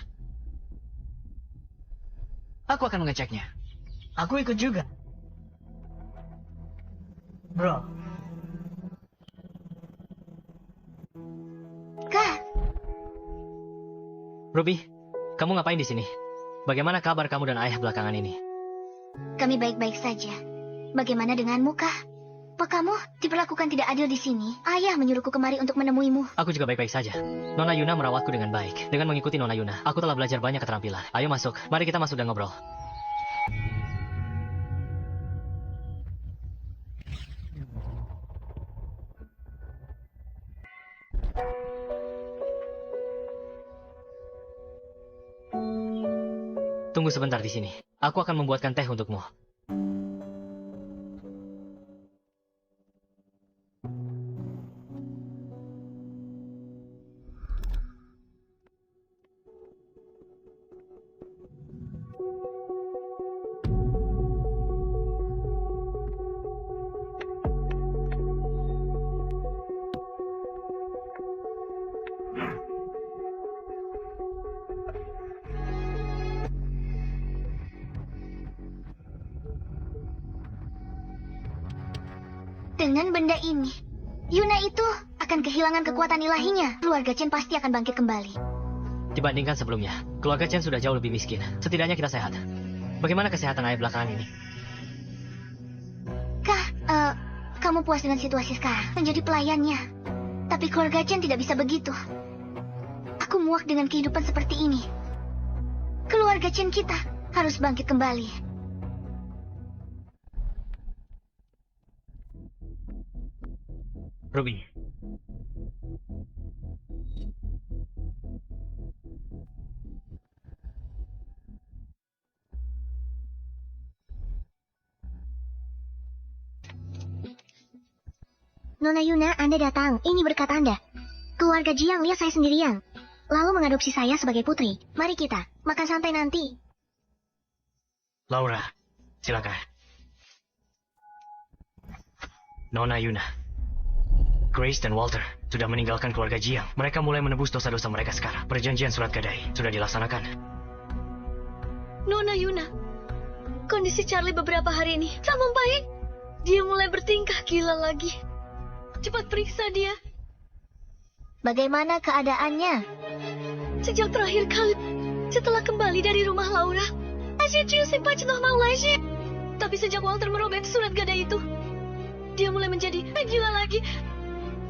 Aku akan mengeceknya. Aku ikut juga. Bro. Kak, Ruby, kamu ngapain di sini? Bagaimana kabar kamu dan ayah belakangan ini? kami baik-baik saja. Bagaimana denganmu, Kak? Apa kamu diperlakukan tidak adil di sini? Ayah menyuruhku kemari untuk menemuimu. Aku juga baik-baik saja. Nona Yuna merawatku dengan baik. Dengan mengikuti Nona Yuna, aku telah belajar banyak keterampilan. Ayo masuk. Mari kita masuk dan ngobrol. Tunggu sebentar di sini. Aku akan membuatkan teh untukmu. Dengan benda ini, Yuna itu akan kehilangan kekuatan ilahinya. Keluarga Chen pasti akan bangkit kembali. Dibandingkan sebelumnya, keluarga Chen sudah jauh lebih miskin. Setidaknya kita sehat. Bagaimana kesehatan ayah belakangan ini? Kamu puas dengan situasi sekarang, menjadi pelayannya. Tapi keluarga Chen tidak bisa begitu. Aku muak dengan kehidupan seperti ini. Keluarga Chen kita harus bangkit kembali. Ruby. Nona Yuna, Anda datang. Ini berkat Anda. Keluarga Jiang lihat saya sendirian. Lalu mengadopsi saya sebagai putri. Mari kita makan santai nanti. Laura, silakan. Nona Yuna. Grace dan Walter sudah meninggalkan keluarga Jiang. Mereka mulai menebus dosa-dosa mereka sekarang. Perjanjian surat gadai sudah dilaksanakan. Nona Yuna, kondisi Charlie beberapa hari ini tak membaik. Dia mulai bertingkah gila lagi. Cepat periksa dia. Bagaimana keadaannya? Sejak terakhir kali setelah kembali dari rumah Laura, tapi sejak Walter merobek surat gadai itu, dia mulai menjadi gila lagi.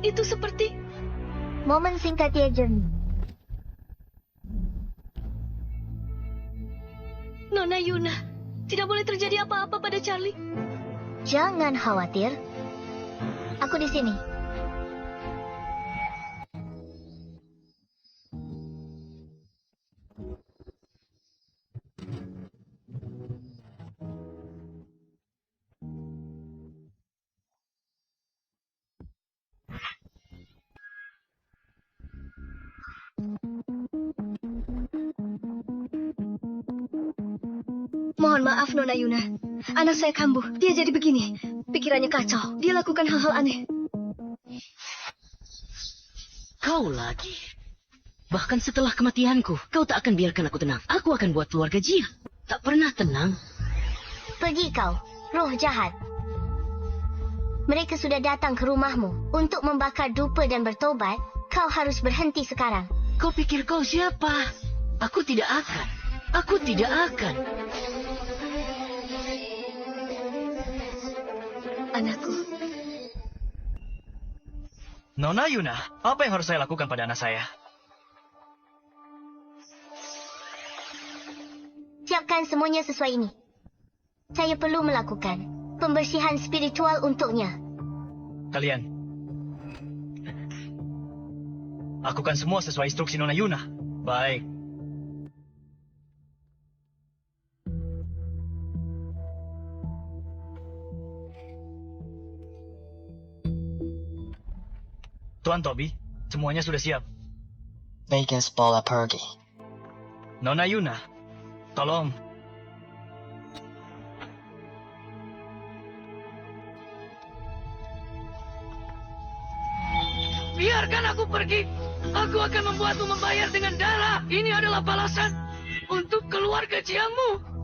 Itu seperti Momen singkat ya, Jen. Nona Yuna. Tidak boleh terjadi apa-apa pada Charlie. Jangan khawatir. Aku di sini. Mohon maaf, Nona Yuna. Anak saya kambuh. Dia jadi begini. Pikirannya kacau. Dia lakukan hal-hal aneh. Kau lagi. Bahkan setelah kematianku, kau tak akan biarkan aku tenang. Aku akan buat keluarga Jiang tak pernah tenang. Pergi kau, roh jahat. Mereka sudah datang ke rumahmu untuk membakar dupa dan bertobat. Kau harus berhenti sekarang. Kau pikir kau siapa? Aku tidak akan. Aku tidak akan. Anakku. Nona Yuna, apa yang harus saya lakukan pada anak saya? Siapkan semuanya sesuai ini. Saya perlu melakukan pembersihan spiritual untuknya. Kalian. Lakukan semua sesuai instruksi Nona Yuna. Baik. Tuan Toby, semuanya sudah siap. Vegas bola pergi. Nona Yuna, tolong. Biarkan aku pergi. Aku akan membuatmu membayar dengan darah. Ini adalah balasan untuk keluarga Jiangmu.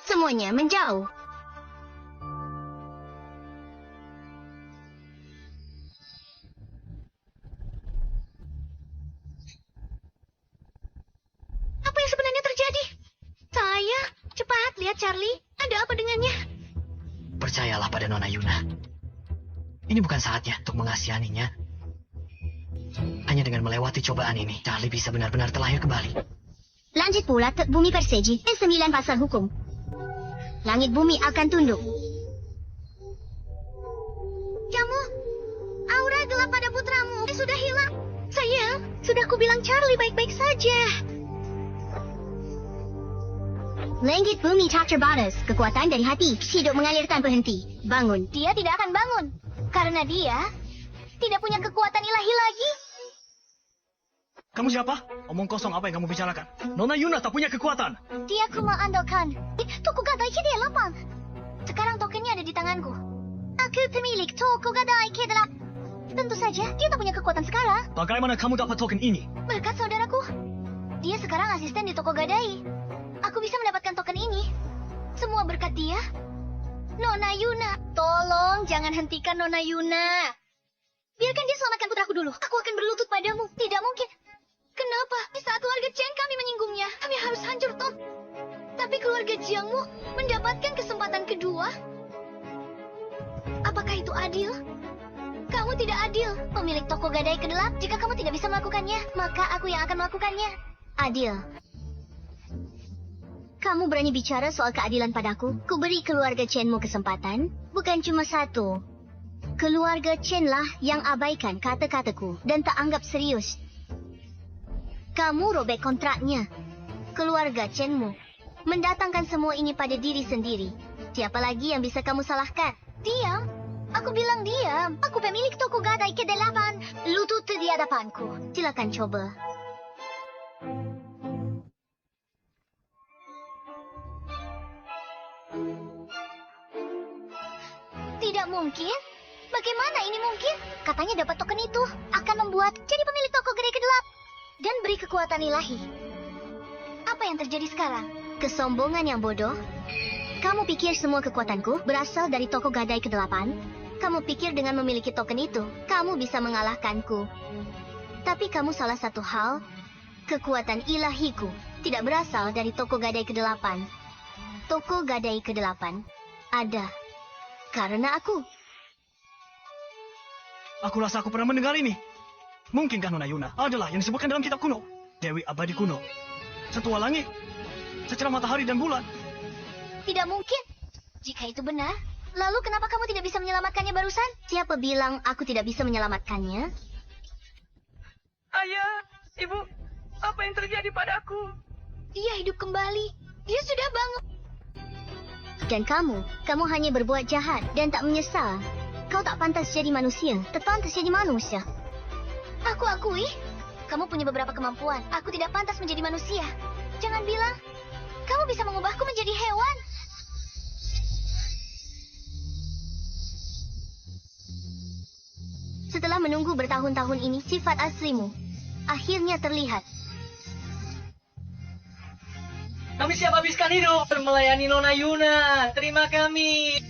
Semuanya menjauh. Apa yang sebenarnya terjadi? Saya, cepat lihat Charlie. Ada apa dengannya? Percayalah pada Nona Yuna. Ini bukan saatnya untuk mengasihaninya. Hanya dengan melewati cobaan ini, Charlie bisa benar-benar terlahir kembali. Lanjut pula ke bumi persegi. 9 pasal hukum. Langit bumi akan tunduk. Kamu, aura gelap pada putramu sudah hilang. Sayang, sudah ku bilang Charlie baik-baik saja. Langit bumi tak terbatas. Kekuatan dari hati hidup mengalir tanpa henti. Bangun. Dia tidak akan bangun. Karena dia tidak punya kekuatan ilahi lagi. Kamu siapa? Omong kosong apa yang kamu bicarakan? Nona Yuna tak punya kekuatan. Dia ku mengandalkan. Toko gadai dia lapang. Sekarang tokennya ada di tanganku. Aku pemilik toko gadai kedala. Tentu saja dia tak punya kekuatan sekarang. Bagaimana kamu dapat token ini? Berkat saudaraku. Dia sekarang asisten di toko gadai. Aku bisa mendapatkan token ini. Semua berkat dia. Nona Yuna, tolong jangan hentikan Nona Yuna. Biarkan dia selamatkan putraku dulu. Aku akan berlutut padamu. Tidak mungkin. Kenapa? Di saat keluarga Chen kami menyinggungnya, kami harus hancur toh. Tapi keluarga Jiangmu mendapatkan kesempatan kedua. Apakah itu adil? Kamu tidak adil. Pemilik toko gadai kedelap, jika kamu tidak bisa melakukannya, maka aku yang akan melakukannya. Adil. Kamu berani bicara soal keadilan padaku? Ku beri keluarga Chenmu kesempatan, bukan cuma satu. Keluarga Chen lah yang abaikan kata-kataku dan tak anggap serius. Kamu robek kontraknya. Keluarga Chenmu mendatangkan semua ini pada diri sendiri. Siapa lagi yang bisa kamu salahkan? Diam. Aku bilang diam. Aku pemilik toko gadai ke-8. Lutut di hadapanku. Silakan coba. Tidak mungkin. Bagaimana ini mungkin? Katanya dapat token itu akan membuat jadi pemilik toko gadai ke-8 dan beri kekuatan ilahi. Apa yang terjadi sekarang? Kesombongan yang bodoh. Kamu pikir semua kekuatanku berasal dari toko gadai ke-8? Kamu pikir dengan memiliki token itu, kamu bisa mengalahkanku. Tapi kamu salah satu hal, kekuatan ilahiku tidak berasal dari toko gadai ke-8. Toko gadai ke-8 ada karena aku. Aku rasa aku pernah mendengar ini. Mungkinkah Nona Yuna adalah yang disebutkan dalam kitab kuno? Dewi abadi kuno. Setua langit. Secerah matahari dan bulan. Tidak mungkin. Jika itu benar, lalu kenapa kamu tidak bisa menyelamatkannya barusan? Siapa bilang aku tidak bisa menyelamatkannya? Ayah, Ibu, apa yang terjadi padaku? Dia hidup kembali. Dia sudah bangun. Dan kamu hanya berbuat jahat dan tak menyesal. Kau tak pantas jadi manusia, tak pantas jadi manusia. Aku akui, kamu punya beberapa kemampuan. Aku tidak pantas menjadi manusia. Jangan bilang, kamu bisa mengubahku menjadi hewan. Setelah menunggu bertahun-tahun ini, sifat aslimu akhirnya terlihat. Kami siap habiskan hidup melayani Nona Yuna. Terima kami.